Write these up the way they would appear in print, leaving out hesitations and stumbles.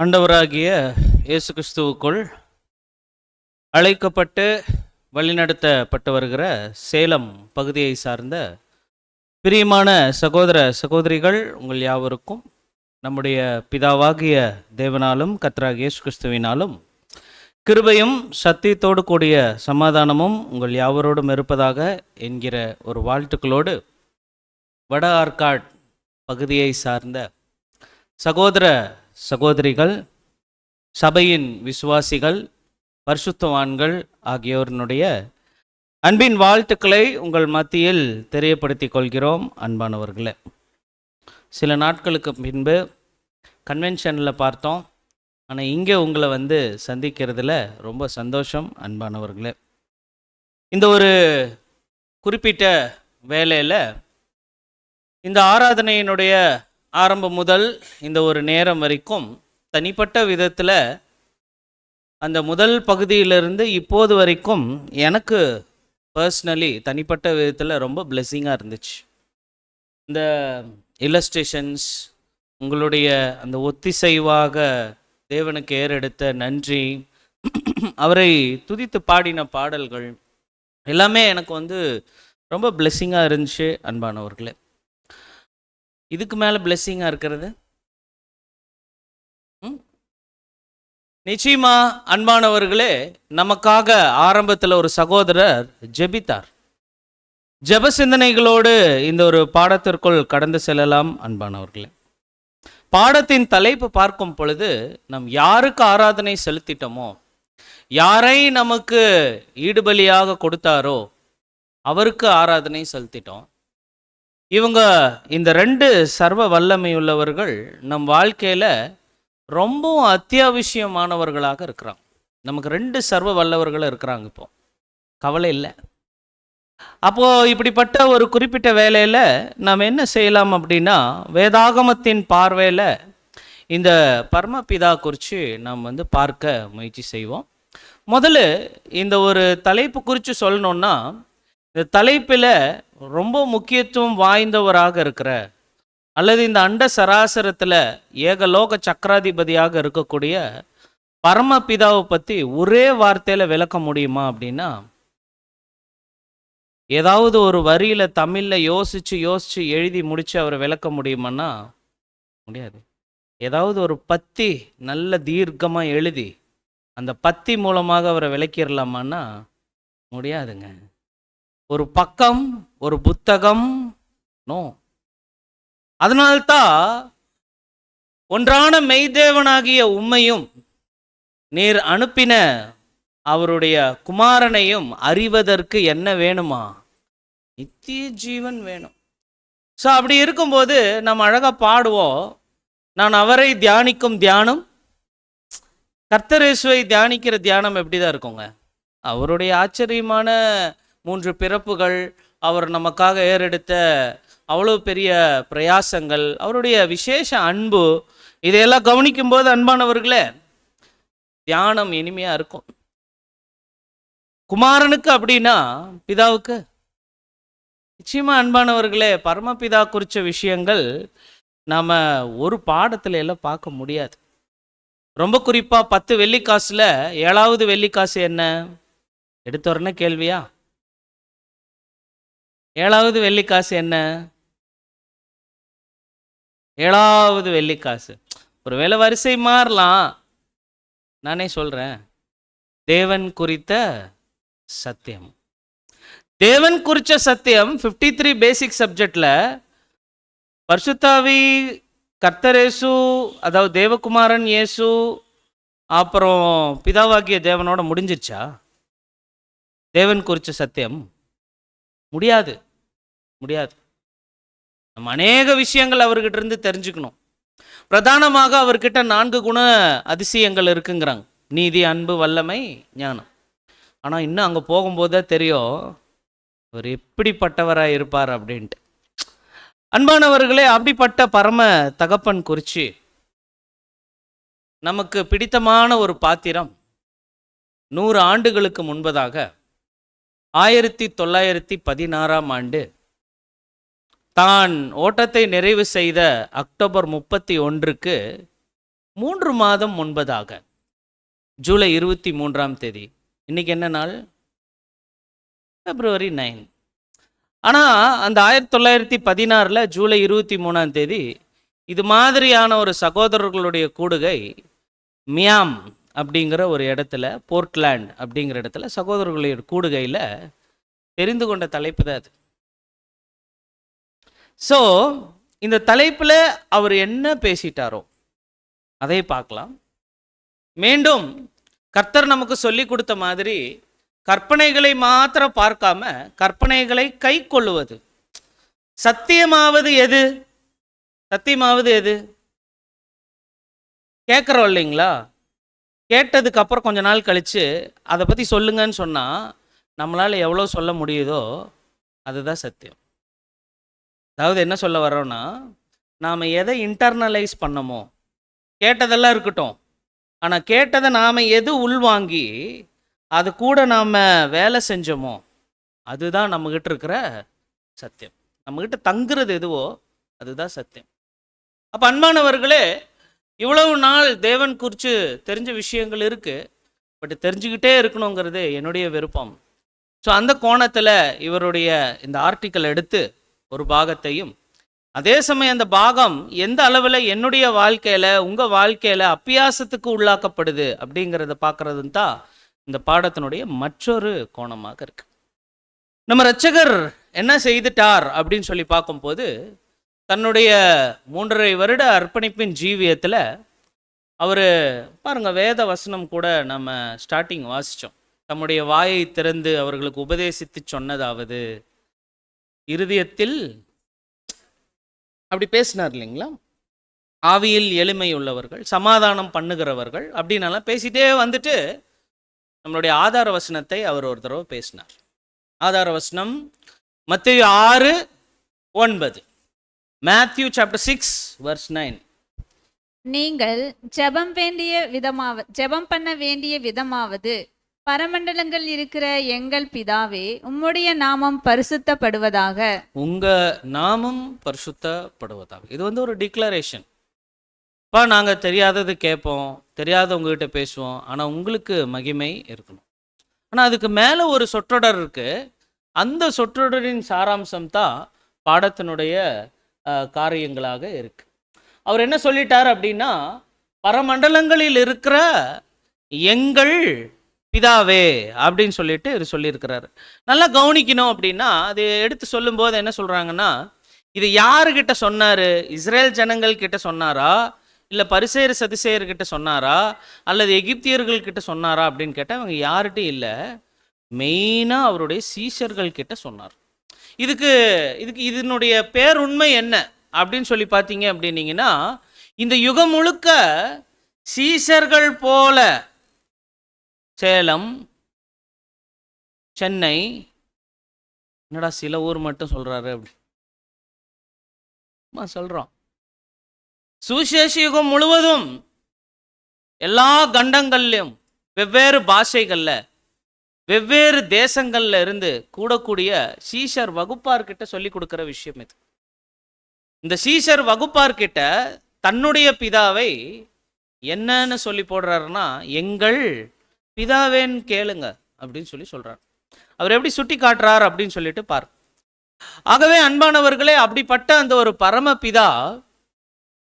ஆண்டவராகிய இயேசு கிறிஸ்துவுக்குள் அழைக்கப்பட்டு வழிநடத்தப்பட்டு வருகிற சேலம் பகுதியை சார்ந்த பிரியமான சகோதர சகோதரிகள் உங்கள் யாவருக்கும் நம்முடைய பிதாவாகிய தேவனாலும் கர்த்தராகிய இயேசு கிறிஸ்துவினாலும் கிருபையும் சத்தியத்தோடு கூடிய சமாதானமும் உங்கள் யாவரோடும் இருப்பதாக என்கிற ஒரு வாழ்த்துக்களோடு வட ஆற்காடு பகுதியை சார்ந்த சகோதர சகோதரிகள், சபையின் விசுவாசிகள், பரிசுத்தவான்கள் ஆகியோருடைய அன்பின் வாழ்த்துக்களை உங்கள் மத்தியில் தெரியப்படுத்திக் கொள்கிறோம். அன்பானவர்களே, சில நாட்களுக்கு பின்பு கன்வென்ஷனில் பார்த்தோம். ஆனால் இங்கே உங்களை சந்திக்கிறதுல ரொம்ப சந்தோஷம். அன்பானவர்களே, இந்த ஒரு குறிப்பிட்ட வேலையில் இந்த ஆராதனையினுடைய ஆரம்பம் முதல் இந்த ஒரு நேரம் வரைக்கும் தனிப்பட்ட விதத்தில் அந்த முதல் பகுதியிலிருந்து இப்போது வரைக்கும் எனக்கு பர்சனலி தனிப்பட்ட விதத்தில் ரொம்ப பிளெஸ்ஸிங்காக இருந்துச்சு. இந்த இல்லஸ்ட்ரேஷன்ஸ், உங்களுடைய அந்த ஒத்திசைவாக தேவனுக்கு ஏறெடுத்த நன்றி, அவரை துதித்து பாடின பாடல்கள் எல்லாமே எனக்கு ரொம்ப பிளெஸ்ஸிங்காக இருந்துச்சு. அன்பானவர்களே, இதுக்கு மேலே பிளெஸ்ஸிங்காக இருக்கிறது நிச்சயமா அன்பானவர்களே, நமக்காக ஆரம்பத்தில் ஒரு சகோதரர் ஜெபித்தார். ஜெப சிந்தனைகளோடு இந்த ஒரு பாடத்திற்குள் கடந்து செல்லலாம். அன்பானவர்களே, பாடத்தின் தலைப்பு பார்க்கும் பொழுது நாம் யாருக்கு ஆராதனை செலுத்திட்டோமோ, யாரை நமக்கு ஈடுபலியாக கொடுத்தாரோ அவருக்கு ஆராதனை செலுத்திட்டோம். இவங்க இந்த ரெண்டு சர்வ வல்லமை உள்ளவர்கள் நம் வாழ்க்கையில் ரொம்பவும் அத்தியாவசியமானவர்களாக இருக்கிறாங்க. நமக்கு ரெண்டு சர்வ வல்லவர்கள் இருக்கிறாங்க. இப்போ கவலை இல்லை. அப்போது இப்படிப்பட்ட ஒரு குறிப்பிட்ட வேலையில் நாம் என்ன செய்யலாம் அப்படின்னா, வேதாகமத்தின் பார்வையில் இந்த பரமபிதா குறித்து நாம் பார்க்க முயற்சி செய்வோம். முதல்ல இந்த ஒரு தலைப்பு குறித்து சொல்லணுன்னா, இந்த தலைப்பில் ரொம்ப முக்கியத்துவம் வாய்ந்தவராக இருக்கிற அல்லது இந்த அண்ட சராசரத்தில் ஏகலோக சக்கராதிபதியாக இருக்கக்கூடிய பரமபிதாவை பற்றி ஒரே வார்த்தையில் விளக்க முடியுமா அப்படின்னா, ஏதாவது ஒரு வரியில் தமிழில் யோசித்து எழுதி முடித்து அவரை விளக்க முடியுமான்னா முடியாது. ஏதாவது ஒரு பத்தி நல்ல தீர்க்கமாக எழுதி அந்த பத்தி மூலமாக அவரை விளக்கிடலாமான்னா முடியாதுங்க. ஒரு பக்கம், ஒரு புத்தகம், நோ. அதனால்தான் ஒன்றான மெய்தேவனாகிய உம்மையும் நீர் அனுப்பின அவருடைய குமாரனையும் அறிவதற்கு என்ன வேணுமா? நித்திய ஜீவன் வேணும். ஸோ அப்படி இருக்கும்போது நம்ம அழகாக பாடுவோம், நான் அவரை தியானிக்கும் தியானம், கர்த்தர் இயேசுவை தியானிக்கிற தியானம் எப்படி தான் இருக்குங்க. அவருடைய ஆச்சரியமான 3 பிறப்புகள், அவர் நமக்காக ஏறெடுத்த அவ்வளோ பெரிய பிரயாசங்கள், அவருடைய விசேஷ அன்பு, இதையெல்லாம் கவனிக்கும்போது அன்பானவர்களே தியானம் இனிமையாக இருக்கும். குமாரனுக்கு அப்படின்னா பிதாவுக்கு நிச்சயமாக அன்பானவர்களே பரமபிதா குறித்த விஷயங்கள் நாம் ஒரு பாடத்துல எல்லாம் பார்க்க முடியாது. ரொம்ப குறிப்பாக 10 வெள்ளிக்காசில் 7வது வெள்ளிக்காசு என்ன? எடுத்த உடனே கேள்வியா? 7வது வெள்ளிக்காசு என்ன? 7வது வெள்ளிக்காசு ஒரு வேளை வரிசை மாறலாம், நானே சொல்கிறேன். தேவன் குறித்த சத்தியம். தேவன் குறித்த சத்தியம் 53 பேசிக் சப்ஜெக்டில் பரிசுத்தாவி, கர்த்தர் இயேசு, அதாவது தேவகுமாரன் இயேசு, அப்புறம் பிதாவாகிய தேவனோட முடிஞ்சிருச்சா? தேவன் குறித்த சத்தியம் முடியாது. நம்ம அநேக விஷயங்கள் அவர்கிட்ட இருந்து தெரிஞ்சுக்கணும். பிரதானமாக அவர்கிட்ட 4 குண அதிசயங்கள் இருக்குங்கிறாங்க: நீதி, அன்பு, வல்லமை, ஞானம். ஆனால் இன்னும் அங்கே போகும்போதே தெரியும் அவர் எப்படிப்பட்டவராக இருப்பார் அப்படின்ட்டு. அன்பானவர்களே, அப்படிப்பட்ட பரம தகப்பன் குறித்து நமக்கு பிடித்தமான ஒரு பாத்திரம் 100 ஆண்டுகளுக்கு முன்பதாக 1916ஆம் ஆண்டு தான் ஓட்டத்தை நிறைவு செய்த அக்டோபர் 31க்கு 3 மாதம் முன்பதாக, ஜூலை 23 இன்னைக்கு என்ன நாள்? February 9. ஆனால் அந்த 1916 ஜூலை 23 இது மாதிரியான ஒரு சகோதரர்களுடைய கூடுகை மியாம் அப்படிங்கிற ஒரு இடத்துல, போர்ட்லேண்ட் அப்படிங்கிற இடத்துல சகோதரர்களுடைய கூடுகையில் தெரிந்து கொண்ட தலைப்பு தான் அது. ஸோ இந்த தலைப்பில் அவர் என்ன பேசிட்டாரோ அதை பார்க்கலாம். மீண்டும் கர்த்தர் நமக்கு சொல்லி கொடுத்த மாதிரி கற்பனைகளை மாத்திரம் பார்க்காம கற்பனைகளை கை கொள்ளுவது. சத்தியமாவது எது? சத்தியமாவது எது? கேட்குறோம் இல்லைங்களா? கேட்டதுக்கு அப்புறம் கொஞ்ச நாள் கழித்து அதை பற்றி சொல்லுங்கன்னு சொன்னால் நம்மளால் எவ்வளோ சொல்ல முடியுதோ அதுதான் சத்தியம். அதாவது என்ன சொல்ல வர்றோன்னா, நாம் எதை இன்டர்னலைஸ் பண்ணமோ, கேட்டதெல்லாம் இருக்கட்டும், ஆனால் கேட்டதை நாம் எது உள்வாங்கி அது கூட நாம் வேலை செஞ்சோமோ அதுதான் நம்மக்கிட்ட இருக்கிற சத்தியம். நம்மக்கிட்ட தங்குறது எதுவோ அதுதான் சத்தியம். அப்போ அன்பானவர்களே, இவ்வளவு நாள் தேவன் குறித்து தெரிஞ்ச விஷயங்கள் இருக்குது, பட் தெரிஞ்சுக்கிட்டே இருக்கணுங்கிறது என்னுடைய விருப்பம். ஸோ அந்த கோணத்தில் இவருடைய இந்த ஆர்டிக்கல் எடுத்து ஒரு பாகத்தையும், அதே சமயம் அந்த பாகம் எந்த அளவில் என்னுடைய வாழ்க்கையில் உங்கள் வாழ்க்கையில் அப்பியாசத்துக்கு உள்ளாக்கப்படுது அப்படிங்கிறத பார்க்குறதுன்னு தான் இந்த பாடத்தினுடைய மற்றொரு கோணமாக இருக்கு. நம்ம இரட்சகர் என்ன செய்துட்டார் அப்படின்னு சொல்லி பார்க்கும்போது, தன்னுடைய 3.5 வருட அர்ப்பணிப்பின் ஜீவியத்தில் அவர் பாருங்கள், வேத வசனம் கூட நம்ம ஸ்டார்டிங் வாசித்தோம். தம்முடைய வாயை திறந்து அவர்களுக்கு உபதேசித்து சொன்னதாவது, இருதயத்தில் அப்படி பேசினார் இல்லைங்களா, ஆவியில் எளிமை உள்ளவர்கள், சமாதானம் பண்ணுகிறவர்கள் அப்படின்னலாம் பேசிட்டே வந்துட்டு நம்மளுடைய ஆதார வசனத்தை அவர் ஒரு தடவை பேசினார். ஆதார வசனம் மத்தேயு 6:9, Matthew chapter 6 verse 9. நீங்கள் ஜெபம் பண்ண வேண்டிய விதமாவது, பரமண்டலங்கள் இருக்கிற எங்கள் பிதாவே, உம்முடைய நாமம் பரிசுத்தப்படுவதாக. உங்க நாமம் பரிசுத்தப்படுவதாக. இது ஒரு டிக்ளரேஷன். நாங்கள் தெரியாதது கேட்போம், தெரியாதவங்ககிட்ட பேசுவோம், ஆனால் உங்களுக்கு மகிமை இருக்கணும். ஆனால் அதுக்கு மேலே ஒரு சொற்றொடர் இருக்கு. அந்த சொற்றொடரின் சாராம்சம் தான் பாடத்தினுடைய காரியங்களாக இருக்கு. அவர் என்ன சொல்லிட்டார் அப்படின்னா, பரமண்டலங்களில் இருக்கிற எங்கள் பிதாவே அப்படின்னு சொல்லிட்டு இவர் சொல்லியிருக்கிறாரு. நல்லா கவனிக்கணும். அப்படின்னா அது எடுத்து சொல்லும்போது என்ன சொல்கிறாங்கன்னா, இது யாருக்கிட்ட சொன்னார்? இஸ்ரேல் ஜனங்கள் கிட்ட சொன்னாரா, இல்லை பரிசேயர் சதுசேயர்கிட்ட சொன்னாரா, அல்லது எகிப்தியர்கள் கிட்ட சொன்னாரா அப்படின்னு கேட்டால் அவங்க யார்கிட்டையும் இல்லை, மெயினாக அவருடைய சீஷர்கள் கிட்ட சொன்னார். இதனுடைய பேருண்மை என்ன அப்படின்னு சொல்லி பார்த்தீங்க அப்படின்னீங்கன்னா, இந்த யுகம் முழுக்க சீஷர்கள் போல சேலம், சென்னை, என்னடா சில ஊர் மட்டும் சொல்றாரு அப்படி சொல்றோம், சுவிசேஷ யுகம் முழுவதும் எல்லா கண்டங்கள்லையும் வெவ்வேறு பாஷைகள்ல வெவ்வேறு தேசங்கள்ல இருந்து கூடக்கூடிய சீஷர் வகுப்பார்கிட்ட சொல்லி கொடுக்கிற விஷயம் இது. இந்த சீஷர் வகுப்பார்கிட்ட தன்னுடைய பிதாவை என்னன்னு சொல்லி போடுறாருன்னா, எங்கள் பிதாவேன்னு கேளுங்க அப்படின்னு சொல்லி சொல்றார். அவர் எப்படி சுட்டி காட்டுறார் அப்படின்னு சொல்லிட்டு பாரு. ஆகவே அன்பானவர்களே, அப்படிப்பட்ட அந்த ஒரு பரமபிதா,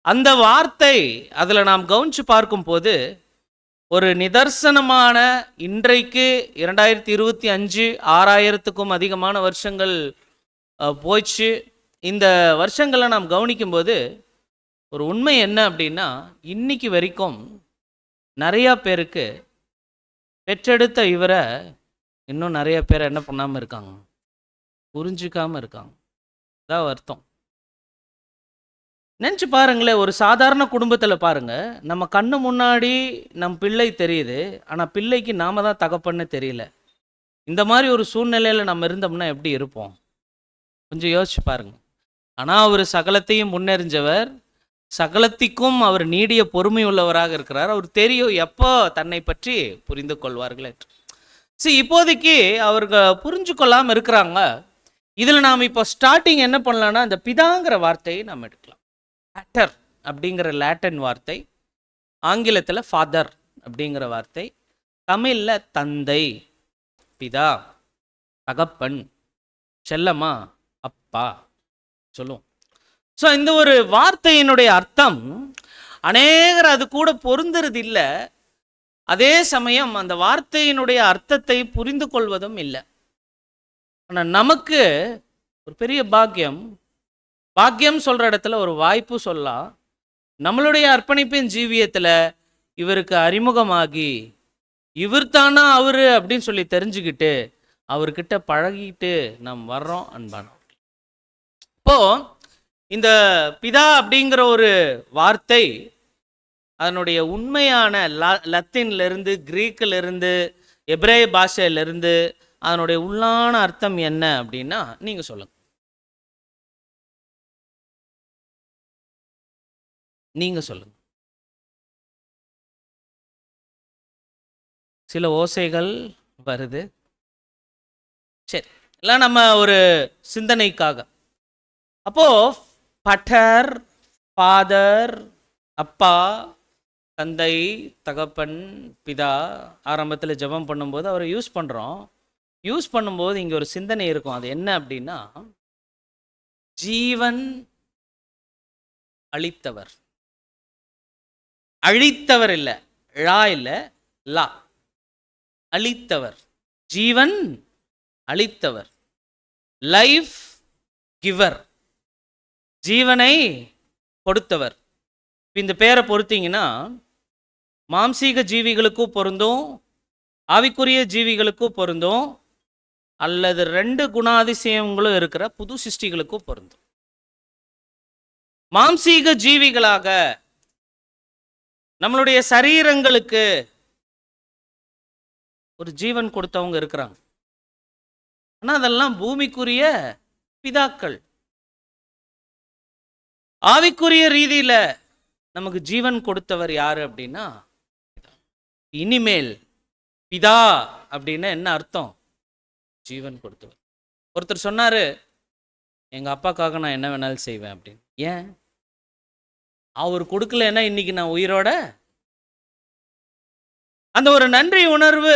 அந்த வார்த்தை அதில் நாம் கவனிச்சு பார்க்கும் போது ஒரு நிதர்சனமான, இன்றைக்கு 2025 6000க்கும் அதிகமான வருஷங்கள் போயிடுச்சு. இந்த வருஷங்களை நாம் கவனிக்கும்போது ஒரு உண்மை என்ன அப்படின்னா, இன்னைக்கு வரைக்கும் நிறையா பேருக்கு பெற்றெடுத்த இவரை இன்னும் நிறைய பேர் என்ன பண்ணாமல் இருக்காங்க, புரிஞ்சிக்காமல் இருக்காங்க. அதான் அர்த்தம். நினச்சி பாருங்களேன், ஒரு சாதாரண குடும்பத்தில் பாருங்கள், நம்ம கண்ணு முன்னாடி நம் பிள்ளை தெரியுது, ஆனால் பிள்ளைக்கு நாம தான் தகப்பன்னு தெரியல. இந்த மாதிரி ஒரு சூழ்நிலையில் நம்ம இருந்தோம்னா எப்படி இருப்போம்? கொஞ்சம் யோசிச்சு பாருங்க. ஆனால் அவர் சகலத்தையும் முன்னெறிஞ்சவர், சகலத்திற்கும் அவர் நீடிய பொறுமை உள்ளவராக இருக்கிறார். அவர் தெரியும் எப்போ தன்னை பற்றி புரிந்து கொள்வார்கள் என்று. சரி, இப்போதைக்கு அவர்கள் புரிஞ்சு கொள்ளாமல் இருக்கிறாங்க. இதில் நாம் இப்போ ஸ்டார்டிங் என்ன பண்ணலான்னா, அந்த பிதாங்கிற வார்த்தையை நாம் எடுக்கலாம். பேட்டர் அப்படிங்கிற லாட்டின் வார்த்தை, ஆங்கிலத்தில் ஃபாதர் அப்படிங்கிற வார்த்தை, தமிழில் தந்தை, பிதா, தகப்பன், செல்லம்மா, அப்பா சொல்லுவோம். ஸோ இந்த ஒரு வார்த்தையினுடைய அர்த்தம் அநேகர் அது கூட பொருந்துறது இல்லை. அதே சமயம் அந்த வார்த்தையினுடைய அர்த்தத்தை புரிந்து கொள்வதும் இல்லை. ஆனால் நமக்கு ஒரு பெரிய பாக்கியம், பாக்கியம் சொல்கிற இடத்துல ஒரு வாய்ப்பு சொல்லலாம். நம்மளுடைய அர்ப்பணிப்பின் ஜீவியத்தில் இவருக்கு அறிமுகமாகி இவர் தானா அவரு அப்படின்னு சொல்லி தெரிஞ்சுக்கிட்டு அவர்கிட்ட பழகிட்டு நாம் வர்றோம் அன்பான. இப்போ இந்த பிதா அப்படிங்கிற ஒரு வார்த்தை அதனுடைய உண்மையான லத்தீன்லேருந்து, கிரீக்கிலிருந்து, எபிரேய பாஷையிலிருந்து அதனுடைய உள்ளான அர்த்தம் என்ன அப்படின்னா நீங்கள் சொல்லுங்க. நீங்கள் சொல்லுங்க. சில ஓசைகள் வருது. சரி, எல்லாம் நம்ம ஒரு சிந்தனைக்காக. அப்போ பட்டர், ஃபாதர், அப்பா, தந்தை, தகப்பன், பிதா, ஆரம்பத்தில் ஜெபம் பண்ணும்போது அவரை யூஸ் பண்ணுறோம். யூஸ் பண்ணும்போது இங்கே ஒரு சிந்தனை இருக்கும். அது என்ன அப்படின்னா, ஜீவன் அளித்தவர். அழித்தவர் இல்லை, ழா இல்லை, லா. அளித்தவர், ஜீவன் அளித்தவர், லைஃப் கிவர், ஜீவனை கொடுத்தவர். இந்த பேரை பொறுத்தீங்கன்னா மாம்சீக ஜீவிகளுக்கும் பொருந்தும், ஆவிக்குரிய ஜீவிகளுக்கும் பொருந்தும், அல்லது 2 குணாதிசயங்களும் இருக்கிற புது சிருஷ்டிகளுக்கும் பொருந்தும். மாம்சீக ஜீவிகளாக நம்மளுடைய சரீரங்களுக்கு ஒரு ஜீவன் கொடுத்தவங்க இருக்கிறாங்க. ஆனால் அதெல்லாம் பூமிக்குரிய பிதாக்கள். ஆவிக்குரிய ரீதியில் நமக்கு ஜீவன் கொடுத்தவர் யாரு அப்படின்னா, இனிமேல் பிதா அப்படின்னா என்ன அர்த்தம்? ஜீவன் கொடுத்தவர். ஒருத்தர் சொன்னாரு, எங்க அப்பாக்காக நான் என்ன வேணாலும் செய்வேன் அப்படின்னு. ஏன்? அவர் கொடுக்கலன்னா இன்னைக்கு நான் உயிரோட. அந்த ஒரு நன்றி உணர்வு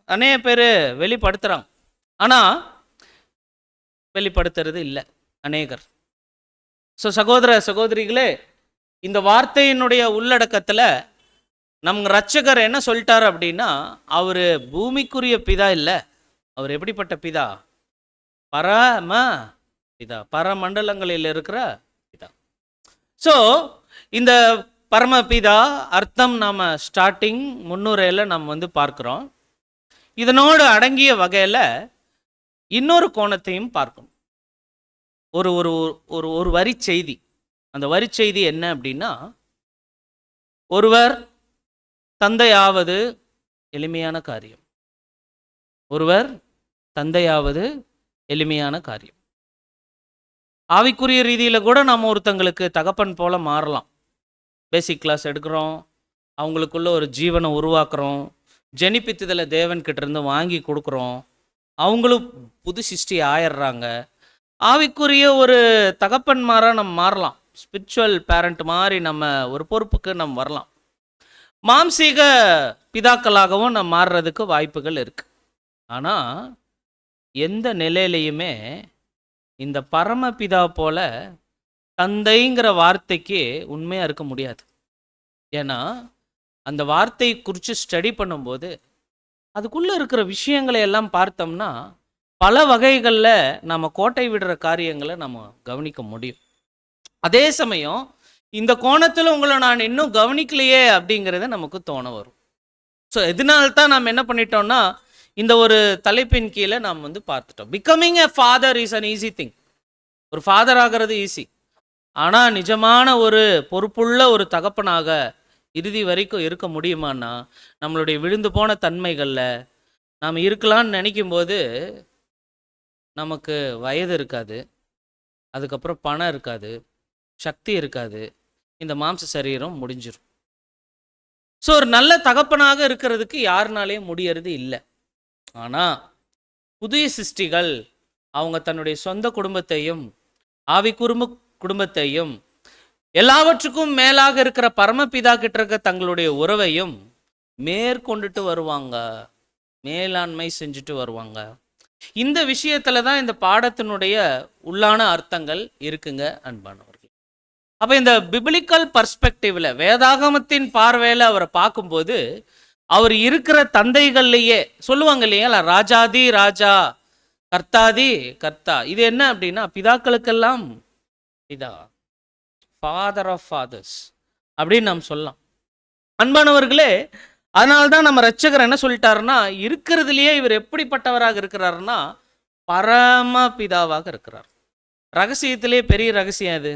அநேக பேர் வெளிப்படுத்துறாங்க, ஆனா வெளிப்படுத்துறது இல்லை அநேகர். ஸோ சகோதர சகோதரிகளே, இந்த வார்த்தையினுடைய உள்ளடக்கத்தில் நம் ரட்சகர் என்ன சொல்லிட்டார் அப்படின்னா, அவர் பூமிக்குரிய பிதா இல்லை. அவர் எப்படிப்பட்ட பிதா? பரம பிதா, பரமண்டலங்களில் இருக்கிற பிதா. ஸோ இந்த பரமபிதா அர்த்தம் நாம் ஸ்டார்டிங் முன்னுரையில் நம்ம பார்க்குறோம். இதனோடு அடங்கிய வகையில் இன்னொரு கோணத்தையும் பார்க்கணும். ஒரு ஒரு ஒரு ஒரு வரி செய்தி. அந்த வரி செய்தி என்ன அப்படின்னா, ஒருவர் தந்தையாவது எளிமையான காரியம். ஒருவர் தந்தையாவது எளிமையான காரியம். ஆவிக்குரிய ரீதியில் கூட நாம் ஒருத்தங்களுக்கு தகப்பன் போல மாறலாம். பேசிக் கிளாஸ் எடுக்கிறோம், அவங்களுக்குள்ள ஒரு ஜீவனை உருவாக்குறோம், ஜெனிப்பித்ததில் தேவன்கிட்ட இருந்து வாங்கி கொடுக்குறோம், அவங்களும் புது சிருஷ்டி ஆயிடுறாங்க. ஆவிக்குரிய ஒரு தகப்பன்மாராக நம்ம மாறலாம். ஸ்பிரிச்சுவல் பேரண்ட் மாதிரி நம்ம ஒரு பொறுப்புக்கு நம்ம வரலாம். மாம்சீக பிதாக்களாகவும் நம்ம மாறுறதுக்கு வாய்ப்புகள் இருக்கு. ஆனால் எந்த நிலையிலையுமே இந்த பரமபிதா போல தந்தைங்கிற வார்த்தைக்கு உண்மையாக இருக்க முடியாது. ஏன்னா அந்த வார்த்தை குறித்து ஸ்டடி பண்ணும்போது அதுக்குள்ளே இருக்கிற விஷயங்களை எல்லாம் பார்த்தோம்னா பல வகைகளில் நம்ம கோட்டை விடுற காரியங்களை நம்ம கவனிக்க முடியும். அதே சமயம் இந்த கோணத்தில் உங்களை நான் இன்னும் கவனிக்கலையே அப்படிங்கிறத நமக்கு தோண வரும். ஸோ இதனால்தான் நாம் என்ன பண்ணிட்டோம்னா, இந்த ஒரு தலைப்பின் கீழே நாம் பார்த்துட்டோம். Becoming a father is an easy thing. ஒரு ஃபாதர் ஆகிறது ஈஸி. ஆனால் நிஜமான ஒரு பொறுப்புள்ள ஒரு தகப்பனாக இறுதி வரைக்கும் இருக்க முடியுமான்னா, நம்மளுடைய விழுந்து போன தன்மைகளில் நாம் இருக்கலான்னு நினைக்கும்போது நமக்கு வயது இருக்காது, அதுக்கப்புறம் பணம் இருக்காது, சக்தி இருக்காது, இந்த மாம்ச சரீரம் முடிஞ்சிடும். ஸோ ஒரு நல்ல தகப்பனாக இருக்கிறதுக்கு யாருனாலேயும் முடியறது இல்லை. ஆனால் புதிய சிருஷ்டிகள் அவங்க தன்னுடைய சொந்த குடும்பத்தையும் ஆவிக்குறும்பு குடும்பத்தையும் எல்லாவற்றுக்கும் மேலாக இருக்கிற பரமபிதா கிட்ட இருக்க தங்களுடைய உறவையும் மேற்கொண்டுட்டு வருவாங்க, மேலாண்மை செஞ்சுட்டு வருவாங்க. இந்த விஷயத்துல தான் இந்த பாடத்தினுடைய உள்ளான அர்த்தங்கள் இருக்குங்க அன்பானவர்கள். அப்ப இந்த பிபிலிக்கல் பர்ஸ்பெக்டிவ்ல, வேதாகமத்தின் பார்வையில அவரை பார்க்கும்போது, அவர் இருக்கிற தந்தைகள்லையே சொல்லுவாங்க இல்லையா, ராஜாதி ராஜா, கர்த்தாதி கர்த்தா. இது என்ன அப்படின்னா, பிதாக்களுக்கெல்லாம் பிதா, ஃபாதர் ஆஃப் ஃபாதர்ஸ் அப்படின்னு நாம் சொல்லலாம். அன்பானவர்களே, அதனால்தான் நம்ம ரட்சகர் என்ன சொல்லிட்டாருன்னா, இருக்கிறதுலயே இவர் எப்படிப்பட்டவராக இருக்கிறாருன்னா பரம பிதாவாக இருக்கிறார். ரகசியத்திலே பெரிய ரகசியம் அது.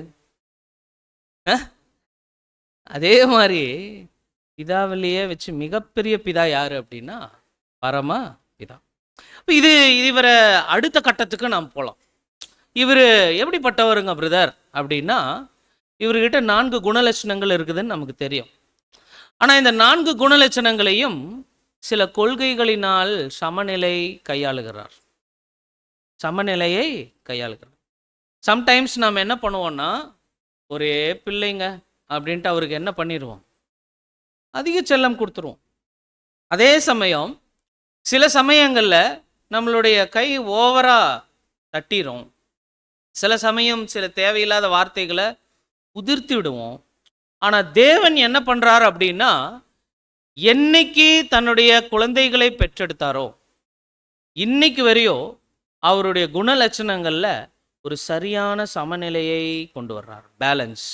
அதே மாதிரி பிதாவிலேயே வச்சு மிகப்பெரிய பிதா யாரு அப்படின்னா பரம பிதா. இது இவரை அடுத்த கட்டத்துக்கு நாம் போகலாம். இவர் எப்படிப்பட்டவருங்க பிரதர் அப்படின்னா, இவர்கிட்ட 4 குணலட்சணங்கள் இருக்குதுன்னு நமக்கு தெரியும். ஆனால் இந்த 4 குணலட்சணங்களையும் சில கொள்கைகளினால் சமநிலை கையாளுகிறார், சமநிலையை கையாளுகிறார். சம்டைம்ஸ் நாம் என்ன பண்ணுவோம்னா, ஒரே பிள்ளைங்க அப்படின்ட்டு அவருக்கு என்ன பண்ணிடுவோம், அதிக செல்லம் கொடுத்துருவோம். அதே சமயம் சில சமயங்களில் நம்மளுடைய கை ஓவராக தட்டிடும். சில சமயம் சில தேவையில்லாத வார்த்தைகளை உதிர்த்து விடுவோம். ஆனால் தேவன் என்ன பண்ணுறார் அப்படின்னா, என்னைக்கு தன்னுடைய குழந்தைகளை பெற்றெடுத்தாரோ இன்னைக்கு வரையும் அவருடைய குணலட்சணங்களில் ஒரு சரியான சமநிலையை கொண்டு வர்றார், பேலன்ஸ்.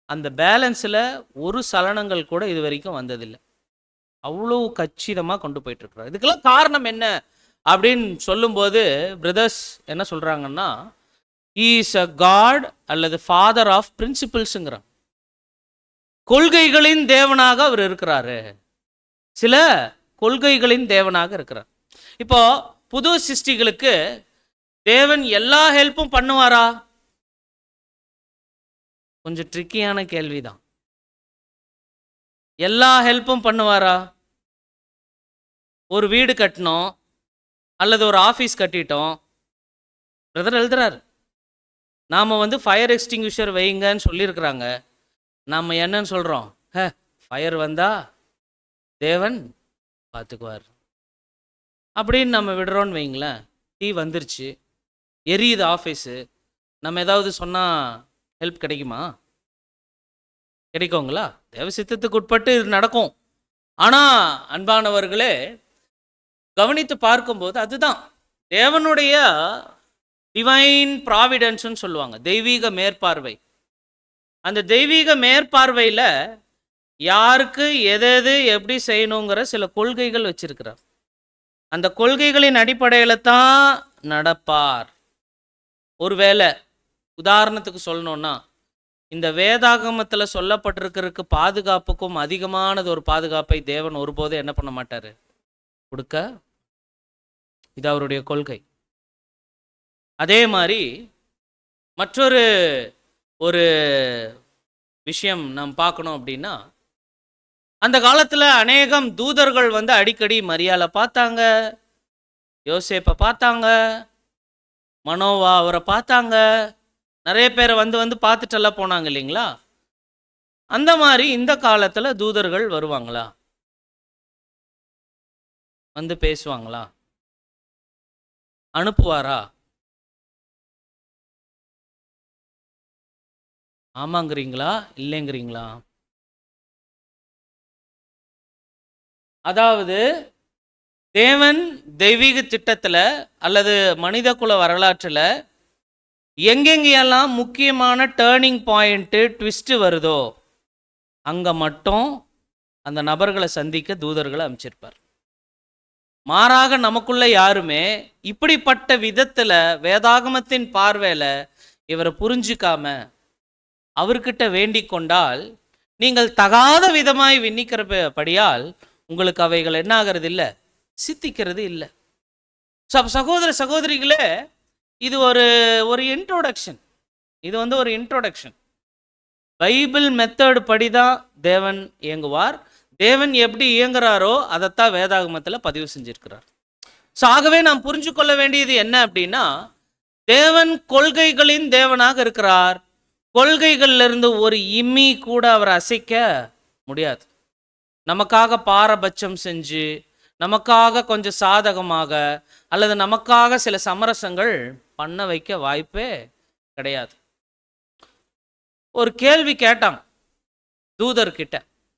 அந்த பேலன்ஸில் ஒரு சலனங்கள் கூட இது வரைக்கும் வந்ததில்லை. அவ்வளோ கச்சிதமாக கொண்டு போயிட்டுருக்கிறார். இதுக்கெல்லாம் காரணம் என்ன அப்படின்னு சொல்லும்போது பிரதர்ஸ் என்ன சொல்கிறாங்கன்னா, he is a God அல்லது ஃபாதர் ஆஃப் பிரின்சிபிள்ஸுங்கிறான். கொள்கைகளின் தேவனாக அவர் இருக்கிறாரு, சில கொள்கைகளின் தேவனாக இருக்கிறார். இப்போ புது சிருஷ்டிகளுக்கு தேவன் எல்லா ஹெல்ப்பும் பண்ணுவாரா? கொஞ்சம் ட்ரிக்கியான கேள்விதான். எல்லா ஹெல்ப்பும் பண்ணுவாரா? ஒரு வீடு கட்டணும் அல்லது ஒரு ஆஃபீஸ் கட்டிட்டோம், பிரதர் எழுதுறாரு, நாம் ஃபயர் எக்ஸ்டிங்விஷர் வைங்கன்னு சொல்லியிருக்கிறாங்க. நாம் என்னன்னு சொல்கிறோம், ஃபயர் வந்தால் தேவன் பார்த்துக்குவார் அப்படின்னு நம்ம விடுறோன்னு வைங்களேன். தீ வந்துருச்சு, எரியுது ஆஃபீஸு, நம்ம ஏதாவது சொன்னால் ஹெல்ப் கிடைக்குமா? கிடைக்குங்களா? தேவ சித்தத்துக்கு உட்பட்டு இது நடக்கும். ஆனால் அன்பானவர்களே, கவனித்து பார்க்கும்போது அதுதான் தேவனுடைய டிவைன் ப்ராவிடன்ஸ்ன்னு சொல்லுவாங்க, தெய்வீக மேற்பார்வை. அந்த தெய்வீக மேற்பார்வையில் யாருக்கு எது எப்படி செய்யணுங்கிற சில கொள்கைகள் வச்சிருக்கிறார். அந்த கொள்கைகளின் அடிப்படையில் தான் நடப்பார். ஒருவேளை உதாரணத்துக்கு சொல்லணும்னா, இந்த வேதாகமத்தில் சொல்லப்பட்டிருக்கிறதுக்கு பாதுகாப்புக்கும் அதிகமானது ஒரு பாதுகாப்பை தேவன் ஒருபோதும் என்ன பண்ண மாட்டார், கொடுக்க. இது அவருடைய கொள்கை. அதே மாதிரி மற்றொரு ஒரு விஷயம் நாம் பார்க்கணும் அப்படின்னா, அந்த காலத்தில் அநேகம் தூதர்கள் அடிக்கடி மரியாதை பார்த்தாங்க, யோசேப்பை பார்த்தாங்க, மனோவா அவரை பார்த்தாங்க, நிறைய பேரை வந்து பார்த்துட்டெல்லாம் போனாங்க இல்லைங்களா? அந்த மாதிரி இந்த காலத்தில் தூதர்கள் வருவாங்களா, வந்து பேசுவாங்களா, அனுப்புவாரா? ஆமாங்கிறீங்களா இல்லைங்கிறீங்களா? அதாவது தேவன் தெய்வீக திட்டத்தில் அல்லது மனித குல வரலாற்றில் எங்கெங்கெல்லாம் முக்கியமான டேர்னிங் பாயிண்ட்டு ட்விஸ்ட்டு வருதோ அங்கே மட்டும் அந்த நபர்களை சந்திக்க தூதர்களை அமைச்சிருப்பார். மாறாக நமக்குள்ள யாருமே இப்படிப்பட்ட விதத்தில் வேதாகமத்தின் பார்வையில் இவரை புரிஞ்சிக்காம அவர்கிட்ட வேண்டிக் கொண்டால் நீங்கள் தகாத விதமாய் விண்ணிக்கிறபடியால் உங்களுக்கு அவைகள் என்ன ஆகிறது இல்லை, சித்திக்கிறது இல்லை. சகோதர சகோதரிகளே, இது ஒரு இன்ட்ரோடக்ஷன். இது ஒரு இன்ட்ரோடக்ஷன். பைபிள் மெத்தட் படி தான் தேவன் இயங்குவார். தேவன் எப்படி இயங்குறாரோ அதைத்தான் வேதாகமத்தில் பதிவு செஞ்சிருக்கிறார். ஸோ ஆகவே நாம் புரிஞ்சு கொள்ள வேண்டியது என்ன அப்படின்னா, தேவன் கொள்கைகளின் தேவனாக இருக்கிறார், கொள்கைகள்ல இருந்து ஒரு இம்மி கூட அவர் அசைக்க முடியாது. நமக்காக பாரபட்சம் செஞ்சு, நமக்காக கொஞ்சம் சாதகமாக அல்லது நமக்காக சில சமரசங்கள் பண்ண வைக்க வாய்ப்பே கிடையாது. ஒரு கேள்வி கேட்டான் தூதர்கிட்ட,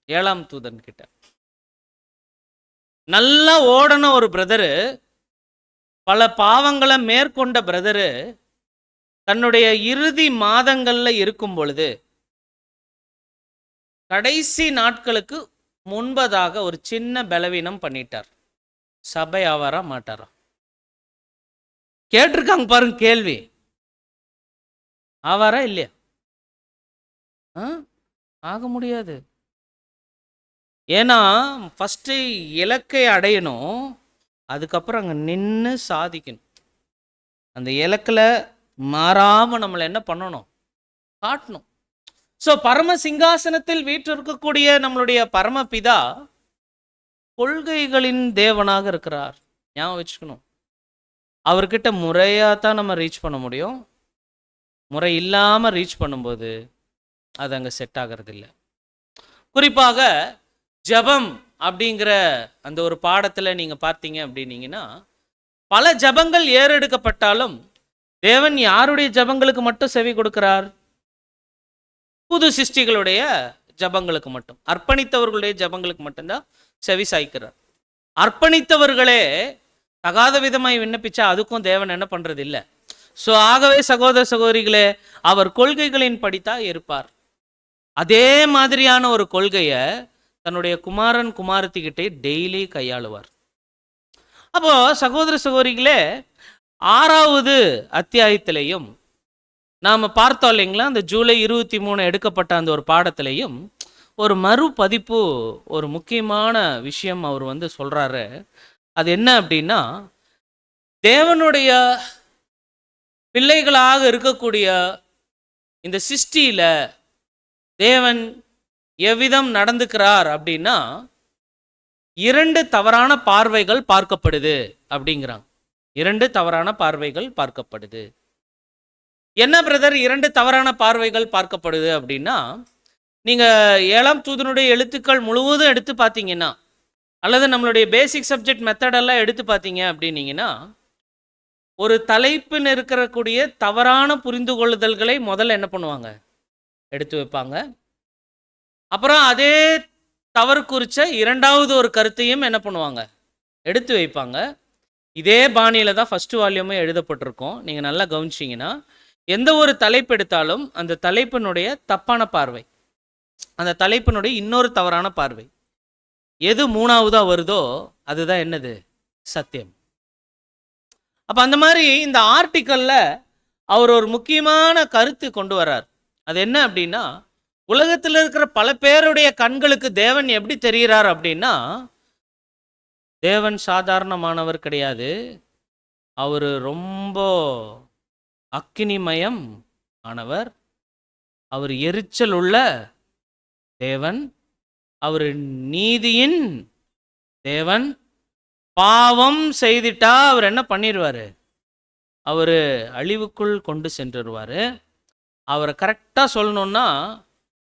7ஆம் தூதன் கிட்ட. நல்லா ஓடன ஒரு பிரதரு, பல பாவங்களை மேற்கொண்ட பிரதரு, தன்னுடைய இறுதி மாதங்கள்ல இருக்கும் பொழுது கடைசி நாட்களுக்கு முன்பதாக ஒரு சின்ன பலவீனம் பண்ணிட்டார். சபை ஆவாரா மாட்டாரா? கேட்டிருக்காங்க பாருங்க கேள்வி. ஆவாரா இல்லையா? ஆக முடியாது. ஏன்னா ஃபஸ்ட்டு இலக்கை அடையணும், அதுக்கப்புறம் அங்கே நின்று சாதிக்கணும். அந்த இலக்கில் மாறாமல் நம்மளை என்ன பண்ணணும்? காட்டணும். ஸோ பரம சிங்காசனத்தில் வீற்றிருக்கக்கூடிய நம்மளுடைய பரமபிதா கொள்கைகளின் தேவனாக இருக்கிறார். ஞாபகம் வச்சுக்கணும். அவர்கிட்ட முறையாக தான் நம்ம ரீச் பண்ண முடியும். முறை இல்லாமல் ரீச் பண்ணும்போது அது அங்கே செட் ஆகிறது இல்லை. குறிப்பாக ஜபம் அப்படிங்கிற அந்த ஒரு பாடத்தில் நீங்கள் பார்த்தீங்க அப்படின்னீங்கன்னா, பல ஜபங்கள் ஏறெடுக்கப்பட்டாலும் தேவன் யாருடைய ஜபங்களுக்கு மட்டும் செவி கொடுக்கிறார்? புது சிருஷ்டிகளுடைய ஜபங்களுக்கு மட்டும், அர்ப்பணித்தவர்களுடைய ஜபங்களுக்கு மட்டும்தான் செவி சாய்க்கிறார். அர்ப்பணித்தவர்களே தகாத விதமாய் விண்ணப்பிச்சா அதுக்கும் தேவன் என்ன பண்றது இல்லை. ஸோ ஆகவே சகோதர சகோதரிகளே, அவர் கொள்கைகளின் படித்தான் இருப்பார். அதே மாதிரியான ஒரு கொள்கையை தன்னுடைய குமாரன் குமாரத்திக்கிட்டே டெய்லி கையாளுவார். அப்போ சகோதர சகோதரிகளே, 6வது அத்தியாயத்திலையும் நாம் பார்த்தோம் இல்லைங்களா, அந்த ஜூலை 23 எடுக்கப்பட்ட அந்த ஒரு பாடத்திலையும் ஒரு மறுபதிப்பு, ஒரு முக்கியமான விஷயம் அவர் சொல்கிறாரு. அது என்ன அப்படின்னா, தேவனுடைய பிள்ளைகளாக இருக்கக்கூடிய இந்த சிருஷ்டியில் தேவன் எவ்விதம் நடந்துக்கிறார் அப்படின்னா, 2 தவறான பார்வைகள் பார்க்கப்படுது அப்படிங்கிறாங்க. 2 தவறான பார்வைகள் பார்க்கப்படுது. என்ன பிரதர் 2 தவறான பார்வைகள் பார்க்கப்படுது அப்படின்னா, நீங்கள் 7ஆம் தூதனுடைய எழுத்துக்கள் முழுவதும் எடுத்து பார்த்தீங்கன்னா, அல்லது நம்மளுடைய பேசிக் சப்ஜெக்ட் மெத்தடெல்லாம் எடுத்து பார்த்தீங்க அப்படின்னீங்கன்னா, ஒரு தலைப்பில் இருக்கக்கூடிய தவறான புரிந்து கொள்ளுதல்களை முதல்ல என்ன பண்ணுவாங்க? எடுத்து வைப்பாங்க. அப்புறம் அதே தவறு குறித்த 2வது ஒரு கருத்தையும் என்ன பண்ணுவாங்க? எடுத்து வைப்பாங்க. இதே பாணியில் தான் ஃபஸ்ட்டு வால்யூமே எழுதப்பட்டிருக்கும். நீங்கள் நல்லா கவனிச்சிங்கன்னா, எந்த ஒரு தலைப்பு எடுத்தாலும் அந்த தலைப்பினுடைய தப்பான பார்வை, அந்த தலைப்பினுடைய இன்னொரு தவறான பார்வை, எது 3வதாக வருதோ அதுதான் என்னது? சத்தியம். அப்போ அந்த மாதிரி இந்த ஆர்டிக்கலில் அவர் ஒரு முக்கியமான கருத்து கொண்டு வர்றார். அது என்ன அப்படின்னா, உலகத்தில் இருக்கிற பல பேருடைய கண்களுக்கு தேவன் எப்படி தெரிகிறார் அப்படின்னா, தேவன் சாதாரணமானவர் கிடையாது. அவர் ரொம்ப அக்கினிமயம் ஆனவர். அவர் எரிச்சல் உள்ள தேவன். அவர் நீதியின் தேவன். பாவம் செய்துட்டா அவர் என்ன பண்ணிடுவார்? அவர் அழிவுக்குள் கொண்டு சென்றுருவார். அவரை கரெக்டாக சொல்லணுன்னா,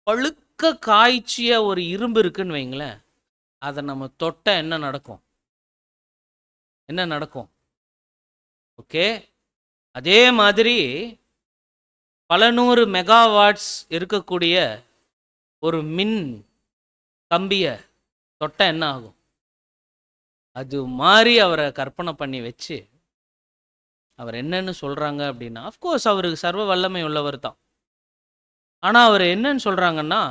பழுக்க காய்ச்சிய ஒரு இரும்பு இருக்குன்னு வைங்களேன், அதை நம்ம தொட்ட என்ன நடக்கும்? என்ன நடக்கும்? ஓகே, அதே மாதிரி பல 100 மெகாவாட்ஸ் இருக்கக்கூடிய ஒரு மின் கம்பியை தொட்ட என்ன ஆகும்? அது மாதிரி அவரை கற்பனை பண்ணி வச்சு அவர் என்னன்னு சொல்கிறாங்க அப்படின்னா, அஃப்கோர்ஸ் அவருக்கு சர்வ வல்லமை உள்ளவர் தான். ஆனால் அவர் என்னன்னு சொல்கிறாங்கன்னா,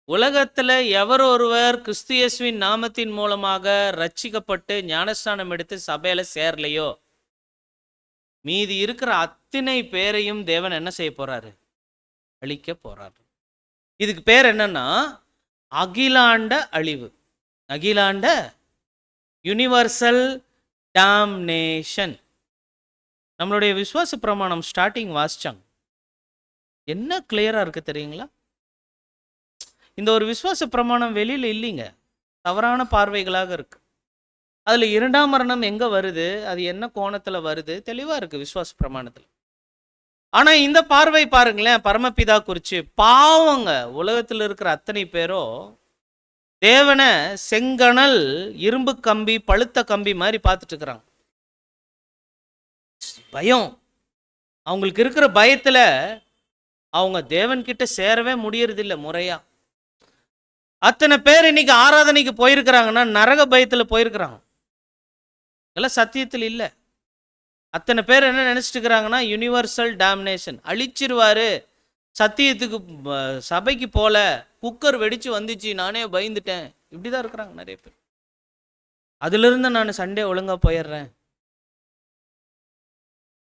உலகத்தில் எவர் ஒருவர் கிறிஸ்து இயேசுவின் நாமத்தின் மூலமாக ரட்சிக்கப்பட்டு ஞானஸ்நானம் எடுத்து சபையில் சேரலையோ, மீதி இருக்கிற அத்தனை பேரையும் தேவன் என்ன செய்ய போகிறாரு? அழிக்க போகிறாரு. இதுக்கு பேர் என்னன்னா அகிலாண்ட அழிவு, அகிலாண்ட யுனிவர்சல் டாம்னேஷன். நம்மளுடைய விசுவாச பிரமாணம் ஸ்டார்டிங் வாசிச்சாங்க. என்ன கிளியராக இருக்குது தெரியுங்களா? இந்த ஒரு விசுவாச பிரமாணம் வெளியில் இல்லைங்க, தவறான பார்வைகளாக இருக்கு. அதில் 2ஆம் மரணம் எங்கே வருது, அது என்ன கோணத்தில் வருது, தெளிவாக இருக்குது விசுவாச பிரமாணத்தில். ஆனா இந்த பார்வை பாருங்களேன், பரமபிதா குறிச்சு பாவங்க உலகத்தில் இருக்கிற அத்தனை பேரோ தேவனை செங்கணல், இரும்பு கம்பி, பழுத்த கம்பி மாதிரி பார்த்துட்டு இருக்கிறாங்க. பயம், அவங்களுக்கு இருக்கிற பயத்துல அவங்க தேவன்கிட்ட சேரவே முடியறதில்லை முறையா. அத்தனை பேர் இன்னைக்கு ஆராதனைக்கு போயிருக்கிறாங்கன்னா நரக பயத்துல போயிருக்கிறாங்க, எல்லாம் சத்தியத்தில் இல்லை. அத்தனை பேர் என்ன நினைச்சிட்டு இருக்கிறாங்கன்னா யூனிவர்சல் டாமினேஷன், அழிச்சிருவாரு, சத்தியத்துக்கு சபைக்கு போல, குக்கர் வெடிச்சு வந்துச்சு, நானே பயந்துட்டேன், இப்படிதான் இருக்கிறாங்க நிறைய பேர். அதுல இருந்து நான் சண்டே ஒழுங்கா போயிடுறேன்.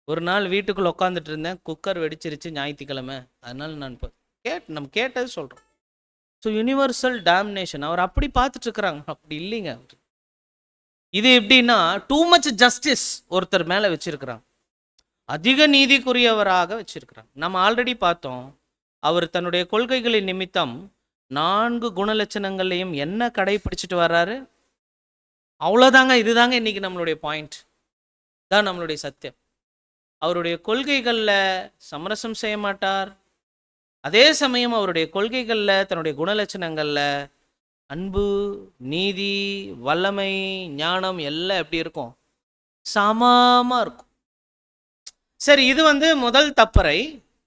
ஒரு நாள் வீட்டுக்குள்ள உட்காந்துட்டு இருந்தேன், குக்கர் வெடிச்சிருச்சு ஞாயிற்றுக்கிழமை, அதனால நான் நம்ம கேட்டது சொல்றோம். ஸோ யூனிவர்சல் டாமினேஷன் அவர் அப்படி பார்த்துட்டு இருக்கிறாங்க. அப்படி இல்லைங்க. இது எப்படின்னா டூ மச் ஜஸ்டிஸ் ஒருத்தர் மேல வச்சிருக்கிறாங்க, அதிக நீதிக்குரியவராக வச்சிருக்கிறாங்க. நம்ம ஆல்ரெடி பார்த்தோம், அவர் தன்னுடைய கொள்கைகளின் நிமித்தம் 4 குணலட்சணங்களையும் என்ன கடைபிடிச்சிட்டு வர்றாரு, அவ்வளோதாங்க. இதுதாங்க இன்னைக்கு நம்மளுடைய பாயிண்ட், தான் நம்மளுடைய சத்தியம். அவருடைய கொள்கைகளில் சமரசம் செய்ய மாட்டார், அதே சமயம் அவருடைய கொள்கைகளில் தன்னுடைய குணலட்சணங்களில் அன்பு, நீதி, வல்லமை, ஞானம் எல்லாம் எப்படி இருக்கும், சமமாக இருக்கும். சரி, இது முதல் தப்பறை,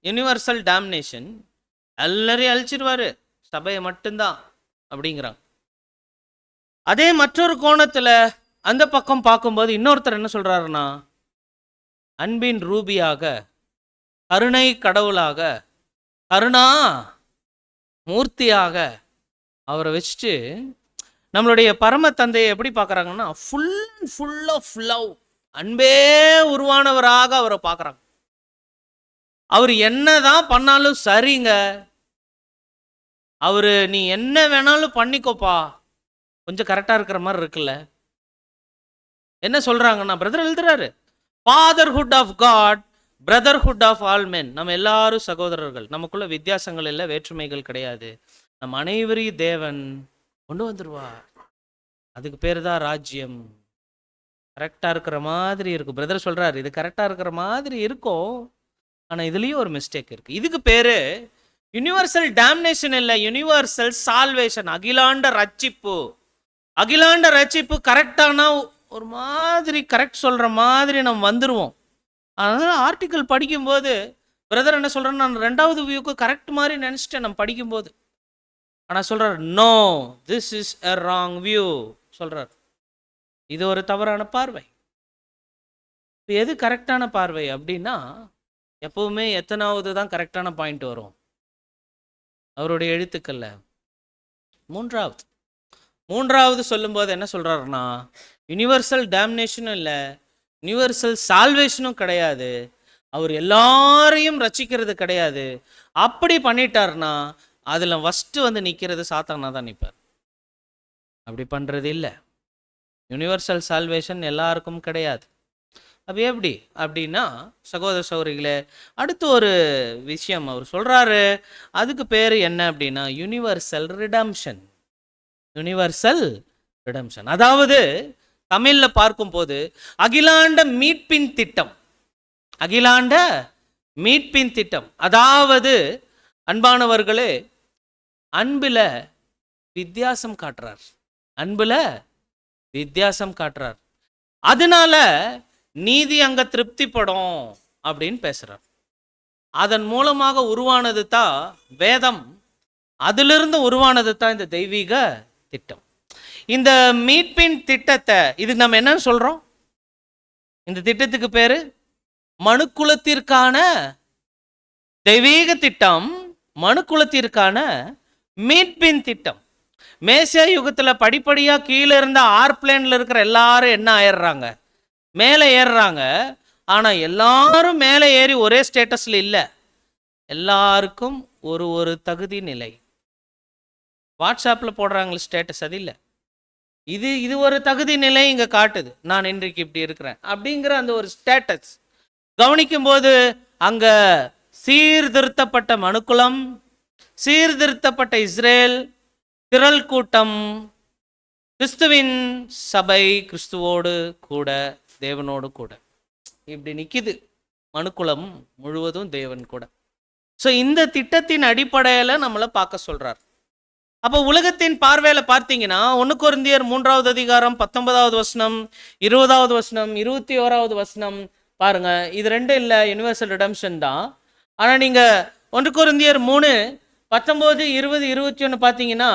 யூனிவர்சல் டாமினேஷன், எல்லாரையும் அழிச்சிருவாரு, சபையை மட்டும்தான் அப்படிங்கிறாங்க. அதே மற்றொரு கோணத்தில் அந்த பக்கம் பார்க்கும்போது இன்னொருத்தர் என்ன சொல்றாருன்னா, அன்பின் ரூபியாக, கருணை கடவுளாக, கருணா மூர்த்தியாக அவரை வச்சுட்டு நம்மளுடைய பரம தந்தையை எப்படி பார்க்குறாங்கன்னா ஃபுல் ஆஃப் லவ், அன்பே உருவானவராக அவரை பார்க்குறாங்க. அவர் என்னதான் பண்ணாலும் சரிங்க, அவரு நீ என்ன வேணாலும் பண்ணிக்கோப்பா, கொஞ்சம் கரெக்டாக இருக்கிற மாதிரி இருக்குல்ல. என்ன சொல்றாங்கன்னா, பிரதர் எழுதுறாரு, fatherhood of God, brotherhood of all men. நம்ம எல்லாரும் சகோதரர்கள், நமக்குள்ள வித்தியாசங்கள் இல்லை, வேற்றுமைகள் கிடையாது, நம்ம அனைவரையும் தேவன் கொண்டு வந்துடுவார். அதுக்கு பேர் தான் ராஜ்யம். கரெக்டாக இருக்கிற மாதிரி இருக்கும். பிரதர் சொல்றாரு, இது கரெக்டாக இருக்கிற மாதிரி இருக்கும், ஆனால் இதுலேயும் ஒரு மிஸ்டேக் இருக்கு. இதுக்கு பேரு யூனிவர்சல் டாமினேஷன் இல்லை, யூனிவர்சல் சால்வேஷன், அகிலாண்ட ரட்சிப்பு. அகிலாண்ட ரட்சிப்பு கரெக்டானா ஒரு மாதிரி கரெக்ட் சொல்ற மாதிரி நம்ம வந்துடுவோம். அதனால ஆர்டிக்கல் படிக்கும்போது பிரதர் என்ன சொல்றேன்னு, நான் 2வது வியூக்கு கரெக்ட் மாதிரி நினச்சிட்டேன் நம்ம படிக்கும்போது. ஆனால் சொல்றார், no, this is a wrong view சொல்றார். இது ஒரு தவறான பார்வை. எது கரெக்டான பார்வை அப்படின்னா, எப்பவுமே எத்தனாவது தான் கரெக்டான பாயிண்ட் வரும் அவருடைய எழுத்துக்கள்ல, மூன்றாவது சொல்லும்போது என்ன சொல்றாருன்னா, யூனிவர்சல் டாமினேஷனும் இல்லை, யூனிவர்சல் சால்வேஷனும் கிடையாது, அவர் எல்லாரையும் ரட்சிக்கிறது கிடையாது. அப்படி பண்ணிட்டார்னா அதுல ஃபர்ஸ்ட் நிற்கிறது சாத்தானா தான் நிற்பார். அப்படி பண்றது இல்லை. யூனிவர்சல் சால்வேஷன் எல்லாருக்கும் கிடையாது. அப்போ எப்படி அப்படின்னா, சகோதர சகோதரிகளே, அடுத்து ஒரு விஷயம் அவர் சொல்றாரு, அதுக்கு பேர் என்ன அப்படின்னா யூனிவர்சல் ரிடம்ஷன். யூனிவர்சல் ரிடம்ஷன், அதாவது தமிழ்ல பார்க்கும்போது அகிலாண்ட மீட்பின் திட்டம். அகிலாண்ட மீட்பின் திட்டம், அதாவது அன்பானவர்களே, அன்புல வித்தியாசம் காட்டுறார், அன்புல வித்தியாசம் காட்டுறார். அதனால நீதி அங்க திருப்திப்படும் அப்படின்னு பேசுறார். அதன் மூலமாக உருவானது தான் வேதம், அதிலிருந்து உருவானது தான் இந்த தெய்வீக திட்டம். இந்த மீட்பின் திட்டத்தை, இது நம்ம என்ன சொல்றோம், இந்த திட்டத்துக்கு பேரு மனுக்குலத்திற்கான தெய்வீக திட்டம், மனுக்குலத்திற்கான மீட்பின் திட்டம். மேசியா யுகத்துல படிப்படியா கீழே இருந்த ஆர்பிளேன்ல இருக்கிற எல்லாரும் என்ன ஆயிடுறாங்க, மேலே ஏறுறாங்க. ஆனா எல்லாரும் மேலே ஏறி ஒரே ஸ்டேட்டஸ்ல இல்லை, எல்லாருக்கும் ஒரு தகுதி நிலை. வாட்ஸ்அப்ல போடுறாங்க ஸ்டேட்டஸ், அது இல்லை, இது ஒரு தகுதி நிலை இங்க காட்டுது, நான் இன்றைக்கு இப்படி இருக்கிறேன் அப்படிங்கிற அந்த ஒரு ஸ்டேட்டஸ் கவனிக்கும் போது, அங்க சீர்திருத்தப்பட்ட மனுக்குலம், சீர்திருத்தப்பட்ட இஸ்ரேல், திரள் கூட்டம், கிறிஸ்துவின் சபை, கிறிஸ்துவோடு கூட, தேவனோடு கூட இப்படி நிக்குது. மனுக்குலம் முழுவதும் தேவன் கூட. ஸோ இந்த திட்டத்தின் அடிப்படையில் நம்மளை பார்க்க சொல்றார். அப்போ உலகத்தின் பார்வையில பார்த்தீங்கன்னா 1 கொரிந்தியர் 3வது அதிகாரம் 19வது வசனம், 20வது வசனம், 21வது வசனம் பாருங்க. இது ரெண்டும் இல்லை, யுனிவர்சல் ரிடம்ஷன் தான். ஆனால் நீங்கள் 1 கொரிந்தியர் 3 19, 20, 21 பார்த்தீங்கன்னா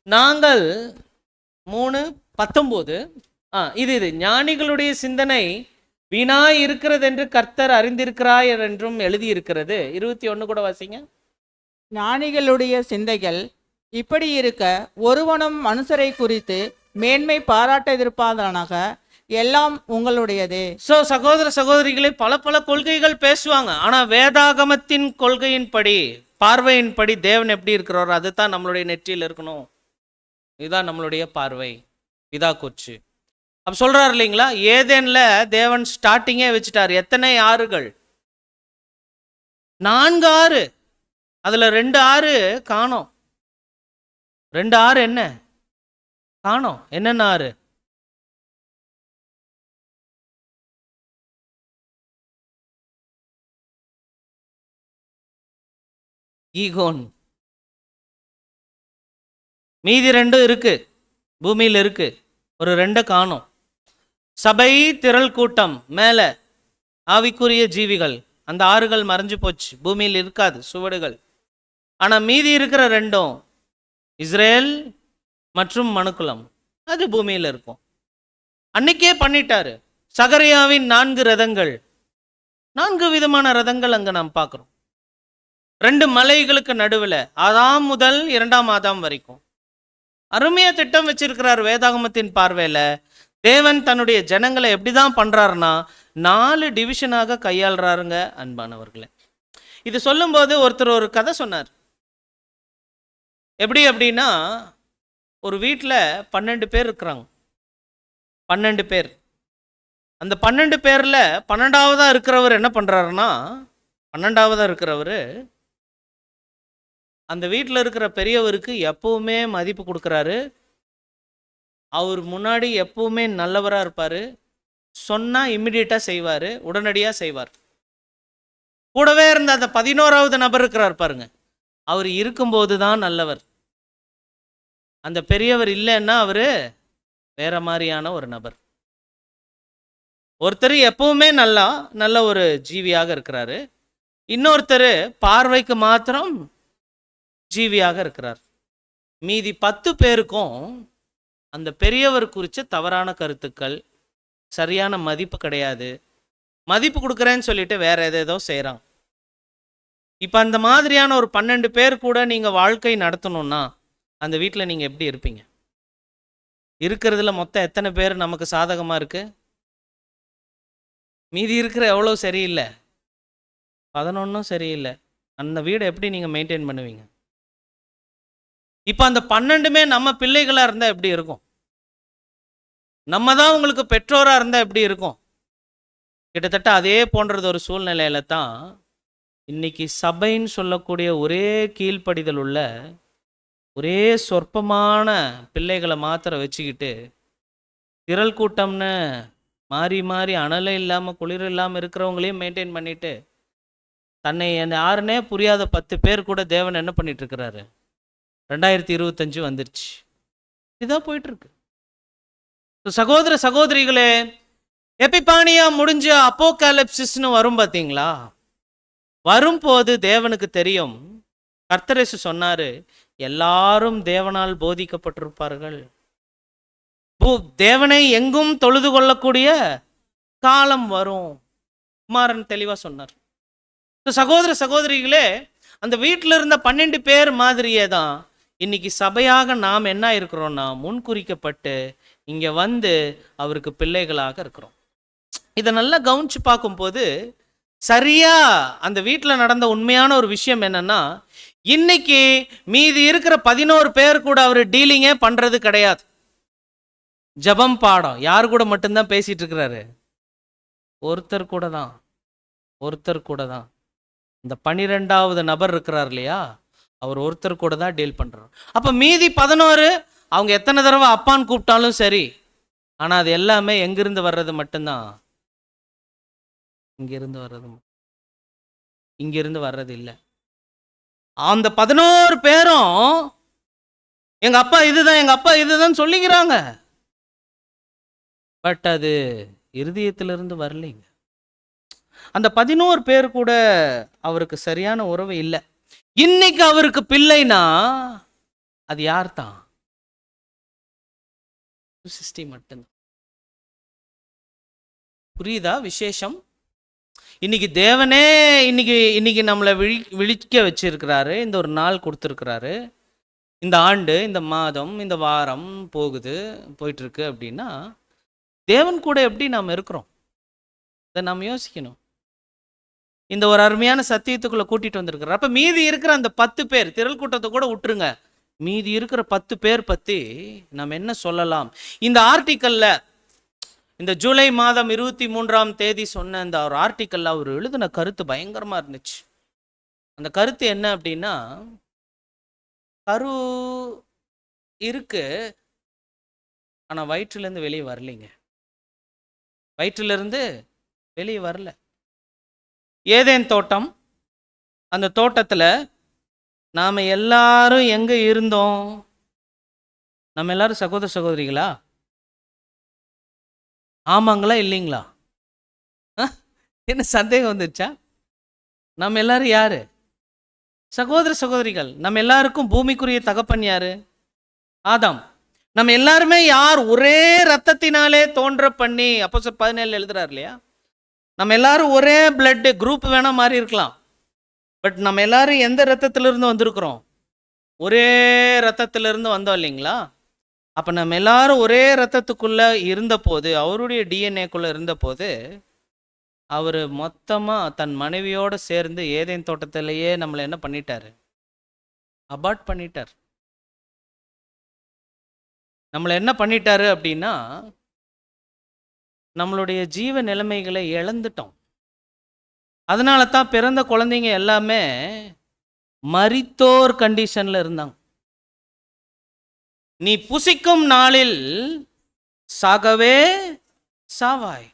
நாங்கள் 3:19 இது ஞானிகளுடைய சிந்தனை வீணாய் இருக்கிறது என்று கர்த்தர் அறிந்திருக்கிறார் என்றும் எழுதியிருக்கிறது. 21 கூட வாசிங்க. ஞானிகளுடைய சிந்தைகள் இப்படி இருக்க ஒருவனும் மனுஷரை குறித்து மேன்மை பாராட்டெதிர்ப்பாதானாக, எல்லாம் உங்களுடையதே. ஸோ சகோதர சகோதரிகளே, பல பல கொள்கைகள் பேசுவாங்க. ஆனால் வேதாகமத்தின் கொள்கையின்படி, பார்வையின்படி தேவன் எப்படி இருக்கிறாரோ அதுதான் நம்மளுடைய நெற்றியில் இருக்கணும். இதுதான் நம்மளுடைய பார்வை. இதா கொச்சு அப்போ சொல்றாரு இல்லைங்களா, ஏதேன்ல தேவன் ஸ்டார்டிங்கே வச்சுட்டார். எத்தனை ஆறுகள்? 4 ஆறு. அதுல 2 ஆறு காணோம். 2 ஆறு என்ன காணோம்? என்னென்ன ஆறு? ஈகோன். மீதி 2 இருக்கு, பூமியில் இருக்கு. ஒரு 2 காணோம். சபை, திரள் கூட்டம், மேல ஆவிக்குரிய ஜீவிகள். அந்த ஆறுகள் மறைஞ்சு போச்சு, பூமியில் இருக்காது சுவடுகள். ஆனா மீதி இருக்கிற 2 இஸ்ரேல் மற்றும் மனுக்குலம், அது பூமியில் இருக்கும். அன்னைக்கே பண்ணிட்டாரு. சகரியாவின் 4 ரதங்கள், 4 விதமான ரதங்கள் அங்க நாம் பார்க்கிறோம். 2 மலைகளுக்கு நடுவில், ஆதாம் முதல் 2ஆம் ஆதாம் வரைக்கும் அருமையா திட்டம் வச்சிருக்கிறார். வேதாகமத்தின் பார்வையில தேவன் தன்னுடைய ஜனங்களை எப்படிதான் பண்றாருன்னா 4 டிவிஷனாக கையாளுறாருங்க. அன்பானவர்களே, இது சொல்லும்போது ஒருத்தர் ஒரு கதை சொன்னார். எப்படி அப்படின்னா, ஒரு வீட்டில் 12 பேர் இருக்கிறாங்க. 12 பேர். அந்த 12 பேர்ல 12ஆவதா இருக்கிறவர் என்ன பண்றாருன்னா, 12ஆவதா இருக்கிறவர் அந்த வீட்டில் இருக்கிற பெரியவருக்கு எப்பவுமே மதிப்பு கொடுக்குறாரு. அவர் முன்னாடி எப்பவுமே நல்லவராக இருப்பார். சொன்னால் இம்மிடியட்டாக செய்வார், உடனடியாக செய்வார். கூடவே இருந்த அந்த 11ஆவது நபர் இருக்கிறார் பாருங்க, அவர் இருக்கும்போது தான் நல்லவர். அந்த பெரியவர் இல்லைன்னா அவர் வேற மாதிரியான ஒரு நபர். ஒருத்தர் எப்பவுமே நல்ல ஒரு ஜீவியாக இருக்கிறாரு. இன்னொருத்தர் பார்வைக்கு மாத்திரம் ஜீவியாக இருக்கிறார். மீதி 10 பேருக்கும் அந்த பெரியவர் குறித்த தவறான கருத்துக்கள், சரியான மதிப்பு கிடையாது. மதிப்பு கொடுக்குறேன்னு சொல்லிட்டு வேற ஏதேதோ செய்கிறாங்க. இப்போ அந்த மாதிரியான ஒரு 12 பேர் கூட நீங்கள் வாழ்க்கை நடத்தணும்னா அந்த வீட்டில் நீங்கள் எப்படி இருப்பீங்க? இருக்கிறதுல மொத்தம் எத்தனை பேர் நமக்கு சாதகமாக இருக்கு? மீதி இருக்கிற எவ்வளோ சரியில்லை? 11 சரியில்லை. அந்த வீடை எப்படி நீங்கள் மெயின்டைன் பண்ணுவீங்க? இப்போ அந்த 12மே நம்ம பிள்ளைகளாக இருந்தால் எப்படி இருக்கும்? நம்ம தான் உங்களுக்கு பெற்றோராக இருந்தால் எப்படி இருக்கும்? கிட்டத்தட்ட அதே போன்றது ஒரு சூழ்நிலையில தான் இன்னைக்கு சபைன்னு சொல்லக்கூடிய ஒரே கீழ்ப்படிதல் உள்ள ஒரே சொற்பமான பிள்ளைகளை மாத்திர வச்சுக்கிட்டு திரள் கூட்டம்னு மாறி மாறி அனலே இல்லாமல் குளிர் இல்லாமல் இருக்கிறவங்களையும் மெயின்டைன் பண்ணிட்டு தன்னை யாருன்னே புரியாத 10 பேர் கூட தேவன் என்ன பண்ணிட்டு இருக்கிறாரு? 2025 வந்துருச்சு. இதான் போயிட்டு இருக்கு. சகோதர சகோதரிகளே, எபிபானியா முடிஞ்ச அப்போகாலிப்சிஸ்னு வரும் பார்த்தீங்களா? வரும்போது தேவனுக்கு தெரியும். கர்த்தர் இயேசு சொன்னாரு, எல்லாரும் தேவனால் போதிக்கப்பட்டிருப்பார்கள். தேவனை எங்கும் தொழுது கொள்ளக்கூடிய காலம் வரும். குமாரன் தெளிவா சொன்னார். சகோதர சகோதரிகளே, அந்த வீட்டில் இருந்த 12 பேர் மாதிரியே தான் இன்னைக்கு சபையாக நாம் என்ன இருக்கிறோம்னா முன்குறிக்கப்பட்டு இங்க வந்து அவருக்கு பிள்ளைகளாக இருக்கிறோம். இதை நல்லா கவனிச்சு பார்க்கும்போது சரியா அந்த வீட்டில் நடந்த உண்மையான ஒரு விஷயம் என்னன்னா, இன்னைக்கு மீதி இருக்கிற 11 பேர் கூட அவர் டீலிங்கே பண்றது கிடையாது. ஜபம் பாடம் யார் கூட மட்டும்தான் பேசிட்டு இருக்கிறாரு? ஒருத்தர் கூட தான். இந்த 12ஆவது நபர் இருக்கிறார் இல்லையா, அவர் ஒருத்தர் கூட தான் டீல் பண்றார். அப்ப மீதி 11 அவங்க எத்தனை தடவை அப்பான்னு கூப்பிட்டாலும் சரி, ஆனா அது எல்லாமே எங்கிருந்து வர்றது மட்டும்தான். இங்கிருந்து வர்றது. இங்கிருந்து வர்றது இல்லை. அந்த 11 பேரும் எங்க அப்பா இதுதான், எங்க அப்பா இதுதான் சொல்லிக்கிறாங்க. பட் அது இருதயத்திலிருந்து வரலைங்க. அந்த 11 பேர் கூட அவருக்கு சரியான உறவு இல்லை. இன்னைக்கு அவருக்கு பிள்ளைனா அது யார் தான்? சிருஷ்டி மட்டும்தான். புரியுதா விசேஷம்? இன்னைக்கு தேவனே இன்னைக்கு நம்மளை விழிக்க வச்சிருக்கிறாரு. இந்த ஒரு நாள் கொடுத்துருக்கிறாரு. இந்த ஆண்டு, இந்த மாதம், இந்த வாரம் போயிட்டு இருக்கு அப்படின்னா தேவன் கூட எப்படி நாம் இருக்கிறோம் அதை நாம் யோசிக்கணும். இந்த ஒரு அருமையான சத்தியத்துக்குள்ள கூட்டிட்டு வந்திருக்கிறார். அப்ப மீதி இருக்கிற அந்த 10 பேர், திரள் கூட்டத்தை கூட விட்டுருங்க, மீதி இருக்கிற 10 பேர் பத்தி நாம் என்ன சொல்லலாம்? இந்த ஆர்டிக்கல்ல, இந்த ஜூலை மாதம் 23ஆம் தேதி சொன்ன இந்த ஒரு ஆர்டிக்கல்ல அவர் எழுதின கருத்து பயங்கரமா இருந்துச்சு. அந்த கருத்து என்ன அப்படின்னா, கரு இருக்கு ஆனா வயிற்றிலிருந்து வெளியே வரலைங்க. வயிற்றிலிருந்து வெளியே வரல. ஏதேன் தோட்டம், அந்த தோட்டத்துல நாம எல்லாரும் எங்க இருந்தோம்? நம்ம எல்லாரும் சகோதர சகோதரிகளா? ஆமாங்களா இல்லைங்களா? என்ன சந்தேகம் வந்துச்சா? நம்ம எல்லாரும் யாரு? சகோதர சகோதரிகள். நம்ம எல்லாருக்கும் பூமிக்குரிய தகப்பன் யாரு? ஆதாம். நம்ம எல்லாருமே யார்? ஒரே ரத்தத்தினாலே தோன்ற பண்ணி அப்போஸ்தலர் 17 எழுதுறாரு இல்லையா? நம்ம எல்லாரும் ஒரே பிளட் குரூப் வேணா மாறி இருக்கலாம், பட் நம்ம எல்லாரும் எந்த ரத்தத்திலிருந்து வந்திருக்கிறோம்? ஒரே ரத்தத்திலிருந்து வந்தோம் இல்லைங்களா? அப்ப நம்ம எல்லாரும் ஒரே ரத்தத்துக்குள்ள இருந்த போது, அவருடைய டிஎன்ஏக்குள்ள இருந்த போது, அவர் மொத்தமா தன் மனைவியோட சேர்ந்து ஏதேன் தோட்டத்திலேயே நம்மளை என்ன பண்ணிட்டாரு? அபார்ட் பண்ணிட்டார். நம்மளை என்ன பண்ணிட்டாரு அப்படின்னா, நம்மளுடைய ஜீவ நிலைமைகளை இழந்துட்டோம். அதனால தான் பிறந்த குழந்தைங்க எல்லாமே மரித்தோர் கண்டிஷன்ல இருந்தாங்க. நீ புசிக்கும் நாளில் சாகவே சாவாய்.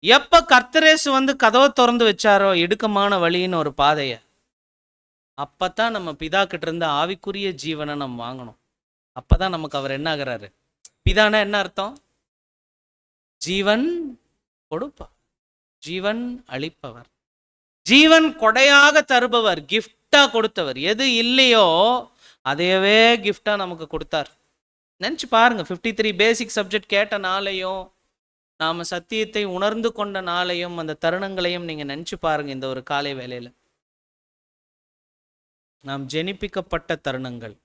எப்ப கர்த்தரேசு வந்து கதவை திறந்து வச்சாரோ இடுக்கமான வழின்னு ஒரு பாதைய, அப்பதான் நம்ம பிதா கிட்ட இருந்து ஆவிக்குரிய ஜீவனை நம்ம வாங்கணும். அப்பதான் நமக்கு அவர் என்ன ஆகிறாரு? பிதானா என்ன அர்த்தம்? ஜீவன் கொடுப்பவர், ஜீவன் அளிப்பவர், ஜீவன் கொடையாக தருபவர், கிஃப்டா கொடுத்தவர். எது இல்லையோ அதையவே கிஃப்டா நமக்கு கொடுத்தார். நினைச்சு பாருங்க, 53 பேசிக் சப்ஜெக்ட் கேட்ட நாளையும், நாம சத்தியத்தை உணர்ந்து கொண்ட நாளையும், அந்த தருணங்களையும் நீங்க நினைச்சு பாருங்க. இந்த ஒரு காலை வேளையில நாம் ஜெனிப்பிக்கப்பட்ட தருணங்கள்,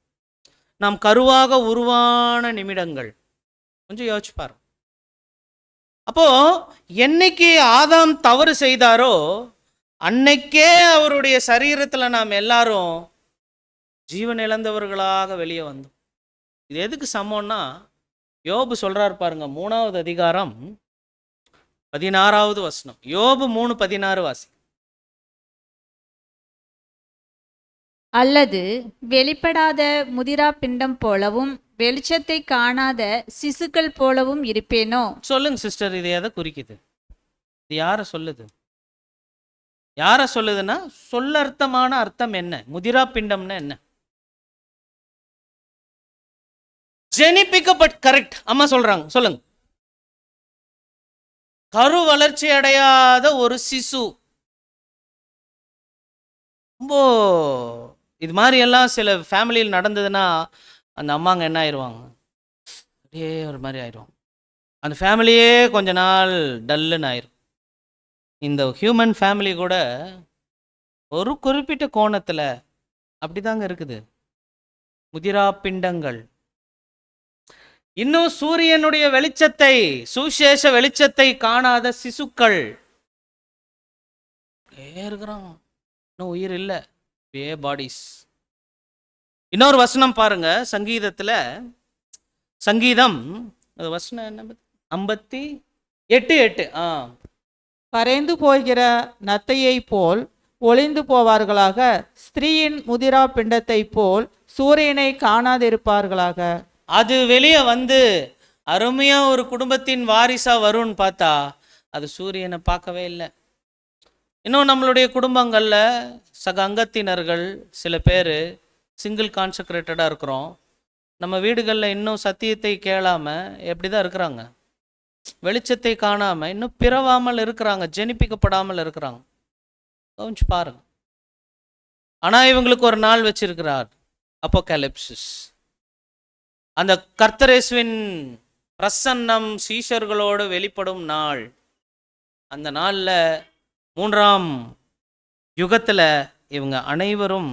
நாம் கருவாக உருவான நிமிடங்கள், கொஞ்சம் யோசிச்சு பாருங்க. அப்போ என்னைக்கு ஆதாம் தவறு செய்தாரோ அன்னைக்கே அவருடைய சரீரத்துல நாம் எல்லாரும் ஜீவன் இழந்தவர்களாக வெளியே வந்தோம். இது எதுக்கு சமம்னா, யோபு சொல்றாரு பாருங்க, 3வது அதிகாரம் 16வது வசனம். யோபு 3:16 வாசி. அல்லது வெளிப்படாத முதிரா பிண்டம் போலவும் வெளிச்சத்தை காணாத சிசுக்கள் போலவும் இருப்பேனோ? சொல்லுங்க சிஸ்டர், இது எதை குறிக்குது? இது யார சொல்லுது? யார சொல்லுதுன்னா, சொல்லர்த்தமான அர்த்தம் என்ன? முதிரா பிண்டம்னா என்ன? ஜெனிப்பிக்கப்பட் கரெக்ட், அம்மா சொல்றாங்க, சொல்லுங்க. கரு வளர்ச்சி அடையாத ஒரு சிசு. ரொம்ப இது மாதிரி எல்லாம் சில ஃபேமிலியில் நடந்ததுன்னா அந்த அம்மாங்க என்ன ஆயிடுவாங்க? அப்படியே ஒரு மாதிரி ஆயிடுவாங்க. அந்த ஃபேமிலியே கொஞ்ச நாள் டல்லுன்னு ஆயிரும். இந்த ஹியூமன் ஃபேமிலி கூட ஒரு குறிப்பிட்ட கோணத்தில் அப்படிதாங்க இருக்குது. முதிரா பிண்டங்கள். இன்னும் சூரியனுடைய வெளிச்சத்தை, சுவிசேஷ வெளிச்சத்தை காணாத சிசுக்கள் இருக்கிறோம். இன்னும் உயிர் இல்லை, பாடிஸ். இன்னொரு வசனம் பாருங்க, சங்கீதத்துல, சங்கீதம் வசனம் என்ன? 58:8. கரைந்து போகிற நத்தையை போல் ஒளிந்து போவார்களாக, ஸ்திரீயின் முதிரா பிண்டத்தை போல் சூரியனை காணாதிருப்பார்களாக. அது வெளியே வந்து அருமையா ஒரு குடும்பத்தின் வாரிசா வரும்னு பார்த்தா அது சூரியனை பார்க்கவே இல்லை. இன்னும் நம்மளுடைய குடும்பங்களில் சக அங்கத்தினர்கள் சில பேர் சிங்கிள் கான்சக்ரேட்டடாக இருக்கிறோம். நம்ம வீடுகளில் இன்னும் சத்தியத்தை கேளாமல் எப்படி தான் இருக்கிறாங்க, வெளிச்சத்தை காணாமல் இன்னும் பிறவாமல் இருக்கிறாங்க, ஜெனிப்பிக்கப்படாமல் இருக்கிறாங்க. கவனிச்சு பாருங்க. ஆனால் இவங்களுக்கு ஒரு நாள் வச்சிருக்கிறார், அப்போகலிப்சிஸ். அந்த கர்த்தரேசுவின் பிரசன்னம் சீஷர்களோடு வெளிப்படும் நாள். அந்த நாளில் 3ஆம் யுகத்தில் இவங்க அனைவரும்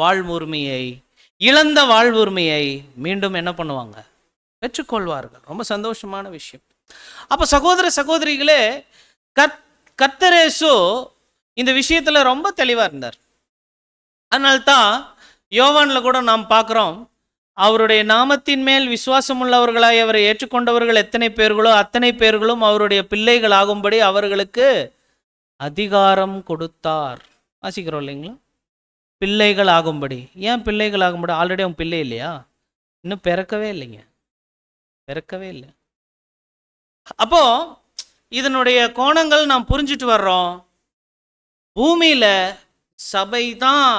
வாழ்வுரிமையை, இழந்த வாழ்வுரிமையை மீண்டும் என்ன பண்ணுவாங்க, பெற்றுக்கொள்வார்கள். ரொம்ப சந்தோஷமான விஷயம். அப்போ சகோதர சகோதரிகளே, கர்த்தரேசு இந்த விஷயத்தில் ரொம்ப தெளிவாக இருந்தார். அதனால்தான் யோவானில் கூட நாம் பார்க்குறோம், அவருடைய நாமத்தின் மேல் விசுவாசம் உள்ளவர்களாய் அவரை ஏற்றுக்கொண்டவர்கள் எத்தனை பேர்களோ அத்தனை பேர்களும் அவருடைய பிள்ளைகள் ஆகும்படி அவர்களுக்கு அதிகாரம் கொடுத்தார். வாசிக்கிறோம் இல்லைங்களா? பிள்ளைகள் ஆகும்படி. ஏன் பிள்ளைகள் ஆகும்படி? ஆல்ரெடி அவங்க பிள்ளை இல்லையா? இன்னும் பிறக்கவே இல்லைங்க, பிறக்கவே இல்லை. அப்போ இதனுடைய கோணங்கள் நாம் புரிஞ்சுட்டு வர்றோம். பூமியில சபை தான்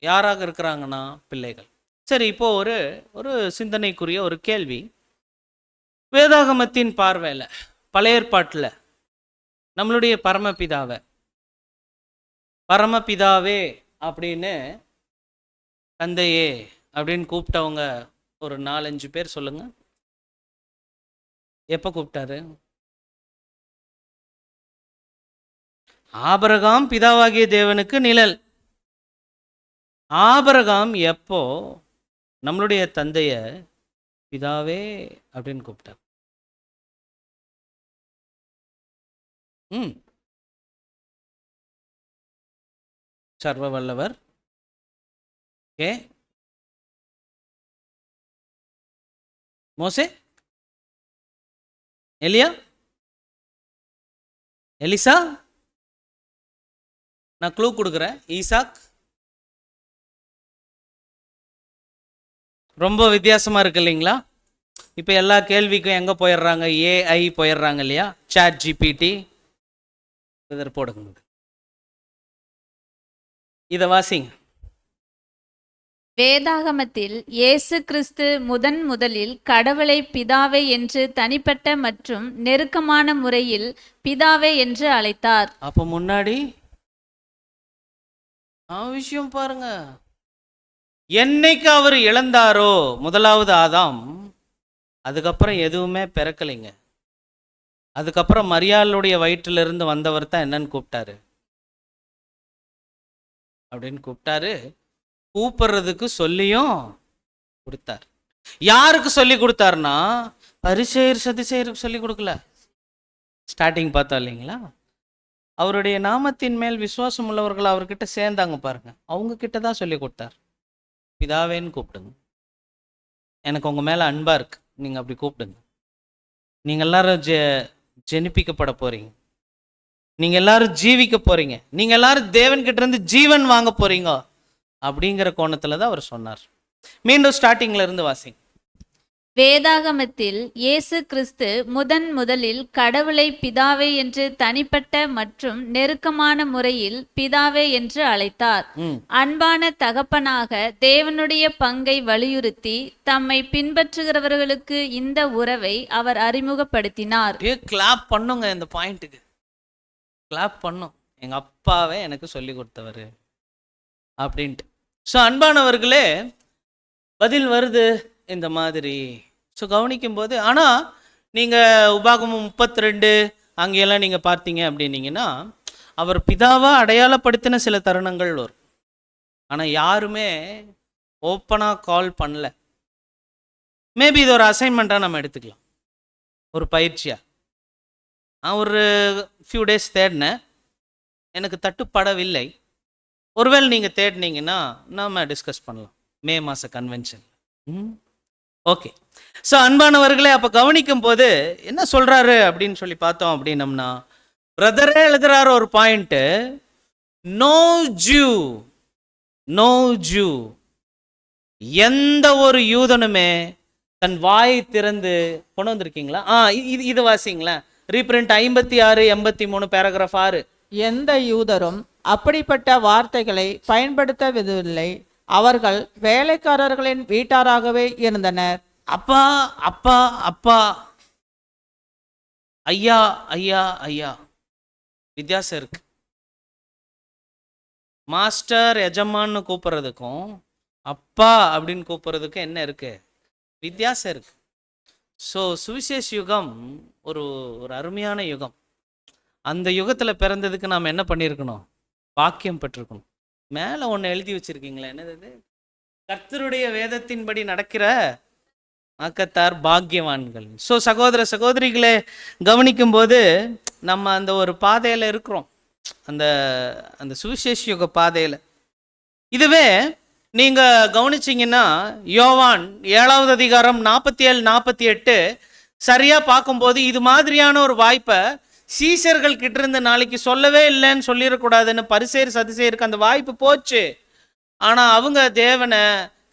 யாராக இருக்கிறாங்கன்னா பிள்ளைகள். சரி, இப்போ ஒரு சிந்தனைக்குரிய ஒரு கேள்வி. வேதாகமத்தின் பார்வையில், பழைய ஏற்பாட்டில் நம்மளுடைய பரமபிதாவே அப்படின்னு, தந்தையே அப்படின்னு கூப்பிட்டவங்க ஒரு 4-5 பேர் சொல்லுங்க. எப்ப கூப்பிட்டாரு? ஆபிரகாம் பிதாவாகிய தேவனுக்கு நிழல். ஆபிரகாம் எப்போ நம்மளுடைய தந்தைய பிதாவே அப்படின்னு கூப்பிட்டார்? சர்வ வல்லவர். மோசே, எலியா, எலிசா, நான் க்ளூ கொடுக்குறேன், ஈசாக். ரொம்ப வித்தியாசமா இருக்கு இல்லைங்களா? இப்போ எல்லா கேள்விக்கும் எங்க போயிடுறாங்க? ஏஐ போயிடுறாங்க இல்லையா? Chat GPT. இதர் போடுங்க, இதை வாசிங்க. வேதாகமத்தில் இயேசு கிறிஸ்து முதலில் கடவுளை பிதாவே என்று தனிப்பட்ட மற்றும் நெருக்கமான முறையில் பிதாவே என்று அழைத்தார். அப்ப முன்னாடி விஷயம் பாருங்க. என்னைக்கு அவர் இழந்தாரோ முதலாவது ஆதாம், அதுக்கப்புறம் எதுவுமே பிறக்கலைங்க. அதுக்கப்புறம் மரியாளுடைய வயிற்றிலிருந்து வந்தவர் தான் என்னன்னு கூப்பிட்டாரு அப்படின்னு கூப்பிட்டாரு. கூப்பிடுறதுக்கு சொல்லியும் கொடுத்தார். யாருக்கு சொல்லி கொடுத்தாருன்னா, பரிசேயர் சதுசேயருக்கு சொல்லி கொடுக்கல. ஸ்டார்டிங் பார்த்தா இல்லைங்களா? அவருடைய நாமத்தின் மேல் விசுவாசம் உள்ளவர்கள் அவர்கிட்ட சேர்ந்தாங்க பாருங்க, அவங்க கிட்ட தான் சொல்லி கொடுத்தார். பிதாவேன்னு கூப்பிடுங்க, எனக்கு உங்க மேல அன்பா இருக்கு, நீங்க அப்படி கூப்பிடுங்க. நீங்க எல்லாரும் ஜெனிப்பிக்கப்பட போறீங்க, நீங்க எல்லாரும் ஜீவிக்க போறீங்க, நீங்க எல்லாரும் தேவன் கிட்ட இருந்து ஜீவன் வாங்க போறீங்க அப்படிங்கிற கோணத்துல தான் அவர் சொன்னார். மீண்டும் ஸ்டார்டிங்ல இருந்து வாசிங்க. வேதாகமத்தில் இயேசு கிறிஸ்து முதலில் கடவுளை பிதாவே என்று தனிப்பட்ட மற்றும் நெருக்கமான முறையில் பிதாவே என்று அழைத்தார். அன்பான தகப்பனாக தேவனுடைய பங்கை வலியுறுத்தி தம்மை பின்பற்றுகிறவர்களுக்கு இந்த உறவை அவர் அறிமுகப்படுத்தினார். கிளாப் பண்ணுங்க, இந்த பாயிண்ட்டுக்கு கிளாப் பண்ணும். எங்க அப்பாவே எனக்கு சொல்லி கொடுத்தவர் அப்படின்ட்டு. ஸோ அன்பானவர்களே, பதில் வருது இந்த மாதிரி. ஸோ கவனிக்கும் போது, ஆனால் நீங்கள் உபாகமம் 32 அங்கெல்லாம் நீங்கள் பார்த்தீங்க அப்படின்னீங்கன்னா, அவர் பிதாவா அடையாளப்படுத்தின சில தருணங்கள் வரும். ஆனால் யாருமே ஓப்பனாக கால் பண்ணல. மேபி இது ஒரு அசைன்மெண்ட்டாக நம்ம எடுத்துக்கலாம், ஒரு பயிற்சியாக. நான் ஒரு ஃபியூ டேஸ் தேடினேன், எனக்கு தட்டுப்படவில்லை. ஒருவேளை நீங்கள் தேடினீங்கன்னா நாம் டிஸ்கஸ் பண்ணலாம் மே மாத கன்வென்ஷன். ஓகே. ஸோ அன்பானவர்களே, அப்போ கவனிக்கும் போது என்ன சொல்கிறாரு அப்படின்னு சொல்லி பார்த்தோம் அப்படின்னம்னா, பிரதரே எழுதுறாரு ஒரு பாயிண்ட்டு, நோ ஜூ, எந்த ஒரு யூதனுமே தன் வாய் திறந்து கொண்டு வந்திருக்கீங்களா? இது வாசிங்களேன், ரீப்ரிண்ட் 56-83 பேராகிராஃப் 6. எந்த யூதரும் அப்படிப்பட்ட வார்த்தைகளை பயன்படுத்தவில்லை. அவர்கள் வேலைக்காரர்களின் வீட்டாராகவே இருந்தனர். அப்பா அப்பா அப்பா, ஐயா ஐயா ஐயா, வித்தியாசம் இருக்கு. மாஸ்டர் எஜமான்னு கூப்பிட்றதுக்கும் அப்பா அப்படின்னு கூப்பிட்றதுக்கும் என்ன இருக்கு? வித்தியாசம் இருக்கு. ஸோ சுவிசேஷ யுகம் ஒரு ஒரு அருமையான யுகம். அந்த யுகத்தில் பிறந்ததுக்கு நாம் என்ன பண்ணியிருக்கணும்? பாக்கியம் பெற்றிருக்கணும். மேலே ஒன்று எழுதி வச்சிருக்கீங்களே, என்னது அது? கர்த்தருடைய வேதத்தின்படி நடக்கிற ஆக்கத்தார் பாக்கியவான்கள். ஸோ சகோதர சகோதரிகளை கவனிக்கும் போது நம்ம அந்த ஒரு பாதையில் இருக்கிறோம், அந்த அந்த சுவிசேஷ யுக பாதையில். இதுவே நீங்கள் கவனிச்சிங்கன்னா யோவான் 7வது அதிகாரம் 47-48 சரியாக பார்க்கும்போது இது மாதிரியான ஒரு வாய்ப்பை சீசர்கள் கிட்ட இருந்து நாளைக்கு சொல்லவே இல்லைன்னு சொல்லிடக்கூடாதுன்னு பரிசேயர் சதுசேயருக்கு அந்த வாய்ப்பு போச்சு. ஆனால் அவங்க தேவனை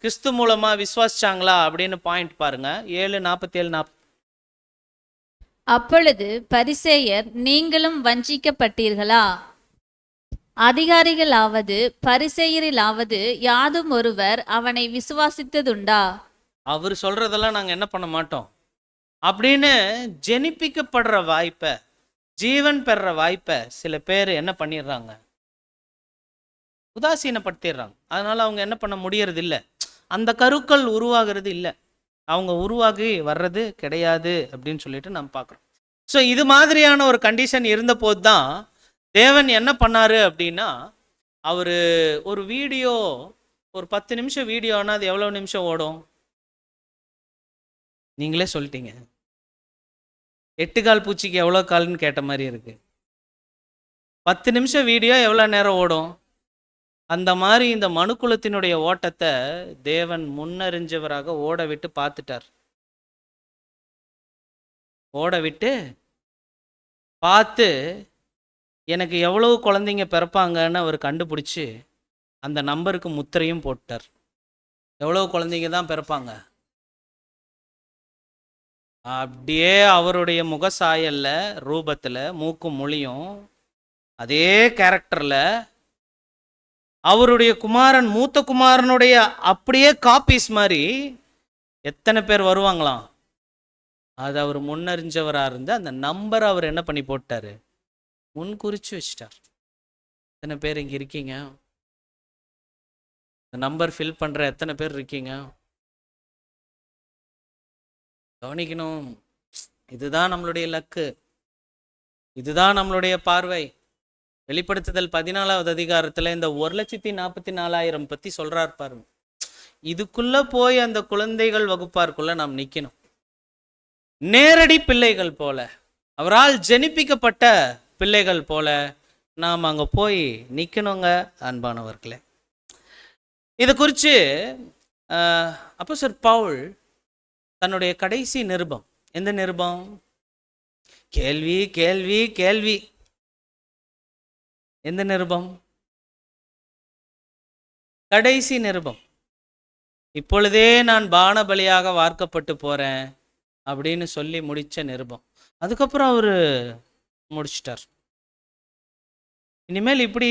கிறிஸ்து மூலமா விசுவாசிச்சாங்களா அப்படின்னு பாயிண்ட் பாருங்க. 7:47-40. அப்பொழுது பரிசேயர், நீங்களும் வஞ்சிக்கப்பட்டீர்களா? அதிகாரிகளாவது பரிசேயரிலாவது யாதும் ஒருவர் அவனை விசுவாசித்ததுண்டா? அவர் சொல்றதெல்லாம் நாங்கள் என்ன பண்ண மாட்டோம் அப்படின்னு ஜெனிப்பிக்கப்படுற வாய்ப்பை, ஜீவன் பெற வாய்ப்பை சில பேர் என்ன பண்ணிடுறாங்க? உதாசீனப்படுத்திடுறாங்க. அதனால அவங்க என்ன பண்ண முடியறது இல்லை, அந்த கருக்கள் உருவாகிறது இல்லை, அவங்க உருவாகி வர்றது கிடையாது அப்படின்னு சொல்லிட்டு நம்ம பார்க்குறோம். ஸோ இது மாதிரியான ஒரு கண்டிஷன் இருந்த போது தான் தேவன் என்ன பண்ணாரு அப்படின்னா, அவர் ஒரு வீடியோ, ஒரு 10 நிமிஷம் வீடியோனா அது எவ்வளோ நிமிஷம் ஓடும்? நீங்களே சொல்லிட்டீங்க. 8 கால் பூச்சிக்கு எவ்வளோ கால்னு கேட்ட மாதிரி இருக்கு. 10 நிமிஷம் வீடியோ எவ்வளோ நேரம் ஓடும்? அந்த மாதிரி இந்த மனுக்குலத்தினுடைய ஓட்டத்தை தேவன் முன்னறிஞ்சவராக ஓட விட்டு பார்த்துட்டார். ஓட விட்டு பார்த்து எனக்கு எவ்வளவு குழந்தைங்க பிறப்பாங்கன்னு அவர் கண்டுபிடிச்சி அந்த நம்பருக்கு முத்திரையும் போட்டார். எவ்வளவு குழந்தைங்க தான் பிறப்பாங்க? அப்படியே அவருடைய முகசாயல்ல, ரூபத்தில், மூக்கும் மொழியும் அதே கேரக்டரில் அவருடைய குமாரன், மூத்த குமாரனுடைய அப்படியே காப்பீஸ் மாதிரி எத்தனை பேர் வருவாங்களாம்? அது அவர் முன்னறிஞ்சவராக இருந்து அந்த நம்பரை அவர் என்ன பண்ணி போட்டார்? முன் குறிச்சு வச்சிட்டார். எத்தனை பேர் இங்கே இருக்கீங்க? இந்த நம்பர் ஃபில் பண்ணுற எத்தனை பேர் இருக்கீங்க? கவனிக்கணும். இதுதான் நம்மளுடைய லக்கு, இதுதான் நம்மளுடைய பார்வை. வெளிப்படுத்துதல் 14வது அதிகாரத்தில் இந்த 1,44,000 பற்றி சொல்கிறார் பாருங்க. இதுக்குள்ளே போய் அந்த குழந்தைகள் வகுப்பாருக்குள்ளே நாம் நிற்கணும். நேரடி பிள்ளைகள் போல, அவரால் ஜெனிப்பிக்கப்பட்ட பிள்ளைகள் போல நாம் அங்கே போய் நிற்கணுங்க அன்பானவர்களே. இதை குறித்து அப்போஸ்தலர் பவுல் தன்னுடைய கடைசி நிருபம், எந்த நிருபம்? கேள்வி கேள்வி கேள்வி. எந்த நிருபம்? கடைசி நிருபம். இப்பொழுதே நான் பானபலியாக வார்க்கப்பட்டு போறேன் அப்படின்னு சொல்லி முடிச்ச நிருபம். அதுக்கப்புறம் அவரு முடிச்சிட்டார். இனிமேல் இப்படி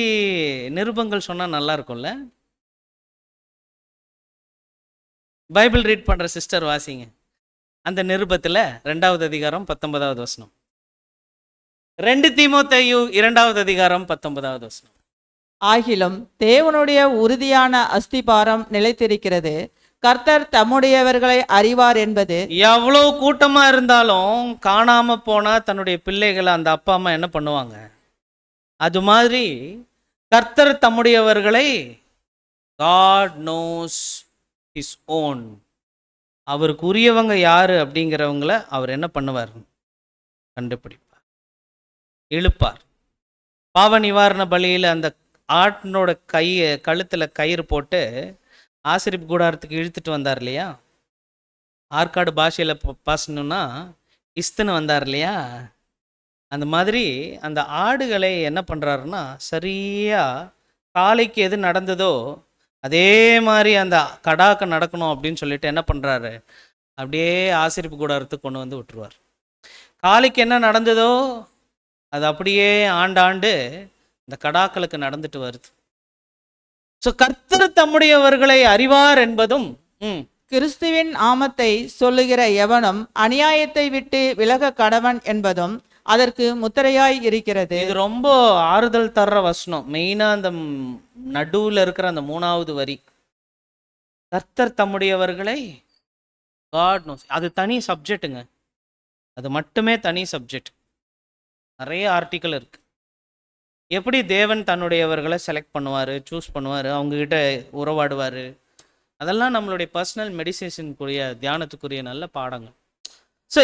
நிருபங்கள் சொன்னா நல்லா இருக்கும்ல? பைபிள் ரீட் பண்ற சிஸ்டர் வாசிங்க அந்த நிருபத்துல 2வது அதிகாரம் 19வது வசனம். 2 தீமோத்தேயு 2வது அதிகாரம் 19வது வசனம். ஆகிலும் தேவனுடைய உறுதியான அஸ்திபாரம் நிலைத்திருக்கிறது, கர்த்தர் தம்முடையவர்களை அறிவார் என்பது. எவ்வளவு கூட்டமா இருந்தாலும் காணாம போனா தன்னுடைய பிள்ளைகளை அந்த அப்பா அம்மா என்ன பண்ணுவாங்க? அது மாதிரி கர்த்தர் தம்முடையவர்களை, God knows his own, அவருக்கு உரியவங்க யாரு அப்படிங்கிறவங்கள அவர் என்ன பண்ணுவார்? கண்டுபிடிப்பார், இழுப்பார். பாவ நிவாரண பலியில் அந்த ஆட்டினோட கழுத்தில் கயிறு போட்டு ஆசரிப்பு கூடாரத்துக்கு இழுத்துட்டு வந்தார் இல்லையா? ஆற்காடு பாஷையில் பாசணும்னா இஸ்துன்னு வந்தார் இல்லையா? அந்த மாதிரி அந்த ஆடுகளை என்ன பண்ணுறாருன்னா, சரியாக காலைக்கு எது நடந்ததோ அதே மாதிரி அந்த கடாக்க நடக்கணும் அப்படின்னு சொல்லிட்டு என்ன பண்ணுறாரு? அப்படியே ஆசரிப்பு கூடாரத்துக்கு கொண்டு வந்து விட்டுருவார். காலைக்கு என்ன நடந்ததோ அது அப்படியே ஆண்டாண்டு இந்த கடாக்களுக்கு நடந்துட்டு வருது. ஸோ கர்த்தர் தம்முடையவர்களை அறிவார் என்பதும் கிறிஸ்துவின் நாமத்தை சொல்லுகிற எவனும் அநியாயத்தை விட்டு விலக கடவன் என்பதும் அதற்கு முத்திரையாய் இருக்கிறது. இது ரொம்ப ஆறுதல் தர்ற வசனம். மெயினா அந்த நடுவுல இருக்கிற அந்த 3வது வரி, கர்த்தர் தம்முடையவர்களை God knows. அது தனி சப்ஜெக்ட்டுங்க. அது மட்டுமே தனி சப்ஜெக்ட். நிறைய ஆர்டிக்கல் இருக்கு. எப்படி தேவன் தன்னுடையவர்களை செலக்ட் பண்ணுவார், சூஸ் பண்ணுவார், அவங்கக்கிட்ட உறவாடுவார், அதெல்லாம் நம்மளுடைய பர்சனல் மெடிடேஷனுக்குரிய தியானத்துக்குரிய நல்ல பாடங்கள். ஸோ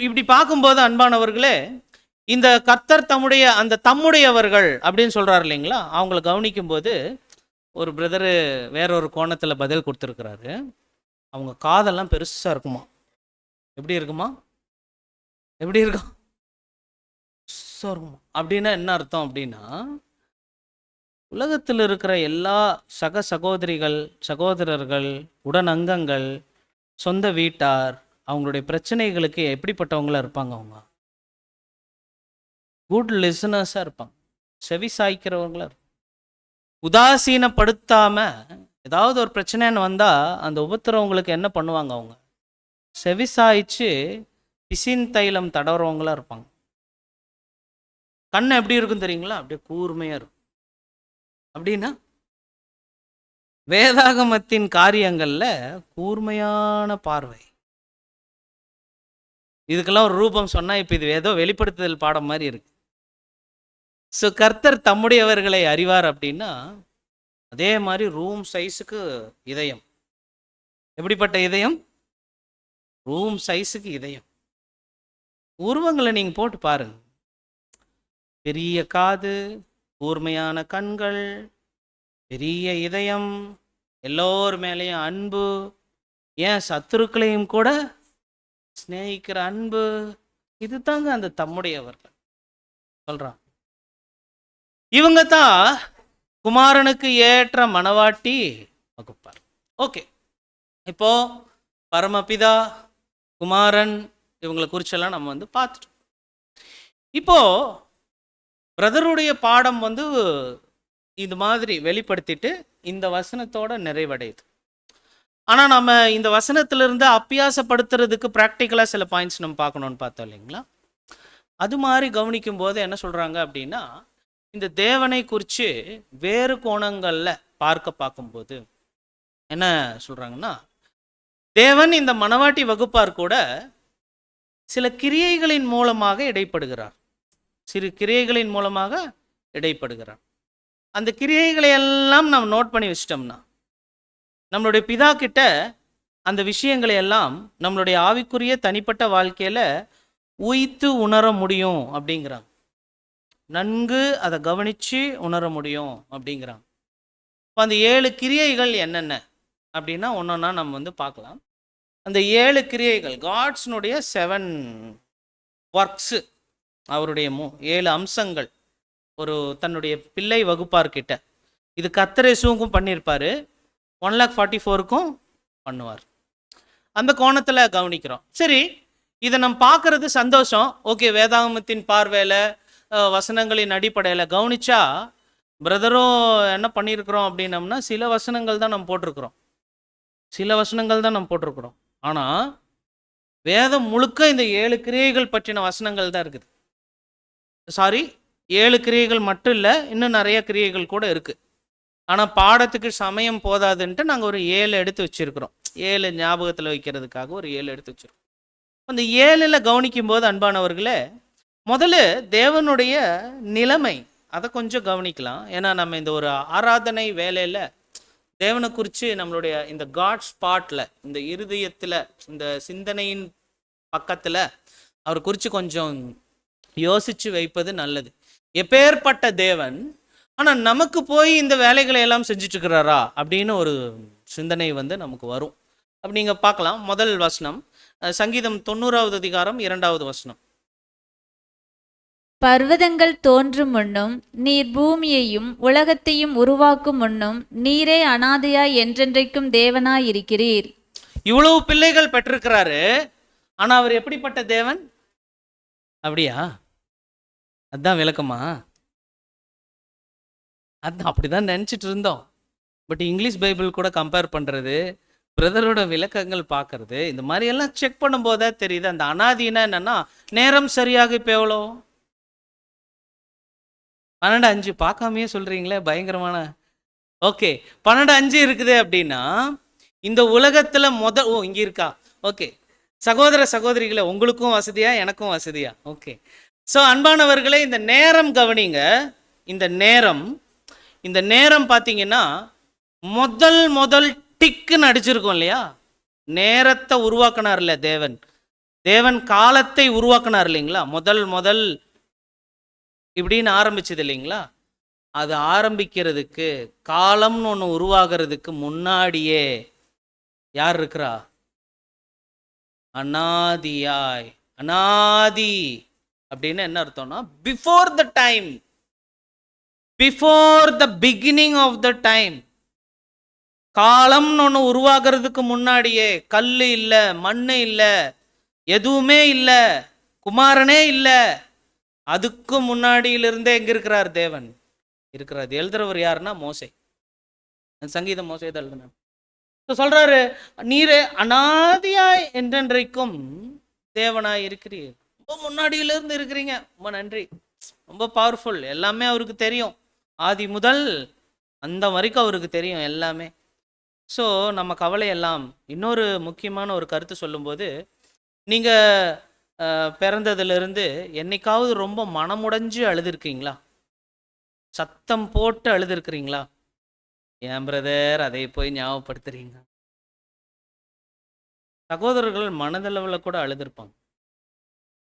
இப்படி பார்க்கும்போது அன்பானவர்களே, இந்த கர்த்தர் தம்முடையவர்கள் அப்படின்னு சொல்கிறார் இல்லைங்களா, அவங்கள கவனிக்கும்போது ஒரு பிரதரு வேறொரு கோணத்தில் பதில் கொடுத்துருக்குறாரு. அவங்க காதெல்லாம் பெருசாக இருக்குமா. எப்படி இருக்குமா? எப்படி இருக்கும்? இருக்குமா அப்படின்னா என்ன அர்த்தம் அப்படின்னா, உலகத்தில் இருக்கிற எல்லா சகோதரிகள், சகோதரர்கள், உடனங்கங்கள், சொந்த வீட்டார், அவங்களுடைய பிரச்சனைகளுக்கு எப்படிப்பட்டவங்களா இருப்பாங்க? அவங்க குட் லிசனர்ஸாக இருப்பாங்க, செவி சாய்க்கிறவங்களா இருப்பாங்க. உதாசீனப்படுத்தாம ஏதாவது ஒரு பிரச்சனைன்னு வந்தால் அந்த உபத்திரவங்களுக்கு என்ன பண்ணுவாங்க? அவங்க செவி சாய்ச்சு பிசின் தைலம் தடவுறவங்களா இருப்பாங்க. கண்ணை எப்படி இருக்கும் தெரியுங்களா? அப்படியே கூர்மையாக இருக்கும். அப்படின்னா வேதாகமத்தின் காரியங்களில் கூர்மையான பார்வை. இதுக்கெல்லாம் ஒரு ரூபம் சொன்னால் இப்போ இது ஏதோ வெளிப்படுத்துதல் பாடம் மாதிரி இருக்கு. ஸோ கர்த்தர் தம்முடையவர்களை அறிவார் அப்படின்னா அதே மாதிரி ரூம் சைஸுக்கு இதயம். எப்படிப்பட்ட இதயம்? ரூம் சைஸுக்கு இதயம். உருவங்களை நீங்கள் போட்டு பாருங்க. பெரிய காது, கூர்மையான கண்கள், பெரிய இதயம், எல்லோர் மேலேயும் அன்பு, ஏன் சத்துருக்களையும் கூட சிநேகிக்கிற அன்பு. இது தாங்க அந்த தம்முடையவர்கள் சொல்றான். இவங்க தான் குமாரனுக்கு ஏற்ற மணவாட்டி வகுப்பார். ஓகே, இப்போ பரமபிதா, குமாரன், இவங்களை குறிச்செல்லாம் நம்ம பார்த்துட்டோம். இப்போ பிரதருடைய பாடம் இது மாதிரி வெளிப்படுத்திட்டு இந்த வசனத்தோட நிறைவடையுது. ஆனால் நம்ம இந்த வசனத்திலிருந்து அப்பியாசப்படுத்துறதுக்கு ப்ராக்டிக்கலாக சில பாயிண்ட்ஸ் நம்ம பார்க்கணுன்னு பார்த்தோம் இல்லைங்களா? அது மாதிரி கவனிக்கும் போது என்ன சொல்கிறாங்க அப்படின்னா, இந்த தேவனை குறித்து வேறு கோணங்களில் பார்க்கும்போது என்ன சொல்கிறாங்கன்னா, தேவன் இந்த மணவாட்டி வகுப்பார் கூட சில கிரியைகளின் மூலமாக இடைப்படுகிறார். சிறு கிரியைகளின் மூலமாக இடைப்படுகிறார். அந்த கிரியைகளை எல்லாம் நம்ம நோட் பண்ணி வச்சிட்டோம்னா நம்மளுடைய பிதா கிட்ட அந்த விஷயங்களை எல்லாம் நம்மளுடைய ஆவிக்குரிய தனிப்பட்ட வாழ்க்கையில் உய்த்து உணர முடியும் அப்படிங்கிறாங்க. நன்கு அதை கவனித்து உணர முடியும் அப்படிங்கிறாங்க. இப்போ அந்த 7 கிரியைகள் என்னென்ன அப்படின்னா ஒன்றொன்னா நம்ம பார்க்கலாம். அந்த 7 கிரியைகள் காட்ஸ்னுடைய 7 ஒர்க்ஸு, அவருடைய 7 அம்சங்கள் ஒரு தன்னுடைய பிள்ளை வகுப்பார்கிட்ட. இது கர்த்தர் இயேசுவுக்கும் பண்ணியிருப்பார், 144க்கும் பண்ணுவார். அந்த கோணத்தில் கவனிக்கிறோம். சரி, இதை நம்ம பார்க்கறது சந்தோஷம். ஓகே, வேதாகமத்தின் பார்வையில் வசனங்களின் அடிப்படையில் கவனிச்சா பிரதரும் என்ன பண்ணியிருக்கிறோம் அப்படின்னம்னா சில வசனங்கள் தான் நம்ம போட்டிருக்கிறோம். ஆனால் வேதம் முழுக்க இந்த 7 கிரியைகள் பற்றின வசனங்கள் தான் இருக்குது. 7 கிரியைகள் மட்டும் இல்லை, இன்னும் நிறைய கிரியைகள் கூட இருக்குது. ஆனால் பாடத்துக்கு சமயம் போதாதுன்ட்டு நாங்கள் ஒரு 7 எடுத்து வச்சுருக்கிறோம். 7 ஞாபகத்தில் வைக்கிறதுக்காக ஒரு 7 எடுத்து வச்சுருக்கோம். அந்த 7ல் கவனிக்கும் போது அன்பானவர்களே, முதல்ல தேவனுடைய நிலைமை அதை கொஞ்சம் கவனிக்கலாம். ஏன்னா நம்ம இந்த ஒரு ஆராதனை வேலையில் தேவனை குறித்து நம்மளுடைய இந்த காட் ஸ்பாட்டில், இந்த இருதயத்தில், இந்த சிந்தனையின் பக்கத்தில் அவர் குறித்து கொஞ்சம் யோசித்து வைப்பது நல்லது. எப்பேற்பட்ட தேவன், ஆனால் நமக்கு போய் இந்த வேலைகளை எல்லாம் செஞ்சுட்டு இருக்கிறாரா அப்படின்னு ஒரு சிந்தனை நமக்கு வரும். அப்படி நீங்கள் பார்க்கலாம். முதல் வசனம் சங்கீதம் 90வது அதிகாரம் 2வது வசனம். பர்வதங்கள் தோன்றும் முன்னும் நீர் பூமியையும் உலகத்தையும் உருவாக்கும் முன்னும் நீரே அனாதையாய் என்றென்றைக்கும் தேவனாய் இருக்கிறீர். இவ்வளவு பிள்ளைகள் பெற்றிருக்கிறாரு, ஆனா அவர் எப்படிப்பட்ட தேவன்? அப்படியா? அதுதான் விளக்கமா? அது அப்படிதான் நினச்சிட்டு இருந்தோம். பட் இங்கிலீஷ் பைபிள் கூட கம்பேர் பண்ணுறது, பிரதரோட விளக்கங்கள் பார்க்கறது, இந்த மாதிரி எல்லாம் செக் பண்ணும்போதே தெரியுது அந்த அனாதினா என்னன்னா, நேரம் சரியாக இப்போ எவ்வளோ 12:05 பார்க்காமையே சொல்றீங்களே, பயங்கரமான. ஓகே, 12:05 இருக்குது அப்படின்னா இந்த உலகத்துல இங்க இருக்கா? ஓகே, சகோதர சகோதரிகளே, உங்களுக்கும் வசதியா எனக்கும் வசதியா? ஓகே, ஸோ அன்பானவர்களே, இந்த நேரம் கவனிங்க. இந்த நேரம் பார்த்தீங்கன்னா முதல் டிக்குன்னு அடிச்சிருக்கோம் இல்லையா? நேரத்தை உருவாக்கினார் இல்ல தேவன் காலத்தை உருவாக்கினார் இல்லைங்களா? முதல் இப்படின்னு ஆரம்பிச்சது இல்லைங்களா? அது ஆரம்பிக்கிறதுக்கு, காலம்னு ஒன்று உருவாகிறதுக்கு முன்னாடியே யார் இருக்கிறா? அனாதியாய். அனாதி அப்படின்னு என்ன அர்த்தம்னா, before the time, before the beginning of the time. காலம்னு ஒன்று உருவாகிறதுக்கு முன்னாடியே, கல் இல்லை, மண்ணு இல்லை, எதுவுமே இல்லை, குமாரனே இல்லை, அதுக்கு முன்னாடியிலிருந்தே எங்க இருக்கிறார்? தேவன் இருக்கிறார். எழுதுறவர் யாருன்னா மோசே. சங்கீதம் மோசே தான் எழுதுனார். சொல்றாரு, நீரே அனாதியாய் என்றென்றைக்கும் தேவனாய் இருக்கிறீர். ரொம்ப முன்னாடியிலிருந்து இருக்கிறீங்க. ரொம்ப நன்றி. ரொம்ப பவர்ஃபுல். எல்லாமே அவருக்கு தெரியும். ஆதி முதல் அந்த வரைக்கும் அவருக்கு தெரியும் எல்லாமே. ஸோ நம்ம கவலையெல்லாம். இன்னொரு முக்கியமான ஒரு கருத்து சொல்லும்போது, நீங்கள் பிறந்ததுலேருந்து என்னைக்காவது ரொம்ப மனமுடைஞ்சு அழுதுருக்கீங்களா? சத்தம் போட்டு அழுதுருக்கிறீங்களா? ஏன் பிரதர் அதை போய் ஞாபகப்படுத்துறீங்க? சகோதரர்கள் மனதளவில் கூட அழுதுருப்பாங்க.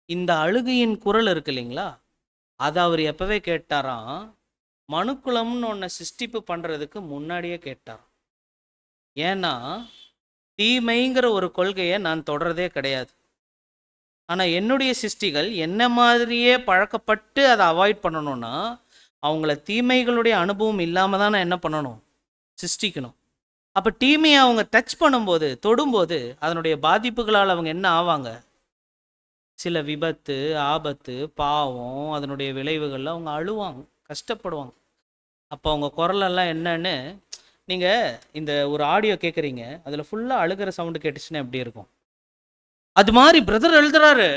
இந்த அழுகையின் குரல் இருக்கு இல்லைங்களா? அதை அவர் எப்பவே கேட்டாராம், மனுக்குலம்னு ஒன்றை சிருஷ்டிப்பு பண்ணுறதுக்கு முன்னாடியே கேட்டார். ஏன்னா தீமைங்கிற ஒரு கொள்கையை நான் தொடரதே கிடையாது. ஆனால் என்னுடைய சிருஷ்டிகள் என்ன மாதிரியே பழக்கப்பட்டு அதை அவாய்ட் பண்ணணும்னா, அவங்கள தீமைகளுடைய அனுபவம் இல்லாமல் தான் நான் என்ன பண்ணணும்? சிருஷ்டிக்கணும். அப்போ தீமையை அவங்க டச் பண்ணும்போது, தொடும்போது, அதனுடைய பாதிப்புகளால் அவங்க என்ன ஆவாங்க? சில விபத்து, ஆபத்து, பாவம், அதனுடைய விளைவுகளில் அவங்க அழுவாங்க, கஷ்டப்படுவாங்க. அப்போ அவங்க குரலெல்லாம் என்னன்னு, நீங்கள் இந்த ஒரு ஆடியோ கேட்குறீங்க, அதில் ஃபுல்லாக அழுகிற சவுண்டு கேட்டுச்சுன்னா எப்படி இருக்கும்? அது மாதிரி பிரதர் எழுதுறாரு,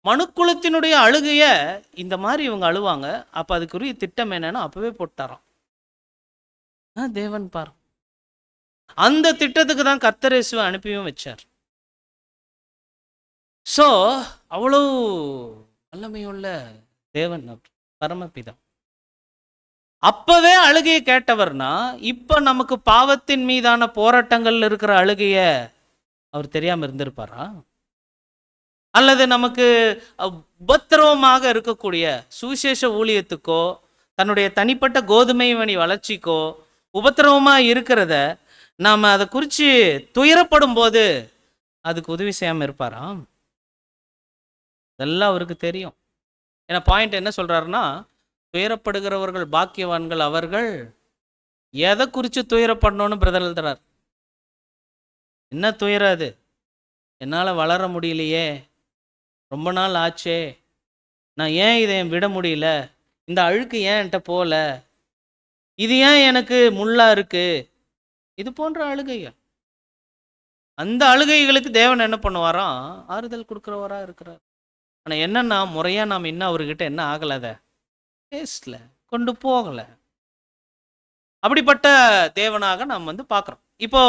மனுக்குலத்தினுடைய அழுகைய இந்த மாதிரி இவங்க அழுவாங்க. அப்போ அதுக்குரிய திட்டம் என்னன்னா அப்பவே போட்டாராம். தேவன் பார், அந்த திட்டத்துக்கு தான் கர்த்தர் இயேசுவை அனுப்பியும் வச்சார். ஸோ அவ்வளோ வல்லமையுள்ள தேவன் பரமபிதா. அப்பவே அழுகையை கேட்டவர்னா, இப்ப நமக்கு பாவத்தின் மீதான போராட்டங்கள் இருக்கிற அழுகைய அவர் தெரியாம இருந்திருப்பாரா? அல்லது நமக்கு உபத்திரவமாக இருக்கக்கூடிய சுவிசேஷ ஊழியத்துக்கோ, தன்னுடைய தனிப்பட்ட கோதுமை மணி வளர்ச்சிக்கோ உபத்திரவமா இருக்கிறத நாம அதை குறித்து துயரப்படும் போது அதுக்கு உதவி செய்யாம இருப்பாரா? இதெல்லாம் அவருக்கு தெரியும். ஏன்னா பாயிண்ட் என்ன சொல்றாருன்னா, துயரப்படுகிறவர்கள் பாக்கியவான்கள் அவர்கள். எதை குறித்து துயரப்படணும்னு பிரதர் எழுதுறார். என்ன துயரம் அது? என்னால் வளர முடியலையே, ரொம்ப நாள் ஆச்சே, நான் ஏன் இதை விட முடியல, இந்த அழுக்கு ஏன் என்கிட்ட போகல, இது ஏன் எனக்கு முள்ளா இருக்கு, இது போன்ற அழுகைகள். அந்த அழுகைகளுக்கு தேவன் என்ன பண்ணுவாராம்? ஆறுதல் கொடுக்குறவரா இருக்கிறார். ஆனால் என்னன்னா, முறையா நாம் இன்னும் அவர்கிட்ட என்ன ஆகலை, அதை பேசல, கொண்டு போகலை. அப்படிப்பட்ட தேவனாக நாம் பார்க்குறோம். இப்போ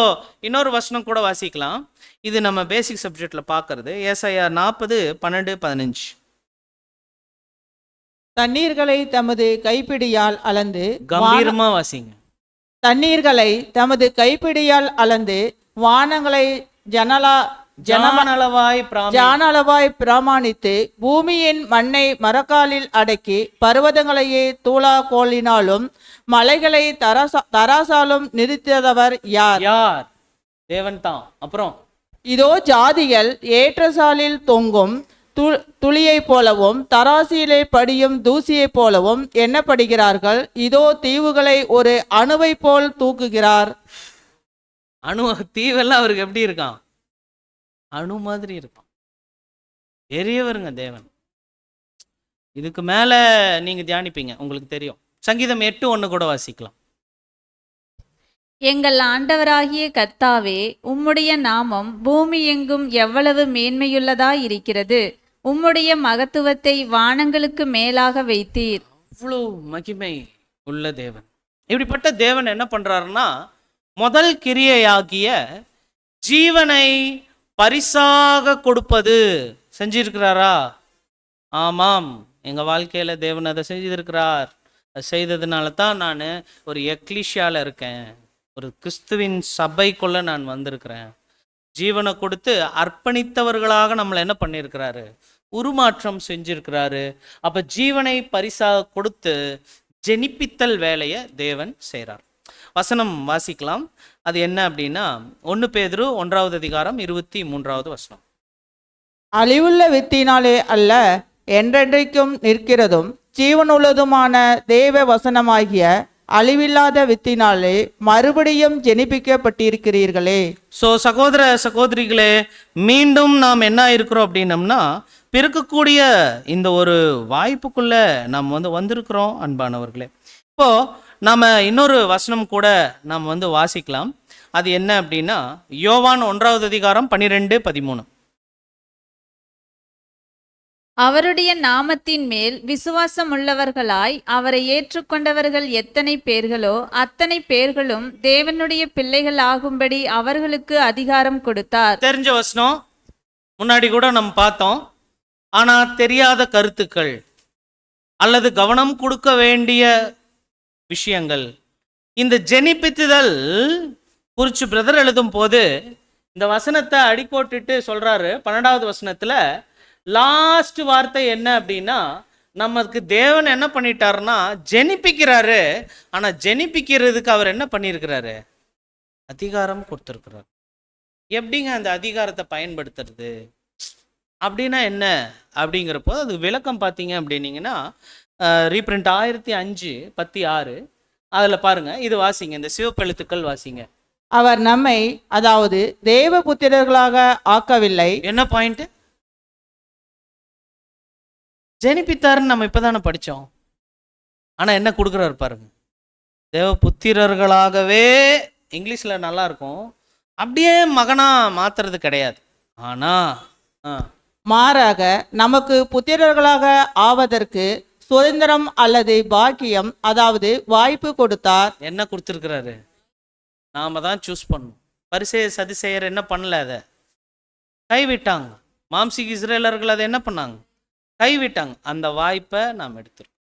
இன்னொரு வசனம் கூட வாசிக்கலாம். இது நம்ம பேசிக் சப்ஜெக்ட்ல பார்க்கறது. ஏசாயா 40:12-15. தண்ணீர்களை தமது கைப்பிடியால் அளந்து, கம்பீரமா வாசிங்க. தண்ணீர்களை தமது கைப்பிடியால் அளந்து வானங்களை ஜானளவாய் பிரமாணித்து, பூமியின் மண்ணை மரக்காலில் அடக்கி, பர்வதங்களையே தூளா கோலினாலும் மலைகளை தராசாலும் நிறுத்தியவர் யார்? யார்? தேவன் தான். அப்புறம், இதோ ஜாதிகள் ஏற்றசாலில் தொங்கும் துளியை போலவும் தராசியிலே படியும் தூசியை போலவும் எண்ணப்படுகிறார்கள். இதோ தீவுகளை ஒரு அணுவை போல் தூக்குகிறார். தீவெல்லாம் அவருக்கு எப்படி இருக்கான்? அணு மாதிரி இருப்பான். பெரியவருங்க தேவன். இதுக்கு மேல நீங்க தியானிப்பீங்க, உங்களுக்கு தெரியும். சங்கீதம் 8:1 கூட வாசிக்கலாம். எங்கள் ஆண்டவராகிய கர்த்தாவே, உம்முடைய நாமம் பூமி எங்கும் எவ்வளவு மேன்மையுள்ளதாயிருக்கிறது. உம்முடைய மகத்துவத்தை வானங்களுக்கு மேலாக வைத்தீர். அவ்வளோ மகிமை உள்ள தேவன். இப்படிப்பட்ட தேவன் என்ன பண்றாருன்னா, முதல் கிரியையாகிய ஜீவனை பரிசாக கொடுப்பது செஞ்சிருக்கிறாரா? ஆமாம், எங்க வாழ்க்கையில தேவன் அதை செஞ்சிருக்கிறார். அதை செய்ததுனால தான் நான் ஒரு எக்லிஷியால இருக்கேன், ஒரு கிறிஸ்துவின் சபைக்குள்ள நான் வந்திருக்கிறேன். ஜீவனை கொடுத்து அர்ப்பணித்தவர்களாக நம்மளை என்ன பண்ணியிருக்கிறாரு? உருமாற்றம் செஞ்சிருக்கிறாரு. அப்ப ஜீவனை பரிசாக கொடுத்து ஜெனிப்பித்தல் வேலையை தேவன் செய்கிறார். வசனம் வாசிக்கலாம். அது என்ன அப்படின்னா 1 பேதுரு 1வது அதிகாரம் 23வது வசனம். அழிவுள்ள வித்தினாலே அல்ல, என்றென்றைக்கும் நிற்கிறதும் ஜீவனுள்ளதுமான தேவ வசனமாகிய அழிவில்லாத வித்தினாலே மறுபடியும் ஜெனிப்பிக்கப்பட்டிருக்கிறீர்களே. ஸோ சகோதர சகோதரிகளே, மீண்டும் நாம் என்ன இருக்கிறோம் அப்படின்னம்னா, பிறக்கக்கூடிய இந்த ஒரு வாய்ப்புக்குள்ள நாம் வந்திருக்கிறோம் அன்பானவர்களே. இப்போ நாம் இன்னொரு வசனம் கூட நாம் வாசிக்கலாம். அது என்ன அப்படின்னா யோவான் 1வது அதிகாரம் 12-13. அவருடைய நாமத்தின் மேல் விசுவாசமுள்ளவர்களாய் அவரை ஏற்றுக்கொண்டவர்கள் எத்தனை பேர்களோ அத்தனை பேர்களும் தேவனுடைய பிள்ளைகள் ஆகும்படி அவர்களுக்கு அதிகாரம் கொடுத்தார். தெரிஞ்ச வசனம், முன்னாடி கூட நம்ம பார்த்தோம். ஆனா தெரியாத கருத்துக்கள் அல்லது கவனம் கொடுக்க வேண்டிய விஷயங்கள், இந்த ஜெனிப்பித்துதல் குறித்து பிரதர் எழுதும் போது இந்த வசனத்தை அடிக்கோட்டுட்டு சொல்றாரு. 12வது வசனத்துல லாஸ்ட் வார்த்தை என்ன அப்படின்னா, நமக்கு தேவன் என்ன பண்ணிட்டாருன்னா ஜெனிப்பிக்கிறாரு. ஆனா ஜெனிப்பிக்கிறதுக்கு அவர் என்ன பண்ணியிருக்கிறாரு? அதிகாரம் கொடுத்துருக்கிறார். எப்படிங்க அந்த அதிகாரத்தை பயன்படுத்துறது அப்படின்னா என்ன அப்படிங்கிறப்போ அது விளக்கம் பார்த்தீங்க அப்படின்னீங்கன்னா ரீப்ரிண்ட் 1005-16 அதில் பாருங்க. இது வாசிங்க, இந்த சிவப்பெழுத்துக்கள் வாசிங்க. அவர் நம்மை, அதாவது தேவ புத்திரர்களாக ஆக்கவில்லை. என்ன பாயிண்ட்? ஜெனிப்பித்தாருன்னு நம்ம இப்பதானே படித்தோம். ஆனால் என்ன கொடுக்குறாரு பாருங்க, தேவ புத்திரர்களாகவே. இங்கிலீஷில் நல்லா இருக்கும், அப்படியே மகனா மாத்துறது கிடையாது. ஆனால் மாறாக நமக்கு புத்திரர்களாக ஆவதற்கு சுதந்திரம் அல்லது பாக்கியம், அதாவது வாய்ப்பு கொடுத்தார். என்ன கொடுத்துருக்கிறாரு? நாம தான் சூஸ் பண்ணணும். பரிசேய சதிசேயர் என்ன பண்ணல, அதை கைவிட்டாங்க. மாம்சிக் இஸ்ரேலர்கள் அதை என்ன பண்ணாங்க? கைவிட்டாங்க. அந்த வாய்ப்பை நாம் எடுத்துருக்கோம்.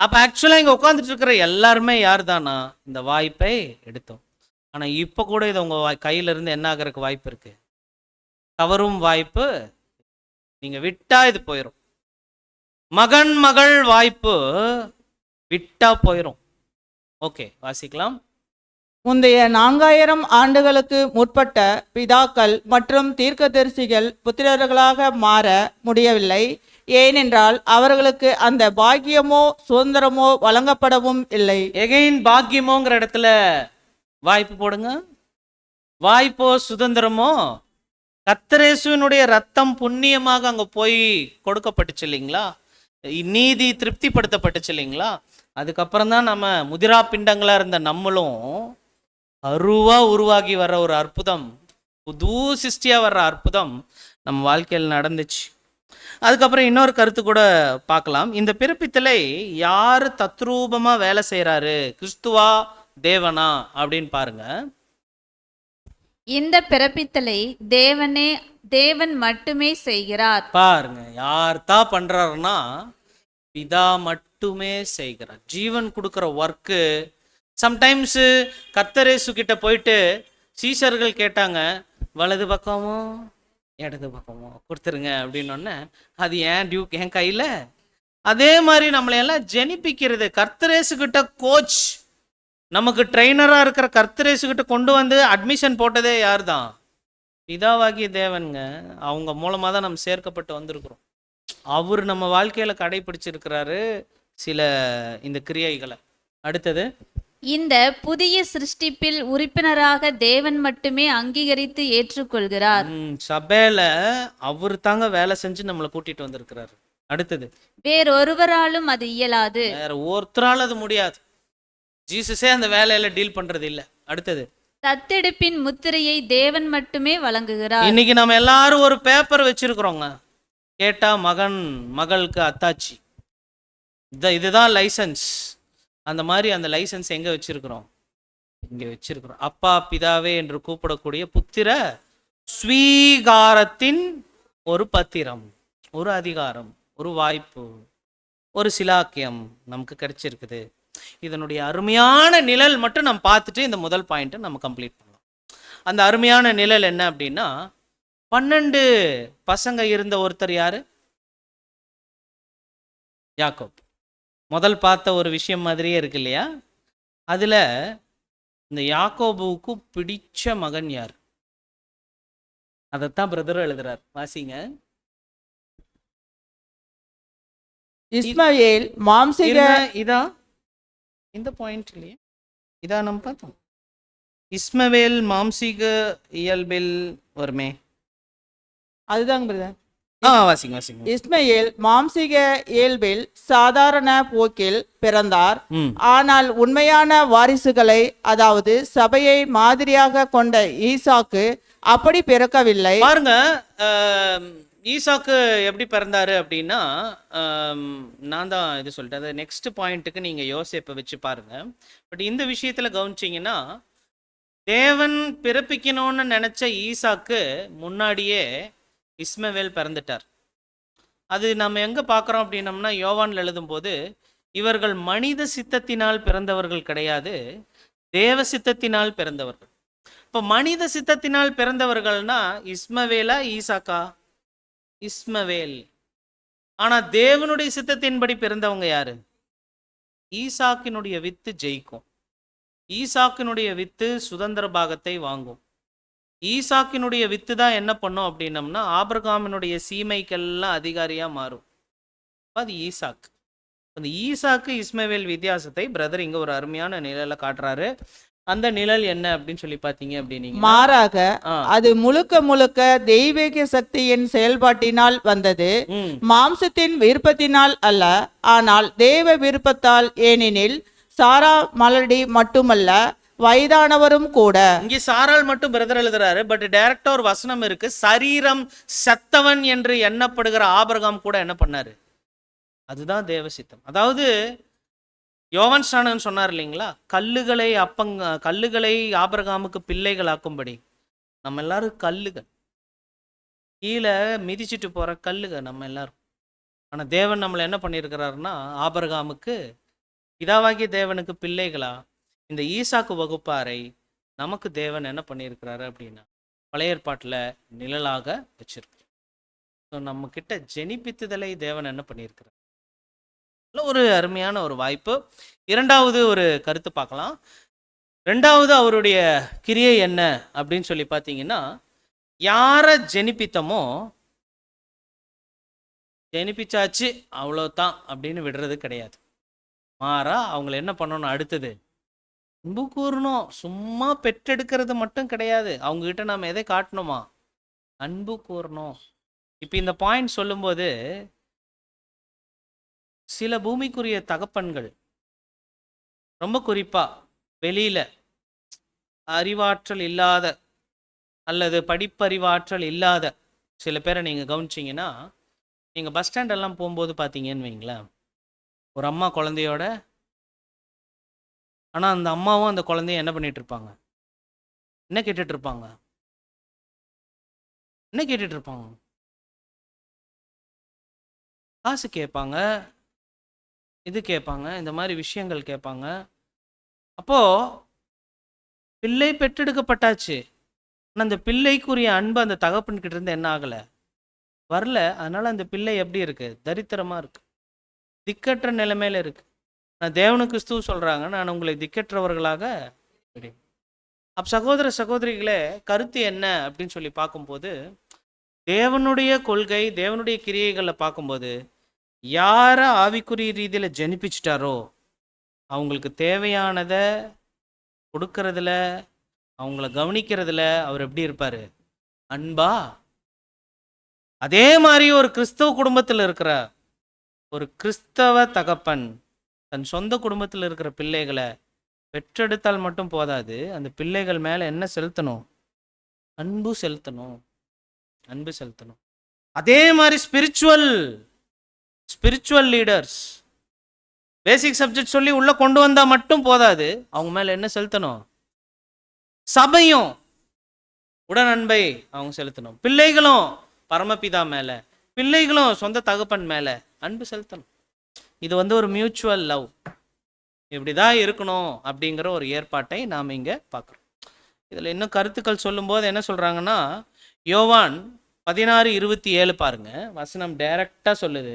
அப்போ ஆக்சுவலாக இங்கே உட்காந்துட்டு இருக்கிற எல்லாருமே யார் தானா இந்த வாய்ப்பை எடுத்தோம். ஆனால் இப்போ கூட இது உங்கள் கையிலிருந்து என்ன ஆகிறதுக்கு வாய்ப்பு இருக்கு? தவறும் வாய்ப்பு. நீங்கள் விட்டா இது போயிடும். மகன் மகள் வாய்ப்பு விட்டா போயிடும். ஓகே, வாசிக்கலாம். முந்தைய 4000 ஆண்டுகளுக்கு முற்பட்ட பிதாக்கள் மற்றும் தீர்க்கதரிசிகள் புத்திரர்களாக மாற முடியவில்லை. ஏனென்றால் அவர்களுக்கு அந்த பாக்கியமோ சுதந்திரமோ வழங்கப்படவும் இல்லை. எகைன் பாக்கியமோங்கிற இடத்துல வாய்ப்பு போடுங்க. வாய்ப்போ சுதந்திரமோ கர்த்தரேசுவினுடைய ரத்தம் புண்ணியமாக அங்க போய் கொடுக்கப்பட்டுச்சு இல்லைங்களா? நீதி திருப்திப்படுத்தப்பட்டுச்சு இல்லைங்களா? அதுக்கப்புறம் தான் நம்ம முதிரா பிண்டங்களா இருந்த நம்மளும் அருவா உருவாகி வர்ற ஒரு அற்புதம், புது சிருஷ்டியா வர்ற அற்புதம் நம்ம வாழ்க்கையில் நடந்துச்சு. அதுக்கப்புறம் இன்னொரு கருத்து கூட பார்க்கலாம். இந்த பிறப்பித்தலை யாரு தத்ரூபமா வேலை செய்யறாரு, கிறிஸ்துவா தேவனா அப்படின்னு பாருங்க. இந்த பிறப்பித்தலை தேவன் மட்டுமே செய்கிறார். பாருங்க, யார் தான் பண்றாருன்னா பிதா மட்டுமே செய்கிறார். ஜீவன் கொடுக்குற ஒர்க்கு. சம்டைம்ஸ் கர்த்தரேசு கிட்ட போயிட்டு சீஷர்கள் கேட்டாங்க, வலது பக்கமோ இடது பக்கமோ கொடுத்துருங்க அப்படின்னோடனே, அது என் கையில். அதே மாதிரி நம்மளையெல்லாம் ஜெனிப்பிக்கிறது கர்த்தரேசு கிட்ட கோச், நமக்கு ட்ரெயினராக இருக்கிற கர்த்தரேசு கிட்ட கொண்டு வந்து அட்மிஷன் போட்டதே யார் தான்? பிதாவாகிய தேவனுங்க. அவங்க மூலமாக தான் நம்ம சேர்க்கப்பட்டு வந்திருக்கிறோம். அவர் நம்ம வாழ்க்கையில் கடைபிடிச்சிருக்கிறாரு சில இந்த கிரியைகளை. அடுத்தது, இந்த புதிய சிருஷ்டிப்பில் உறுப்பினராக தேவன் மட்டுமே அங்கீகரித்து ஏற்றுக்கொள்கிறார். சபையில அவர் தாங்க வேலை செஞ்சு நம்மளை கூட்டிட்டு வந்திருக்கிறாரு. அடுத்தது, வேறொருவராலும் அது இயலாது. வேற ஒருத்தரால் அது முடியாது. ஜீசஸே அந்த வேலையில டீல் பண்றது இல்ல. அடுத்தது, தத்தெடுப்பின் முத்திரையை தேவன் மட்டுமே வழங்குகிறார். இன்னைக்கு நம்ம எல்லாரும் ஒரு பேப்பர் வச்சிருக்கிறோங்க. கேட்டா மகன் மகளுக்கு அத்தாச்சி, இதுதான் லைசன்ஸ். அந்த மாதிரி அந்த லைசன்ஸ் எங்க வச்சிருக்கிறோம்? இங்க வச்சிருக்கிறோம். அப்பா பிதாவே என்று கூப்பிடக்கூடிய புத்திர ஸ்வீகாரத்தின் ஒரு பத்திரம், ஒரு அதிகாரம், ஒரு வாய்ப்பு, ஒரு சிலாக்கியம் நமக்கு கிடைச்சிருக்குது. இதனுடைய அருமையான நிழல் மட்டும் நம்ம பார்த்துட்டு இந்த முதல் பாயிண்ட்டை நம்ம கம்ப்ளீட் பண்ணலாம். அந்த அருமையான நிழல் என்ன அப்படின்னா, 12 பசங்க இருந்த ஒருத்தர் யாரு? யாக்கோப். முதல் பார்த்த ஒரு விஷயம் மாதிரியே இருக்கு இல்லையா? அதுல இந்த யாக்கோபுவுக்கு பிடிச்ச மகன் யார்? அதைத்தான் பிரதர் எழுதுறார். வாசிங்க. இஸ்மவேல் மாம்சிக இதா இந்த பாயிண்ட் இல்லையா? இதா நம்ம பார்த்தோம். இஸ்மவேல் மாம்சீக இயல்பில் வருமே. அதுதாங்க பிரதர். வாசிங்க வாசிங்க. இஸ்மவேல் மாம்சிக இயல்பில் சாதாரண போக்கில் பிறந்தார். ஆனால் உண்மையான வாரிசுகளை, அதாவது சபையை மாதிரியாக கொண்ட ஈசாக்கு அப்படி பிறக்கவில்லை. பாருங்க, ஈசாக்கு எப்படி பிறந்தாரு அப்படின்னா, நான் தான் இது சொல்லிட்டேன். அது நெக்ஸ்ட் பாயிண்ட்டுக்கு நீங்க யோசேப்பை வச்சு பாருங்க. பட் இந்த விஷயத்துல கவனிச்சிங்கன்னா, தேவன் பிறப்பிக்கணும்னு நினைச்ச ஈசாக்கு முன்னாடியே இஸ்மவேல் பிறந்துட்டார். அது நம்ம எங்க பார்க்குறோம் அப்படின்னம்னா, யோவான்ல எழுதும்போது, இவர்கள் மனித சித்தத்தினால் பிறந்தவர்கள் கிடையாது, தேவ சித்தத்தினால் பிறந்தவர்கள். இப்போ மனித சித்தத்தினால் பிறந்தவர்கள்னா இஸ்மவேலா ஈசாக்கா? இஸ்மவேல். ஆனா தேவனுடைய சித்தத்தின்படி பிறந்தவங்க யாரு? ஈசாக்கினுடைய வித்து ஜெயிக்கும். ஈசாக்கினுடைய வித்து சுதந்திர பாகத்தை வாங்கும். ஈசாக்கினுடைய வித்து தான் என்ன பண்ணும் அப்படின்னம்னா, ஆபிரகாமினுடைய சீமைக்கெல்லாம் அதிகாரியா மாறும். அது ஈசாக். அந்த ஈசாக்கு இஸ்மவேல் வித்தியாசத்தை பிரதர் இங்க ஒரு அருமையான நிழல காட்டுறாரு. அந்த நிழல் என்ன அப்படின்னு சொல்லி பார்த்தீங்க அப்படின்னீங்க, மாறாக அது முழுக்க முழுக்க தெய்வீக சக்தியின் செயல்பாட்டினால் வந்தது, மாம்சத்தின் விருப்பத்தினால் அல்ல, ஆனால் தேவ விருப்பத்தால். ஏனெனில் சாரா மலடி மட்டுமல்ல, வயதானவரும் கூட. இங்கே சாரால் மட்டும் பிரதர் எழுதுறாரு. பட் டைரக்டா ஒரு வசனம் இருக்கு, சரீரம் செத்தவன் என்று எண்ணப்படுகிற ஆபிரகாம் கூட என்ன பண்ணாரு? அதுதான் தேவ சித்தம். அதாவது யோவான் ஸ்நானகன் சொன்னார் இல்லைங்களா, கல்லுகளை ஆபிரகாமுக்கு பிள்ளைகள் ஆக்கும்படி. நம்ம எல்லாரும் கல்லுகள், கீழே மிதிச்சுட்டு போற கல்லுக நம்ம எல்லாரும். ஆனா தேவன் நம்மளை என்ன பண்ணியிருக்கிறாருன்னா, ஆபிரகாமுக்கு பிதாவாகிய தேவனுக்கு பிள்ளைகளா இந்த ஈசாக்கு வகுப்பாரை நமக்கு தேவன் என்ன பண்ணியிருக்கிறாரு அப்படின்னா, பழைய ஏற்பாட்டுல நிழலாக வச்சிருக்கிறார். ஸோ நம்ம கிட்ட ஜெனிப்பித்துதலை தேவன் என்ன பண்ணியிருக்கிறார். ஒரு அருமையான ஒரு வாய்ப்பு. இரண்டாவது ஒரு கருத்து பார்க்கலாம். ரெண்டாவது அவருடைய கிரியை என்ன அப்படின்னு சொல்லி பார்த்தீங்கன்னா, யாரை ஜெனிப்பித்தமோ ஜெனிப்பிச்சாச்சு அவ்வளோதான் அப்படின்னு விடுறது கிடையாது. மாறா அவங்கள என்ன பண்ணணும்? அடுத்தது அன்பு கூறணும். சும்மா பெற்றெடுக்கிறது மட்டும் கிடையாது. அவங்ககிட்ட நாம் எதை காட்டணுமா? அன்பு கூறணும். இப்போ இந்த பாயிண்ட் சொல்லும்போது, சில பூமிக்குரிய தகப்பன்கள் ரொம்ப குறிப்பா வெளியில அறிவாற்றல் இல்லாத அல்லது படிப்பறிவாற்றல் இல்லாத சில பேரை நீங்க கவனிச்சிங்கன்னா, நீங்க பஸ் ஸ்டாண்ட் எல்லாம் போகும்போது பார்த்தீங்கன்னு வைங்களேன், ஒரு அம்மா குழந்தையோட, ஆனா அந்த அம்மாவும் அந்த குழந்தைய என்ன பண்ணிட்டு இருப்பாங்க? என்ன கேட்டுட்டு இருப்பாங்க? என்ன கேட்டுட்டு இருப்பாங்க? காசு கேட்பாங்க, இது கேட்பாங்க, இந்த மாதிரி விஷயங்கள் கேட்பாங்க. அப்போ பிள்ளை பெற்றெடுக்கப்பட்டாச்சு, ஆனால் அந்த பிள்ளைக்குரிய அன்பு அந்த தகப்பன்கிட்ட இருந்து என்ன ஆகல, வரல. அதனால அந்த பிள்ளை எப்படி இருக்கு? தரித்திரமா இருக்கு, திக்கற்ற நிலைமையில இருக்கு. நான் தேவனு கிறிஸ்துவ சொல்றாங்க, நான் உங்களை திக்கற்றவர்களாக. அப்ப சகோதர சகோதரிகளே, கருத்து என்ன அப்படின்னு சொல்லி பார்க்கும்போது, தேவனுடைய கொள்கை, தேவனுடைய கிரியைகளை பார்க்கும்போது, யாரை ஆவிக்குரிய ரீதியில ஜெனிப்பிச்சிட்டாரோ அவங்களுக்கு தேவையானதை கொடுக்கறதுல, அவங்கள கவனிக்கிறதுல அவர் எப்படி இருப்பாரு? அன்பா. அதே மாதிரி ஒரு கிறிஸ்தவ குடும்பத்தில் இருக்கிற ஒரு கிறிஸ்தவ தகப்பன் தன் சொந்த குடும்பத்தில் இருக்கிற பிள்ளைகளை பெற்றெடுத்தால் மட்டும் போதாது, அந்த பிள்ளைகள் மேலே என்ன செலுத்தணும்? அன்பு செலுத்தணும். அன்பு செலுத்தணும். அதே மாதிரி ஸ்பிரிச்சுவல் லீடர்ஸ் பேசிக் சப்ஜெக்ட் சொல்லி உள்ள கொண்டு வந்தா மட்டும் போதாது, அவங்க மேல என்ன செலுத்தணும்? சபையும் உடன் அன்பை அவங்க செலுத்தணும். பிள்ளைகளும் பரமபிதா மேல, பிள்ளைகளும் சொந்த தகப்பன் மேல அன்பு செலுத்தணும். இது ஒரு மியூச்சுவல் லவ். இப்படிதான் இருக்கணும் அப்படிங்கிற ஒரு ஏற்பாட்டை நாம் இங்க பார்க்குறோம். இதுல இன்னும் கருத்துக்கள் சொல்லும்போது என்ன சொல்றாங்கன்னா, யோவான் 16:27 பாருங்க, வசனம் டைரக்டா சொல்லுது.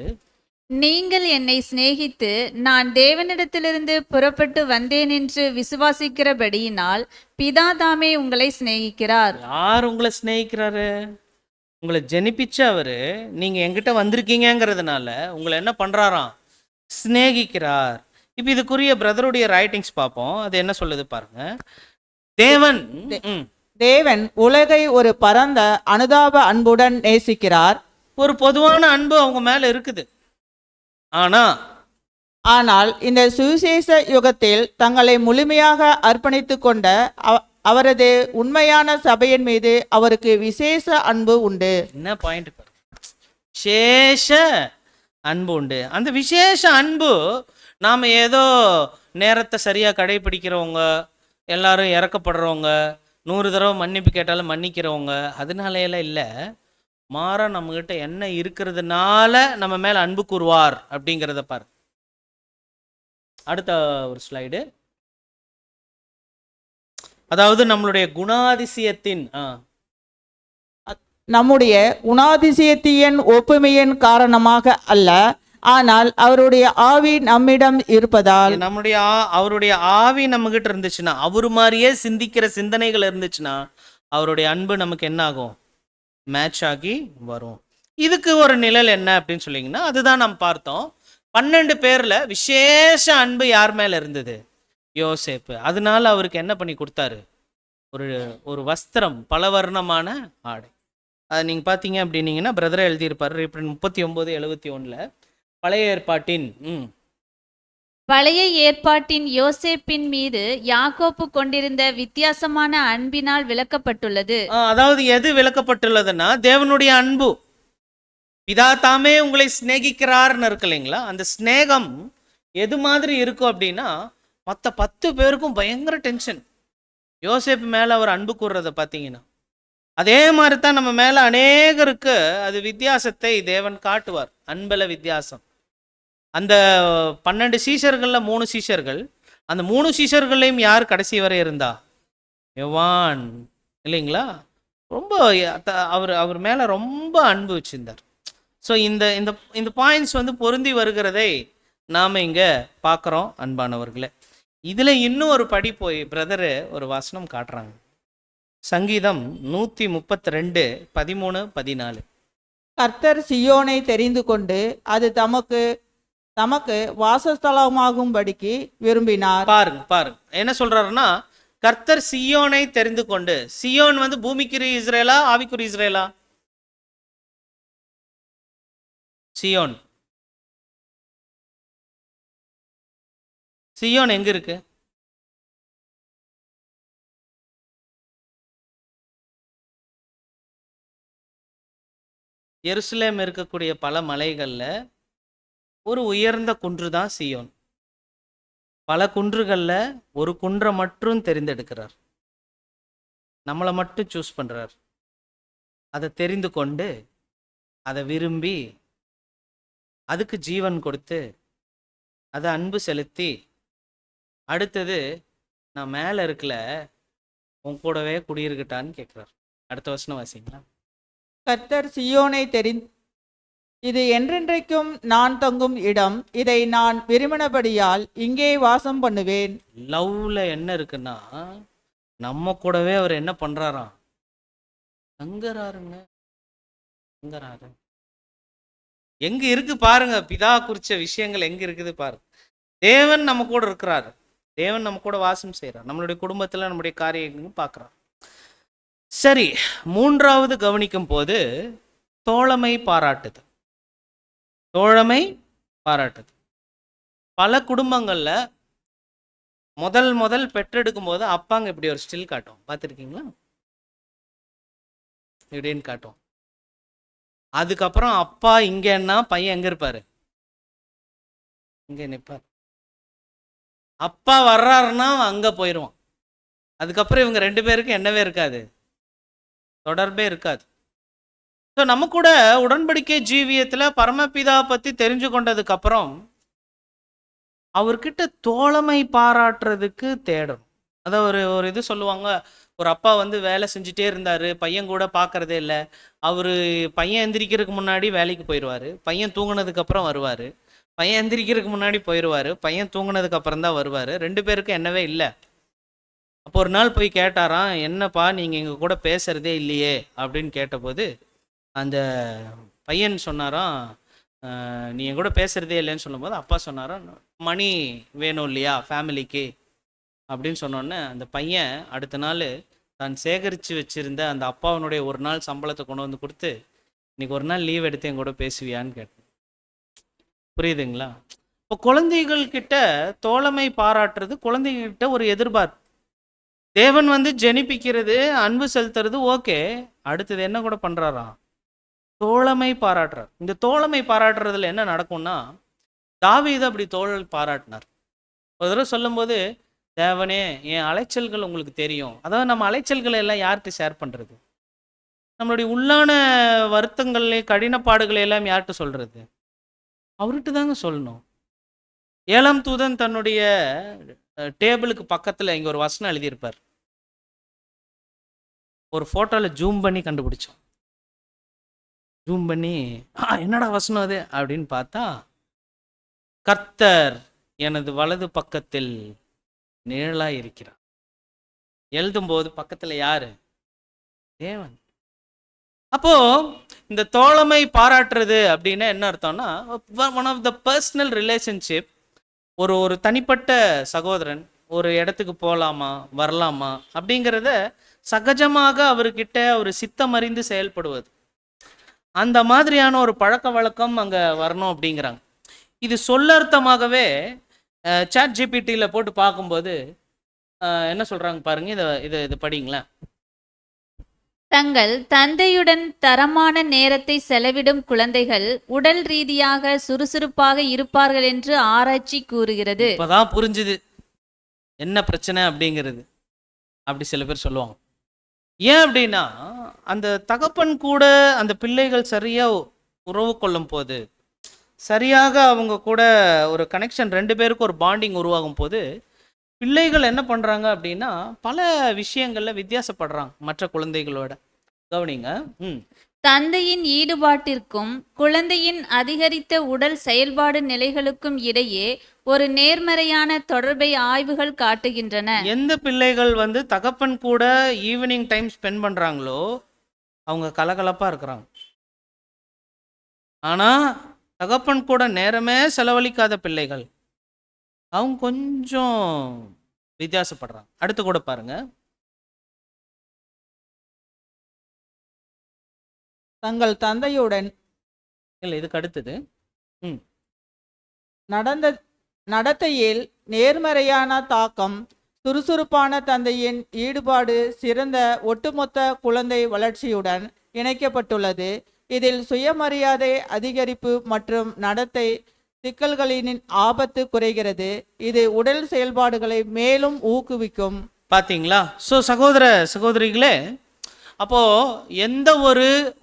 நீங்கள் என்னை சிநேகித்து நான் தேவனிடத்திலிருந்து புறப்பட்டு வந்தேன் என்று விசுவாசிக்கிறபடியினால் பிதா தாமே உங்களை சிநேகிக்கிறார். யார் உங்களை சிநேகிக்கிறாரு? உங்களை ஜெனிப்பிச்ச அவரு நீங்க என்கிட்ட வந்திருக்கீங்கிறதுனால உங்களை என்ன பண்றாராம்? சிநேகிக்கிறார். இப்போ இதுக்குரிய பிரதருடைய ரைட்டிங்ஸ் பார்ப்போம். அது என்ன சொல்லுது பாருங்க. தேவன் உலகை ஒரு பரந்த அனுதாப அன்புடன் நேசிக்கிறார். ஒரு பொதுவான அன்பு அவங்க மேல இருக்குது. ஆனால் இந்த சுவிசேஷ யுகத்தில் தங்களை முழுமையாக அர்ப்பணித்து கொண்ட அவரது உண்மையான சபையின் மீது அவருக்கு விசேஷ அன்பு உண்டு. என்ன பாயிண்ட்? விசேஷ அன்பு உண்டு. அந்த விசேஷ அன்பு நாம் ஏதோ நேரத்தை சரியாக கடைபிடிக்கிறவங்க, எல்லாரும் இறக்கப்படுறவங்க, 100 தடவை மன்னிப்பு கேட்டாலும் மன்னிக்கிறவங்க, அதனால இல்லை. மாற நம்மகிட்ட என்ன இருக்கிறதுனால நம்ம மேல அன்பு கூறுவார் அப்படிங்கிறத பாரு. அடுத்த ஒரு ஸ்லைடு. அதாவது நம்மளுடைய குணாதிசயத்தின் ஒப்புமையின் காரணமாக அல்ல, ஆனால் அவருடைய ஆவி நம்மிடம் இருப்பதால். அவருடைய ஆவி நம்ம கிட்ட இருந்துச்சுன்னா, அவரு மாதிரியே சிந்திக்கிற சிந்தனைகள் இருந்துச்சுன்னா, அவருடைய அன்பு நமக்கு என்ன ஆகும்? மேட்ச் ஆகி வரும். இதுக்கு ஒரு நிழல் என்ன அப்படின்னு சொல்லிங்கன்னா, அதுதான் நாம் பார்த்தோம். 12 பேர்ல விசேஷ அன்பு யார் மேல இருந்தது? யோசேப்பு. அதனால அவருக்கு என்ன பண்ணி கொடுத்தாரு? ஒரு வஸ்திரம், பலவர்ணமான ஆடை. அதை நீங்க பார்த்தீங்க அப்படின்னீங்கன்னா, பிரதரை எழுதியிருப்பாரு 39:71 பழைய ஏற்பாட்டின் யோசேப்பின் மீது யாக்கோப்பு கொண்டிருந்த வித்தியாசமான அன்பினால் விளக்கப்பட்டுள்ளது. அதாவது எது விளக்கப்பட்டுள்ளதுன்னா, தேவனுடைய அன்பு. பிதா தாமே உங்களை சிநேகிக்கிறார்னு இருக்கு இல்லைங்களா? அந்த சிநேகம் எது மாதிரி இருக்கும் அப்படின்னா, மற்ற 10 பேருக்கும் பயங்கர டென்ஷன். யோசேப்பு மேல அவர் அன்பு கூறுறத பார்த்தீங்கன்னா, அதே மாதிரி தான் நம்ம மேல அநேகருக்கு அது வித்தியாசத்தை தேவன் காட்டுவார். அன்பல வித்தியாசம். அந்த 12 சீஷர்கள்ல 3 சீஷர்கள், அந்த 3 சீஷர்களையும் யார் கடைசி வரை இருந்தா? யோவான் இல்லைங்களா? ரொம்ப அவர் மேல ரொம்ப அன்பு வச்சிருந்தார். ஸோ இந்த பாயிண்ட்ஸ் பொருந்தி வருகிறதை நாம இங்க பார்க்குறோம் அன்பானவர்களே. இதுல இன்னும் ஒரு படி போய் பிரதரு ஒரு வசனம் காட்டுறாங்க. சங்கீதம் 132 13 14. கர்த்தர் சியோனை தெரிந்து கொண்டு அது தமக்கு வாசஸ்தலமாகும்படிக்கு விரும்பினார். பாருங்க என்ன சொல்றாருன்னா, கர்த்தர் சியோனை தெரிந்து கொண்டு. சியோன் பூமிக்குரிய இஸ்ரேலா, ஆவிக்குரிய இஸ்ரேலா? சியோன் எங்க இருக்கு? எருசலேம் இருக்கக்கூடிய பல மலைகள்ல ஒரு உயர்ந்த குன்று தான் சியோன். பல குன்றுகள்ல ஒரு குன்றை மட்டும் தெரிந்தெடுக்கிறார். நம்மளை மட்டும் சூஸ் பண்றார். அதை தெரிந்து கொண்டு, அதை விரும்பி, அதுக்கு ஜீவன் கொடுத்து, அதை அன்பு செலுத்தி, அடுத்தது நான் மேல இருக்கல, உன் கூடவே குடியிருக்கட்டான்னு கேட்கிறார். அடுத்த வசனம் வாசிங்களா. கர்த்தர் சியோனை இது என்றென்றைக்கும் நான் தங்கும் இடம், இதை நான் விரும்பினபடியால் இங்கே வாசம் பண்ணுவேன். லவ்ல என்ன இருக்குன்னா, நம்ம கூடவே அவர் என்ன பண்றாராம்? தங்குறாருங்க. எங்க இருக்கு பாருங்க, பிதா குறிச்ச விஷயங்கள் எங்க இருக்குது பாருங்க. தேவன் நம்ம கூட இருக்கிறாரு. தேவன் நம்ம கூட வாசம் செய்யறார். நம்மளுடைய குடும்பத்துல நம்முடைய காரியங்களும் பார்க்கிறார். சரி, 3வது கவனிக்கும் போது தோழமை பாராட்டுது. தோழமை பாராட்டுது. பல குடும்பங்கள்ல முதல் பெற்றெடுக்கும் போது அப்பாங்க இப்படி ஒரு ஸ்டில் காட்டும், பார்த்துருக்கீங்களா? இப்படின்னு காட்டும். அதுக்கப்புறம் அப்பா இங்கன்னா பையன் எங்க இருப்பாரு? இங்க நிற்பார். அப்பா வர்றாருன்னா அங்க போயிடுவான். அதுக்கப்புறம் இவங்க 2 பேருக்கும் என்னவே இருக்காது, தொடர்பே இருக்காது. ஸோ நம்ம கூட உடன்படிக்கை ஜீவியத்தில் பரமபிதா பற்றி தெரிஞ்சு கொண்டதுக்கு அப்புறம் அவர்கிட்ட தோழமை பாராட்டுறதுக்கு தேடணும். அதான் ஒரு இது சொல்லுவாங்க, ஒரு அப்பா வந்து வேலை செஞ்சுட்டே இருந்தார், பையன் கூட பார்க்கறதே இல்லை. அவர் பையன் எந்திரிக்கிறதுக்கு முன்னாடி வேலைக்கு போயிடுவார், பையன் தூங்கினதுக்கு அப்புறம் வருவார், பையன் எந்திரிக்கிறதுக்கு முன்னாடி போயிடுவார், பையன் தூங்கினதுக்கு அப்புறம் தான் வருவார். 2 பேருக்கும் என்னவே இல்லை. அப்போ ஒரு நாள் போய் கேட்டாராம், என்னப்பா நீங்கள் எங்கள் கூட பேசுகிறதே இல்லையே அப்படின்னு கேட்டபோது அந்த பையன் சொன்னாராம், நீ என் கூட பேசுகிறதே இல்லைன்னு சொல்லும்போது அப்பா சொன்னாராம், மணி வேணும் இல்லையா ஃபேமிலிக்கு அப்படின்னு சொன்னோன்னே அந்த பையன் அடுத்த நாள் தான் சேகரித்து வச்சுருந்த அந்த அப்பாவனுடைய ஒரு நாள் சம்பளத்தை கொண்டு வந்து கொடுத்து, இன்னைக்கு ஒரு நாள் லீவ் எடுத்து என் கூட பேசுவியான்னு கேட்டேன். புரியுதுங்களா? இப்போ குழந்தைகள் கிட்ட தோழமை பாராட்டுறது குழந்தைகிட்ட ஒரு எதிர்பார்ப்பு. தேவன் வந்து ஜெனிப்பிக்கிறது, அன்பு செலுத்துறது ஓகே, அடுத்தது என்ன கூட பண்ணுறாராம்? தோழமை பாராட்டுறார். இந்த தோழமை பாராட்டுறதுல என்ன நடக்கும்னா, தாவீது அப்படி தோழல் பாராட்டினார். ஒரு தடவை சொல்லும்போது, தேவனே என் அலைச்சல்கள் உங்களுக்கு தெரியும். அதாவது நம்ம அலைச்சல்களை எல்லாம் யார்கிட்ட ஷேர் பண்ணுறது? நம்மளுடைய உள்ளான வருத்தங்களே கடினப்பாடுகளை எல்லாம் யார்கிட்ட சொல்கிறது? அவர்கிட்ட தாங்க சொல்லணும். 7ஆம் தூதன் தன்னுடைய டேபிளுக்கு பக்கத்தில் இங்கே ஒரு வசனம் எழுதியிருப்பார். ஒரு ஃபோட்டோவில் ஜூம் பண்ணி கண்டுபிடிச்சோம். ஜூம் பண்ணி என்னடா வசனம் அது அப்படின்னு பார்த்தா, கர்த்தர் எனது வலது பக்கத்தில் நிழலாய் இருக்கிறார். எழுதும்போது பக்கத்தில் யாரு? தேவன். அப்போ இந்த தோழமை பாராட்டுறது அப்படின்னா என்ன அர்த்தம்னா, one of the personal relationship. ஒரு தனிப்பட்ட சகோதரன் ஒரு இடத்துக்கு போகலாமா வரலாமா அப்படிங்கிறத சகஜமாக அவர்கிட்ட ஒரு சித்தம் அறிந்து செயல்படுவது, அந்த மாதிரியான ஒரு பழக்க வழக்கம் அங்கே வரணும் அப்படிங்கிறாங்க. இது சொல்லர்த்தமாகவே சாட் ஜிபிடியில் போட்டு பார்க்கும்போது என்ன சொல்கிறாங்க பாருங்க, இதை படிங்களேன். தங்கள் தந்தையுடன் தரமான நேரத்தை செலவிடும் குழந்தைகள் உடல் ரீதியாக சுறுசுறுப்பாக இருப்பார்கள் என்று ஆராய்ச்சி கூறுகிறது. இப்போதான் புரிஞ்சுது என்ன பிரச்சனை அப்படிங்கிறது. அப்படி சில பேர் சொல்லுவாங்க. ஏன் அப்படின்னா, அந்த தகப்பன் கூட அந்த பிள்ளைகள் சரியாக உறவு கொள்ளும் போது, சரியாக அவங்க கூட ஒரு கனெக்ஷன், 2 பேருக்கும் ஒரு பாண்டிங் உருவாகும் போது, பிள்ளைகள் என்ன பண்ணுறாங்க அப்படின்னா பல விஷயங்களில் வித்தியாசப்படுறாங்க மற்ற குழந்தைகளோட. கவனிங்க. தந்தையின் ஈடுபாட்டிற்கும் குழந்தையின் அதிகரித்த உடல் செயல்பாடு நிலைகளுக்கும் இடையே ஒரு நேர்மறையான தொடர்பை ஆய்வுகள் காட்டுகின்றன. எந்த பிள்ளைகள் வந்து தகப்பன் கூட ஈவினிங் டைம் ஸ்பெண்ட் பண்ணுறாங்களோ அவங்க கலகலப்பாக இருக்கிறாங்க. ஆனால் தகப்பன் கூட நேரமே செலவழிக்காத பிள்ளைகள் அவங்க கொஞ்சம் வித்தியாசப்படுறாங்க. அடுத்து கூட பாருங்க. தங்கள் தந்தையுடன் இல்லை, இதுக்கு அடுத்தது நடத்தையில் நேர்மறையான தாக்கம், சுறுசுறுப்பான தந்தையின் ஈடுபாடு சிறந்த ஒட்டுமொத்த குழந்தை வளர்ச்சியுடன் இணைக்கப்பட்டுள்ளது. இதில் சுயமரியாதை அதிகரிப்பு மற்றும் நடத்தை சிக்கல்களின் ஆபத்து குறைகிறது. இது உடல் செயல்பாடுகளை மேலும் ஊக்குவிக்கும். பார்த்தீங்களா? ஸோ சகோதர சகோதரிகளே, அப்போ எந்த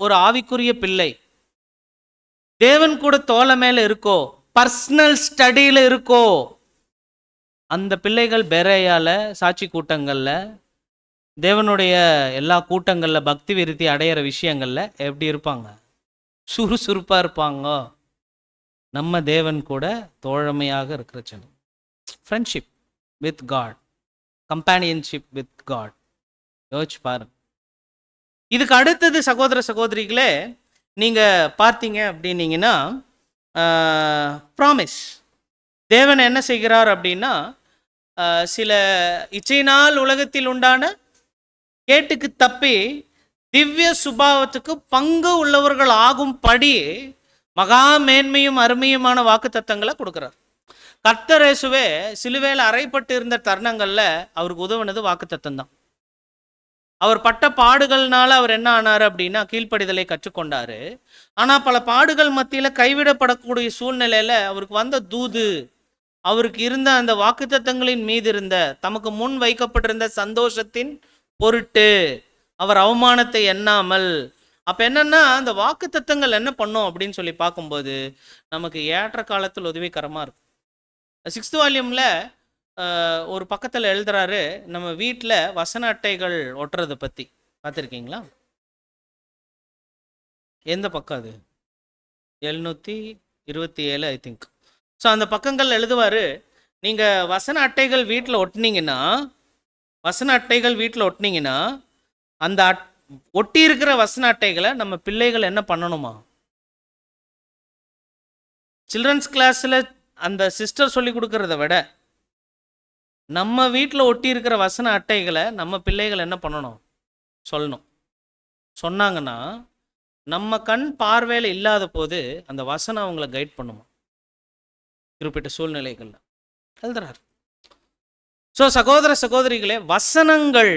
ஒரு ஆவிக்குரிய பிள்ளை தேவன் கூட தோளை மேல இருக்கோ, பர்சனல் ஸ்டடியில் இருக்கோ, அந்த பிள்ளைகள் பெரேயால சாட்சி கூட்டங்கள்ல, தேவனுடைய எல்லா கூட்டங்கள்ல பக்தி விருத்தி அடையிற விஷயங்கள்ல எப்படி இருப்பாங்க? சுறுசுறுப்பா இருப்பாங்க. நம்ம தேவன் கூட தோழமையாக இருக்கிற ஜனம். Friendship with God, companionship with God. யோசிச்சு பாருங்க. இதுக்கு அடுத்தது சகோதர சகோதரிகளே, நீங்கள் பார்த்தீங்க அப்படின்னீங்கன்னா ப்ராமிஸ். தேவன் என்ன செய்கிறார் அப்படின்னா, சில இச்சையினால் உலகத்தில் உண்டான கேட்டுக்கு தப்பி திவ்ய சுபாவத்துக்கு பங்கு உள்ளவர்கள் ஆகும்படி மகா மேன்மையும் அருமையுமான வாக்குத்தத்தங்களை கொடுக்குறார். கர்த்தர் இயேசுவே சிலுவையில் அறைப்பட்டு இருந்த தருணங்கள்ல அவருக்கு உதவுனது வாக்குத்தத்தம் தான். அவர் பட்ட பாடுகள்னால அவர் என்ன ஆனார் அப்படின்னா கீழ்ப்படிதலை கற்றுக்கொண்டாரு. ஆனா பல பாடுகள் மத்தியில கைவிடப்படக்கூடிய சூழ்நிலையில அவருக்கு வந்த தூது, அவருக்கு இருந்த அந்த வாக்குத்தத்தங்களின் மீது இருந்த தமக்கு முன் வைக்கப்பட்டிருந்த சந்தோஷத்தின் பொருட்டு அவர் அவமானத்தை எண்ணாமல், அப்ப என்னன்னா அந்த வாக்குத்தத்தங்கள் என்ன பண்ணும் அப்படின்னு சொல்லி பார்க்கும்போது நமக்கு ஏற்ற காலத்தில் உதவிகரமா இருக்கும். 6th வால்யூம்ல ஒரு பக்கத்தில் எழுதுறாரு, நம்ம வீட்டில் வசன அட்டைகள் ஒட்டுறதை பற்றி பார்த்துருக்கீங்களா? எந்த பக்கம் அது? 727 ஐ திங்க். ஸோ அந்த பக்கங்கள் எழுதுவார், நீங்கள் வசன அட்டைகள் வீட்டில் ஒட்டினீங்கன்னா அந்த ஒட்டி இருக்கிற வசன அட்டைகளை நம்ம பிள்ளைகள் என்ன பண்ணணுமா? சில்ட்ரன்ஸ் கிளாஸில் அந்த சிஸ்டர் சொல்லி கொடுக்கறத விட நம்ம வீட்டில் ஒட்டி இருக்கிற வசன அட்டைகளை நம்ம பிள்ளைகள் என்ன பண்ணணும்? சொல்லணும். சொன்னாங்கன்னா நம்ம கண் பார்வையில் இல்லாத போது அந்த வசனம் அவங்கள கைட் பண்ணுமா குறிப்பிட்ட சூழ்நிலைகள்ல எழுதுறாரு. ஸோ சகோதர சகோதரிகளே, வசனங்கள்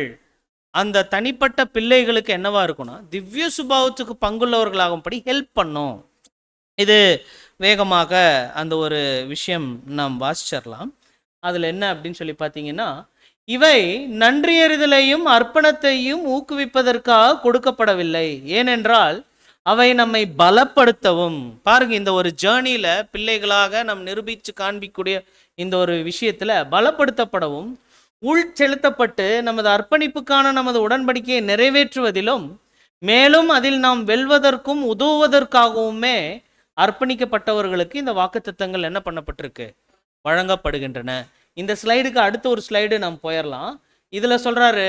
அந்த தனிப்பட்ட பிள்ளைகளுக்கு என்னவா இருக்கும்னா திவ்ய சுபாவத்துக்கு பங்குள்ளவர்களாகும்படி ஹெல்ப் பண்ணும். இது வேகமாக அந்த ஒரு விஷயம் நாம் வாசிச்சிடலாம். அதில் என்ன அப்படின்னு சொல்லி பார்த்தீங்கன்னா, இவை நன்றியறிதலையும் அர்ப்பணத்தையும் ஊக்குவிப்பதற்காக கொடுக்கப்படவில்லை, ஏனென்றால் அவை நம்மை பலப்படுத்தவும். பாருங்க, இந்த ஒரு ஜேர்னியில் பிள்ளைகளாக நம் நிரூபித்து காண்பிக்கூடிய இந்த ஒரு விஷயத்தில் பலப்படுத்தப்படவும் உள் செலுத்தப்பட்டு நமது அர்ப்பணிப்புக்கான நமது உடன்படிக்கையை நிறைவேற்றுவதிலும் மேலும் அதில் நாம் வெல்வதற்கும் உதவுவதற்காகவுமே அர்ப்பணிக்கப்பட்டவர்களுக்கு இந்த வாக்குத்தத்தங்கள் என்ன பண்ணப்பட்டிருக்கு? வழங்கப்படுகின்றன. இந்த ஸ்லைடுக்கு அடுத்த ஒரு ஸ்லைடு நாம் போயிடலாம். இதில் சொல்றாரு,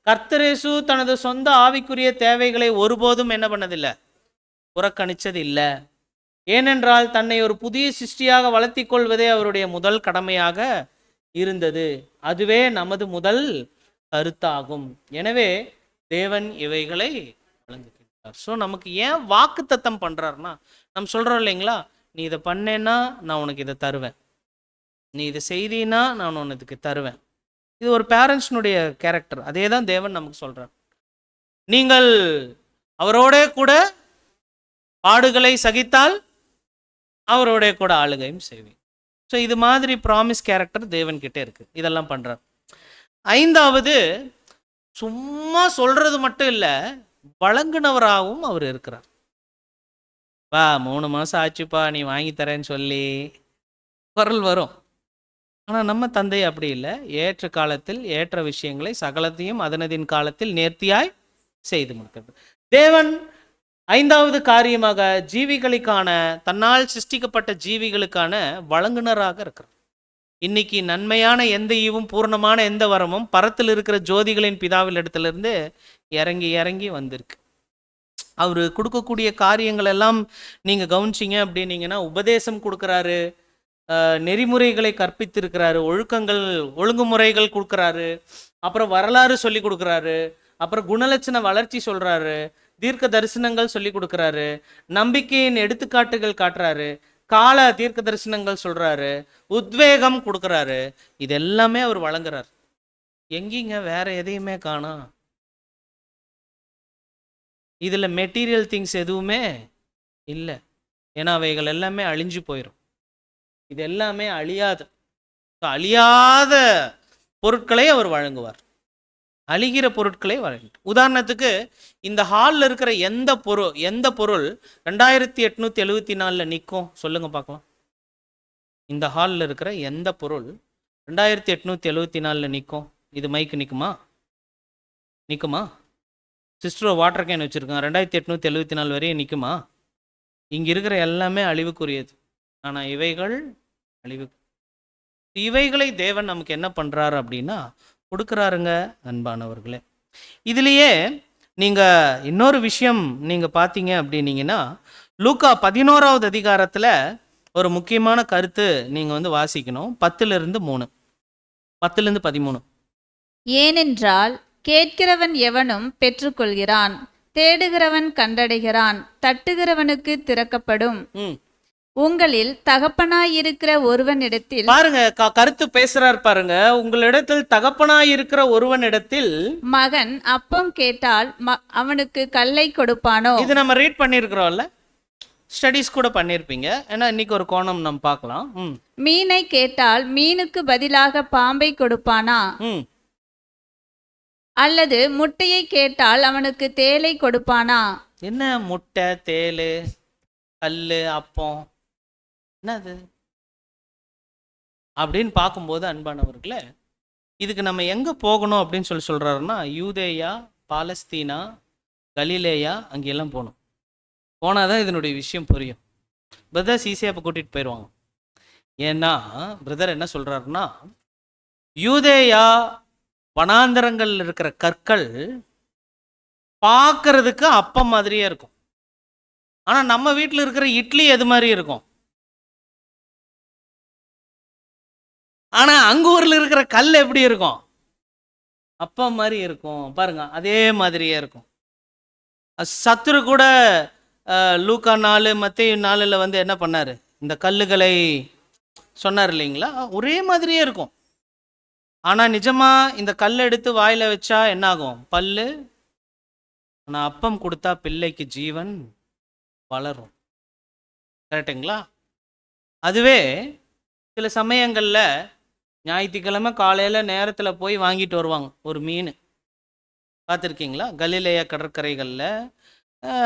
கர்த்தர் இயேசு தனது சொந்த ஆவிக்குரிய தேவைகளை ஒருபோதும் என்ன பண்ணதில்லை? புறக்கணிச்சது இல்லை. ஏனென்றால் தன்னை ஒரு புதிய சிருஷ்டியாக வளர்த்தி கொள்வதே அவருடைய முதல் கடமையாக இருந்தது. அதுவே நமது முதல் கருத்தாகும். எனவே தேவன் இவைகளை வழங்குகின்றார். ஸோ நமக்கு ஏன் வாக்குத்தத்தம் பண்றாருன்னா, நம்ம சொல்றோம் இல்லைங்களா, நீ இதை பண்ணேன்னா நான் உனக்கு இதை தருவேன், நீ இதை செய்தீன்னா நான் உனக்கு தருவேன். இது ஒரு பேரண்ட்ஸ்னுடைய கேரக்டர். அதே தான் தேவன் நமக்கு சொல்றார். நீங்கள் அவரோட கூட பாடுகளை சகித்தால் அவரோட கூட ஆளுகையும் செய்வீங்க. ஸோ இது மாதிரி ப்ராமிஸ் கேரக்டர் தேவன் கிட்டே இருக்கு. இதெல்லாம் பண்றார். 5வது, சும்மா சொல்றது மட்டும் இல்லை, வழங்குனவராகவும் அவர் இருக்கிறார். 3 மாசம் ஆச்சுப்பா நீ வாங்கி தரேன்னு சொல்லி குரல் வரும். ஆனால் நம்ம தந்தை அப்படி இல்லை. ஏற்ற காலத்தில் ஏற்ற விஷயங்களை சகலத்தையும் அதனதின் காலத்தில் நேர்த்தியாய் செய்து முடிக்கிறது. தேவன் 5வது காரியமாக ஜீவிகளுக்கான, தன்னால் சிருஷ்டிக்கப்பட்ட ஜீவிகளுக்கான வழங்குனராக இருக்கிறார். இன்னைக்கு நன்மையான எந்த ஈவும் பூர்ணமான எந்த வரமும் பரத்தில் இருக்கிற ஜோதிகளின் பிதாவில் இடத்திலிருந்து இறங்கி இறங்கி வந்திருக்கு. அவர் கொடுக்கக்கூடிய காரியங்கள் எல்லாம் நீங்கள் கவனிச்சிங்க அப்படின்னீங்கன்னா, உபதேசம் கொடுக்குறாரு, நெறிமுறைகளை கற்பித்திருக்கிறாரு, ஒழுங்குமுறைகள் கொடுக்குறாரு, அப்புறம் வரலாறு சொல்லி கொடுக்குறாரு, அப்புறம் குணலட்சண வளர்ச்சி சொல்றாரு, தீர்க்க தரிசனங்கள் சொல்லி கொடுக்குறாரு, நம்பிக்கையின் எடுத்துக்காட்டுகள் காட்டுறாரு, கால தீர்க்க தரிசனங்கள் சொல்றாரு, உத்வேகம் கொடுக்குறாரு. இது எல்லாமே அவர் வழங்குறார். எங்கீங்க வேற எதையுமே காணோம். இதுல மெட்டீரியல் திங்ஸ் எதுவுமே இல்லை. ஏன்னா அவைகள் எல்லாமே அழிஞ்சு போயிடும். இது எல்லாமே அழியாத பொருட்களை அவர் வழங்குவார். அழிகிற பொருட்களை வழங்கிட்டு, உதாரணத்துக்கு இந்த ஹாலில் இருக்கிற எந்த பொருள் 2874 நிற்கும் சொல்லுங்க பார்க்கலாம். இந்த ஹாலில் இருக்கிற எந்த பொருள் 2874 நிற்கும்? இது மைக்கு நிற்குமா? சிஸ்டர் வாட்டர் கேன் வச்சுருக்காங்க, 2874 வரையும் நிற்குமா? இங்கே இருக்கிற எல்லாமே அழிவுக்குரியது. ஆனால் இவைகளை தேவன் நமக்கு என்ன பண்ணுறாரு அப்படின்னா கொடுக்குறாருங்க அன்பானவர்களே. இதுலேயே நீங்கள் இன்னொரு விஷயம் நீங்கள் பார்த்தீங்க அப்படின்னீங்கன்னா, லூக்கா 11வது அதிகாரத்தில் ஒரு முக்கியமான கருத்து நீங்கள் வாசிக்கணும். 10லிருந்து 13. ஏனென்றால் கேட்கிறவன் எவனும் பெற்றுக்கொள்கிறான், தேடுகிறவன் கண்டடைகிறான், தட்டுகிறவனுக்கு திறக்கப்படும். ம் உங்களில் தகப்பனாயிருக்கிற ஒருவனிடத்தில் பாருங்க, கருத்து பேசுறார் பாருங்க. உங்களிடத்தில் தகப்பனாய் இருக்கிற ஒருவனிடத்தில் மகன் அப்பம் கேட்டால் அவனுக்கு கல்லை கொடுப்பானோ? இது நம்ம ரீட் பண்ணியிருக்கிறோம்ல, ஸ்டடீஸ் கூட பண்ணியிருப்பீங்க. ஏன்னா இன்னைக்கு ஒரு கோணம் நம்ம பார்க்கலாம். மீனை கேட்டால் மீனுக்கு பதிலாக பாம்பை கொடுப்பானா? ம் அல்லது முட்டையை கேட்டால் அவனுக்கு தேளை கொடுப்பானா? என்ன முட்டை, தேள், கல், அப்பம், என்னது அப்படின்னு பார்க்கும்போது அன்பானவர்களே, இதுக்கு நம்ம எங்கே போகணும் அப்படின்னு சொல்கிறாருன்னா, யூதேயா, பாலஸ்தீனா, கலிலேயா அங்கெல்லாம் போகணும். போனால் தான் இதனுடைய விஷயம் புரியும். பிரதர்ஸ் ஈஸியாக இப்போ கூட்டிகிட்டு போயிடுவாங்க. ஏன்னா பிரதர் என்ன சொல்கிறாருன்னா, யூதேயா வனாந்தரங்கள் இருக்கிற கற்கள் பார்க்கறதுக்கு அப்பம் மாதிரியே இருக்கும். ஆனால் நம்ம வீட்டில் இருக்கிற இட்லி எது மாதிரி இருக்கும்? ஆனால் அங்க ஊரில் இருக்கிற கல் எப்படி இருக்கும்? அப்பம் மாதிரி இருக்கும். பாருங்க, அதே மாதிரியே இருக்கும். சத்துரு கூட லூக்கா 4 மத்தேயு 4 வந்து என்ன பண்ணாரு? இந்த கல்லுகளை சொன்னார் இல்லைங்களா? ஒரே மாதிரியே இருக்கும். ஆனால் நிஜமா இந்த கல் எடுத்து வாயில வச்சா என்ன ஆகும்? பல்லு. ஆனால் அப்பம் கொடுத்தா பிள்ளைக்கு ஜீவன் வளரும். கரெக்டுங்களா? அதுவே சில சமயங்களில் ஞாயிற்றுக்கிழமை காலையில் நேரத்தில் போய் வாங்கிட்டு வருவாங்க ஒரு மீன். பார்த்துருக்கீங்களா? கலிலேயா கடற்கரைகளில்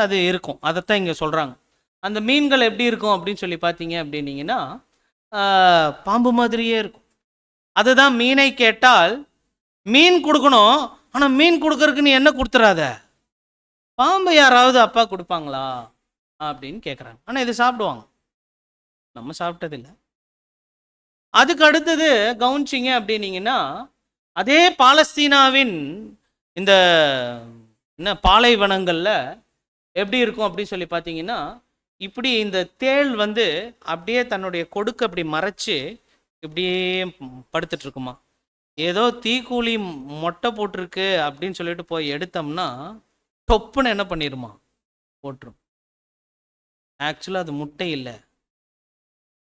அது இருக்கும். அதைத்தான் இங்கே சொல்கிறாங்க. அந்த மீன்கள் எப்படி இருக்கும் அப்படின்னு சொல்லி பார்த்தீங்க அப்படின்னீங்கன்னா, பாம்பு மாதிரியே இருக்கும். அதுதான் மீனை கேட்டால் மீன் கொடுக்கணும். ஆனால் மீன் கொடுக்கறதுக்கு நீ என்ன கொடுத்துறாத, பாம்பு யாராவது அப்பா கொடுப்பாங்களா அப்படின்னு கேட்குறாங்க. ஆனால் இது சாப்பிடுவாங்க, நம்ம சாப்பிட்டதில்லை. அதுக்கு அடுத்தது கவுனிச்சிங்க அப்படின்னீங்கன்னா, அதே பாலஸ்தீனாவின் இந்த என்ன பாலைவனங்களில் எப்படி இருக்கும் அப்படின்னு சொல்லி பார்த்தீங்கன்னா, இப்படி இந்த தேள் வந்து அப்படியே தன்னுடைய கொடுக்கு அப்படி மறைச்சு இப்படியே படுத்துட்டு இருக்குமா. ஏதோ தீக்கூலி மொட்டை போட்டிருக்கு அப்படின்னு சொல்லிட்டு போய் எடுத்தோம்னா தொப்புன்னு என்ன பண்ணிடுமா, போட்டுரும். ஆக்சுவலாக அது முட்டை இல்லை,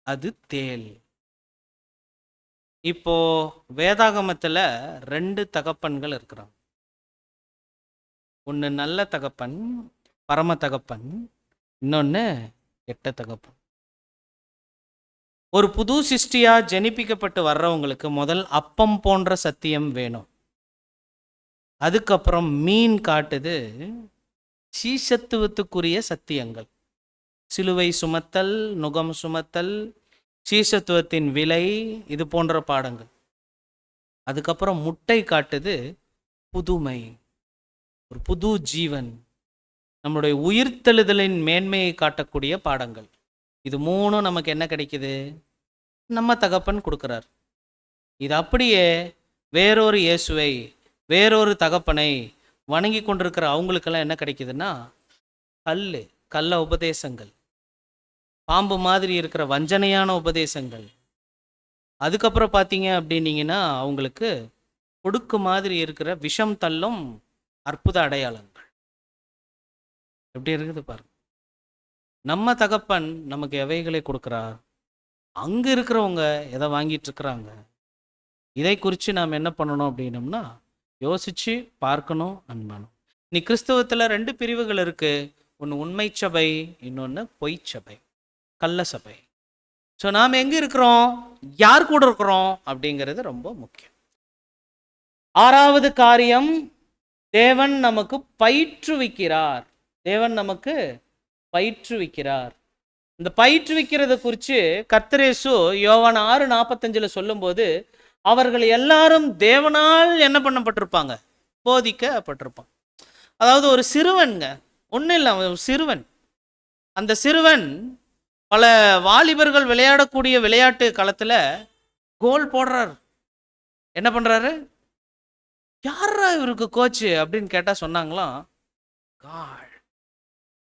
அது தேள். இப்போ வேதாகமத்தில் 2 தகப்பன்கள் இருக்கிறாங்க. ஒன்று நல்ல தகப்பன், பரம தகப்பன். இன்னொன்று கெட்ட தகப்பன். ஒரு புது சிருஷ்டியா ஜெனிப்பிக்கப்பட்டு வர்றவங்களுக்கு முதல் அப்பம் போன்ற சத்தியம் வேணும். அதுக்கப்புறம் மீன் காட்டுது சீசத்துவத்துக்குரிய சத்தியங்கள். சிலுவை சுமத்தல், நுகம் சுமத்தல், சீசத்துவத்தின் விலை, இது போன்ற பாடங்கள். அதுக்கப்புறம் முட்டை காட்டுது புதுமை, ஒரு புது ஜீவன், நம்மளுடைய உயிர்த்தெழுதலின் மேன்மையை காட்டக்கூடிய பாடங்கள். இது 3 நமக்கு என்ன கிடைக்குது? நம்ம தகப்பன் கொடுக்குறார். இது அப்படியே வேறொரு இயேசுவை, வேறொரு தகப்பனை வணங்கி கொண்டிருக்கிற அவங்களுக்கெல்லாம் என்ன கிடைக்குதுன்னா, கள்ள உபதேசங்கள், பாம்பு மாதிரி இருக்கிற வஞ்சனையான உபதேசங்கள். அதுக்கப்புறம் பார்த்தீங்க அப்படின்னீங்கன்னா, அவங்களுக்கு கொடுக்கு மாதிரி இருக்கிற விஷம் தள்ளும் அற்புத அடையாளங்கள். எப்படி இருக்குது பாருங்க. நம்ம தகப்பன் நமக்கு எவைகளை கொடுக்குறார், அங்கே இருக்கிறவங்க எதை வாங்கிட்டு இருக்கிறாங்க, இதை குறித்து நாம் என்ன பண்ணணும் அப்படின்னம்னா யோசித்து பார்க்கணும். அன்பானும் நீ கிறிஸ்தவத்தில் 2 பிரிவுகள் இருக்குது. ஒன்று உண்மை சபை, இன்னொன்று பொய் சபை, கள்ள சபை. ஸோ நாம் எங்கே இருக்கிறோம், யார் கூட இருக்கிறோம் அப்படிங்கிறது ரொம்ப முக்கியம். 6வது காரியம், தேவன் நமக்கு பயிற்றுவிக்கிறார். தேவன் நமக்கு பயிற்றுவிக்கிறார். இந்த பயிற்றுவிக்கிறத குறித்து கர்த்தர் இயேசு யோவான் 6:45 சொல்லும்போது, அவர்கள் எல்லாரும் தேவனால் என்ன பண்ணப்பட்டிருப்பாங்க, போதிக்கப்பட்டிருப்பாங்க. அதாவது ஒரு சிறுவன்ங்க, ஒன்றும் இல்லை, ஒரு சிறுவன். அந்த சிறுவன் பல வாலிபர்கள் விளையாடக்கூடிய விளையாட்டு களத்தில் கோல் போடுறார். என்ன பண்ணுறாரு? யாரா இவருக்கு கோச்சு அப்படின்னு கேட்டால் சொன்னாங்களாம், காட்.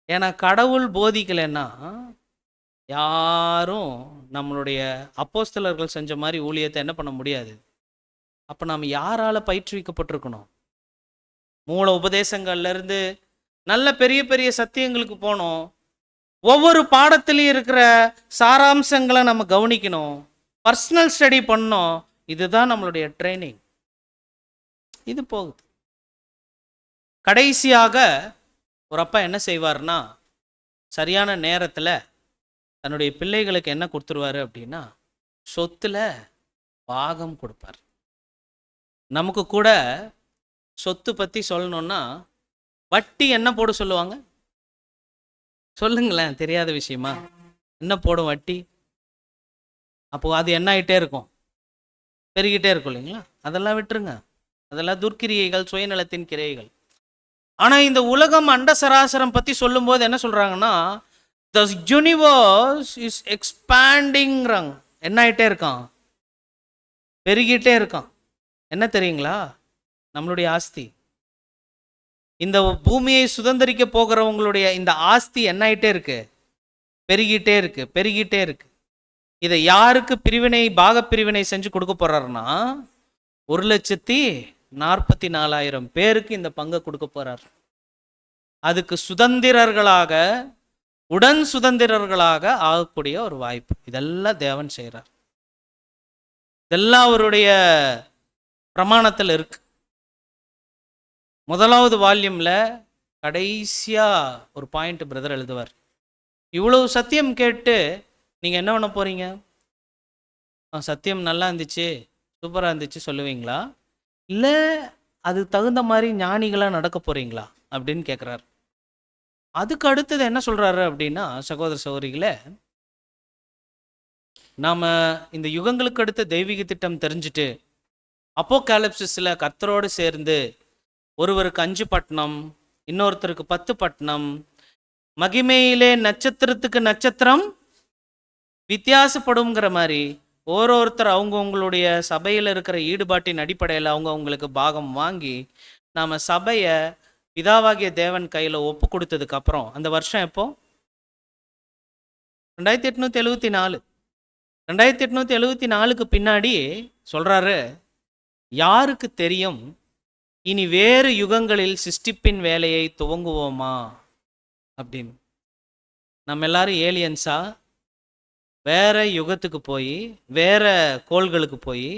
ஏன்னா கடவுள் போதிக்கலைன்னா யாரும் நம்மளுடைய அப்போஸ்தலர்கள் செஞ்ச மாதிரி ஊழியத்தை என்ன பண்ண முடியாது. அப்போ நாம் யாரால் பயிற்றுவிக்கப்பட்டிருக்கணும்? மூல உபதேசங்கள்லேருந்து நல்ல பெரிய பெரிய சத்தியங்களுக்கு போகணும். ஒவ்வொரு பாடத்திலையும் இருக்கிற சாராம்சங்களை நம்ம கவனிக்கணும். பர்சனல் ஸ்டடி பண்ணணும். இதுதான் நம்மளுடைய ட்ரைனிங். இது போகுது. கடைசியாக ஒரு அப்பா என்ன செய்வார்னா, சரியான நேரத்தில் தன்னுடைய பிள்ளைகளுக்கு என்ன கொடுத்துருவாரு அப்படின்னா, சொத்துல பாகம் கொடுப்பார். நமக்கு கூட சொத்து பற்றி சொல்லணும்னா வட்டி என்ன போட சொல்லுவாங்க? சொல்லுங்களேன், தெரியாத விஷயமா? என்ன போடும் வட்டி? அப்போ அது என்ன ஆகிட்டே இருக்கும்? பெருகிட்டே இருக்கும் இல்லைங்களா? அதெல்லாம் விட்டுருங்க. அதெல்லாம் துர்க்கிரியைகள், சுயநலத்தின் கிரியைகள். ஆனால் இந்த உலகம் அண்ட சராசரம் பற்றி சொல்லும்போது என்ன சொல்கிறாங்கன்னா, த யூனிவர்ஸ் இஸ் எக்ஸ்பேண்டிங்கிறாங்க. என்ன ஆகிட்டே இருக்கான்? பெருகிட்டே இருக்கான். என்ன தெரியுங்களா? நம்மளுடைய ஆஸ்தி. இந்த பூமியை சுதந்திரிக்க போகிறவங்களுடைய இந்த ஆஸ்தி என்ன ஆகிட்டே இருக்கு? பெருகிட்டே இருக்கு, பெருகிட்டே இருக்கு. இதை யாருக்கு பிரிவினை, பாக பிரிவினை செஞ்சு கொடுக்க போறாருன்னா, 1,44,000 பேருக்கு இந்த பங்கை கொடுக்க போறார். அதுக்கு சுதந்திரர்களாக, உடன் சுதந்திரர்களாக ஆகக்கூடிய ஒரு வாய்ப்பு. இதெல்லாம் தேவன் செய்கிறார். இதெல்லாம் அவருடைய பிரமாணத்தில் இருக்கு. முதலாவது வால்யூம்ல கடைசியா ஒரு பாயிண்ட் பிரதர் எழுதுவார். இவ்வளவு சத்தியம் கேட்டு நீங்க என்ன பண்ண போறீங்க? சத்தியம் நல்லா இருந்துச்சு, சூப்பரா இருந்துச்சு சொல்லுவீங்களா, இல்லை அது தகுந்த மாதிரி ஞானிகளா நடக்க போறீங்களா அப்படின்னு கேட்குறாரு. அதுக்கு அடுத்தது என்ன சொல்றாரு அப்படின்னா, சகோதர சகோதரிகளே, நாம இந்த யுகங்களுக்கு அடுத்த தெய்வீக திட்டம் தெரிஞ்சுட்டு அப்போகாலிப்சிஸ்ல கர்த்தரோடு சேர்ந்து ஒருவருக்கு 5 பட்டணம், இன்னொருத்தருக்கு 10 பட்டணம், மகிமையிலே நட்சத்திரத்துக்கு நட்சத்திரம் வித்தியாசப்படுங்கிற மாதிரி ஒருத்தர் அவங்கவுங்களுடைய சபையில் இருக்கிற ஈடுபாட்டின் அடிப்படையில் அவங்களுக்கு பாகம் வாங்கி நாம் சபையை பிதாவாகிய தேவன் கையில் ஒப்பு கொடுத்ததுக்கு அப்புறம், அந்த வருஷம் எப்போ? 2874. 2874க்கு பின்னாடி சொல்றாரு, யாருக்கு தெரியும் இனி வேறு யுகங்களில் சிருஷ்டிப்பின் வேலையை துவங்குவோமா அப்படின்னு. நம்ம எல்லாரும் ஏலியன்ஸா வேற யுகத்துக்கு போய், வேற கோள்களுக்கு போய்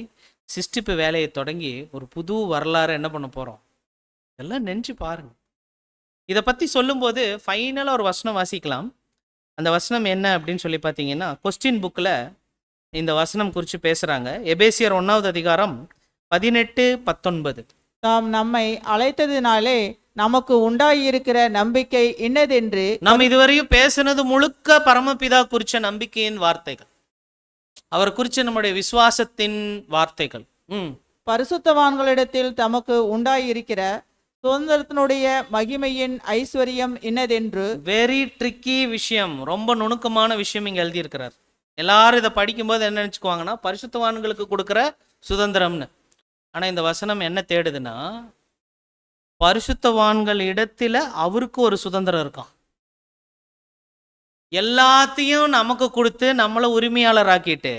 சிருஷ்டிப்பு வேலையை தொடங்கி ஒரு புது வரலாறு என்ன பண்ண போறோம்? எல்லாம் நினைச்சு பாருங்க. இதை பத்தி சொல்லும்போது ஃபைனலாக ஒரு வசனம் வாசிக்கலாம். அந்த வசனம் என்ன அப்படின்னு சொல்லி பார்த்தீங்கன்னா, கொஸ்டின் புக்கில் இந்த வசனம் குறித்து பேசுகிறாங்க. எபேசியர் 1வது அதிகாரம் 18-19. தாம் நம்மை அழைத்ததினாலே நமக்கு உண்டாயிருக்கிற நம்பிக்கை இன்னதென்று. நாம் இதுவரையும் பேசுனது முழுக்க பரமபிதா குறித்த நம்பிக்கையின் வார்த்தைகள், அவர் குறித்த நம்முடைய விசுவாசத்தின் வார்த்தைகள். பரிசுத்தவான்களிடத்தில் தமக்கு உண்டாயிருக்கிற சுதந்திரத்தினுடைய மகிமையின் ஐஸ்வர்யம் இன்னதென்று. வெரி ட்ரிக்கி விஷயம், ரொம்ப நுணுக்கமான விஷயம் இங்கே எழுதியிருக்கிறார். எல்லாரும் இதை படிக்கும்போது என்ன நினச்சிக்குவாங்கன்னா, பரிசுத்தவான்களுக்கு கொடுக்குற சுதந்திரம்னு. ஆனால் இந்த வசனம் என்ன தேடுதுன்னா, பரிசுத்தவான்கள் இடத்துல அவருக்கு ஒரு சுதந்திரம் இருக்கான். எல்லாத்தையும் நமக்கு கொடுத்து நம்மளை உரிமையாளர் ஆக்கிட்டு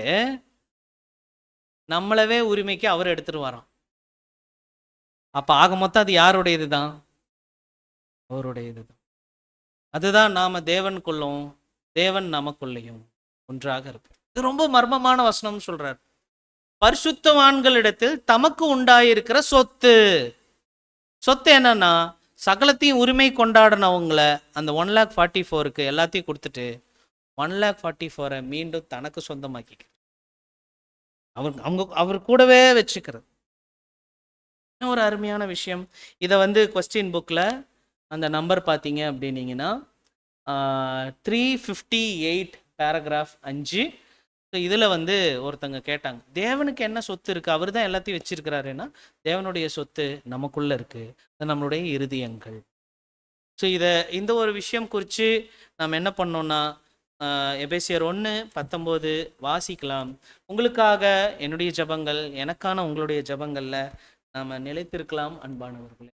நம்மளவே உரிமைக்கு அவர் எடுத்துட்டு வரோம். அப்ப ஆக மொத்தம் அது யாருடையது தான்? அவருடையது தான். அதுதான் நாம தேவனுக்குள்ளும் தேவன் நமக்குள்ளையும் ஒன்றாக இருக்கு. இது ரொம்ப மர்மமான வசனம் சொல்றார். பரிசுத்தவான்களிடத்தில் தமக்கு உண்டாயிருக்கிற சொத்து. சொத்து என்னன்னா, சகலத்தையும் உரிமை கொண்டாடினவங்கள அந்த 1,44,000க்கு எல்லாத்தையும் கொடுத்துட்டு 1,44,000 மீண்டும் தனக்கு சொந்தமாக்கிக்க அவர் கூடவே வச்சுக்கிறது. ஒரு அருமையான விஷயம். இதை கொஸ்டின் புக்கில் அந்த நம்பர் பார்த்தீங்க அப்படின்னீங்கன்னா 358 பேராகிராஃப் 5. ஸோ இதில் ஒருத்தங்க கேட்டாங்க, தேவனுக்கு என்ன சொத்து இருக்குது? அவர் தான் எல்லாத்தையும் வச்சிருக்கிறாருன்னா, தேவனுடைய சொத்து நமக்குள்ளே இருக்குது, அது நம்மளுடைய இருதயங்கள். ஸோ இந்த ஒரு விஷயம் குறித்து நாம் என்ன பண்ணோன்னா, எபேசியர் 1:19 வாசிக்கலாம். உங்களுக்காக என்னுடைய ஜபங்கள், எனக்கான உங்களுடைய ஜபங்களில் நாம் நிலைத்திருக்கலாம் அன்பானவர்களே.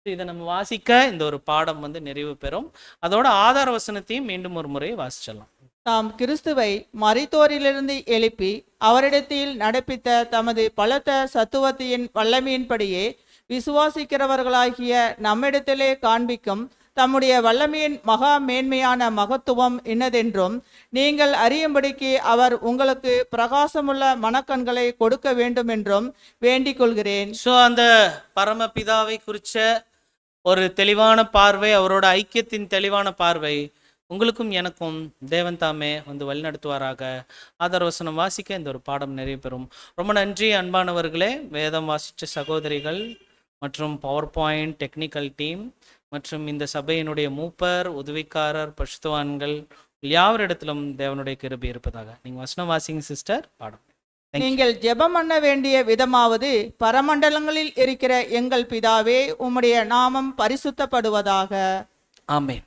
இதை நம்ம வாசிக்க இந்த ஒரு பாடம் நிறைவு பெறும். அதோட ஆதார வசனத்தையும் மீண்டும் ஒரு முறை வாசிச்சிடலாம். தாம் கிறிஸ்துவை மரித்தோரிலிருந்து எழுப்பி அவரிடத்தில் நடப்பித்த தமது பலத்த சத்துவத்தின் வல்லமையின்படியே விசுவாசிக்கிறவர்களாகிய நம்மிடத்திலே காண்பிக்கும் தம்முடைய வல்லமையின் மகா மேன்மையான மகத்துவம் இன்னதென்றும் நீங்கள் அறியும்படிக்கு அவர் உங்களுக்கு பிரகாசமுள்ள மனக்கண்களை கொடுக்க வேண்டும் என்றும் வேண்டிக் கொள்கிறேன். ஸோ அந்த பரமபிதாவை குறித்த ஒரு தெளிவான பார்வை, அவரோட ஐக்கியத்தின் தெளிவான பார்வை உங்களுக்கும் எனக்கும் தேவன் தாமே வந்து வழிநடத்துவாராக. ஆதாரவசனம் வாசிக்க இந்த ஒரு பாடம் நிறைவு பெறும். ரொம்ப நன்றி அன்பானவர்களே. வேதம் வாசித்த சகோதரிகள் மற்றும் பவர் பாயிண்ட் டெக்னிக்கல் டீம் மற்றும் இந்த சபையினுடைய மூப்பர், உதவிக்காரர், பசுத்தவான்கள் யாவரிடத்திலும் தேவனுடைய கிருபை இருப்பதாக. நீங்கள் வசனம் வாசிங்க சிஸ்டர். பாடம். நீங்கள் ஜெபம் பண்ண வேண்டிய விதமாவது, பரமண்டலங்களில் இருக்கிற எங்கள் பிதாவே, உம்முடைய நாமம் பரிசுத்தப்படுவதாக. ஆமென்.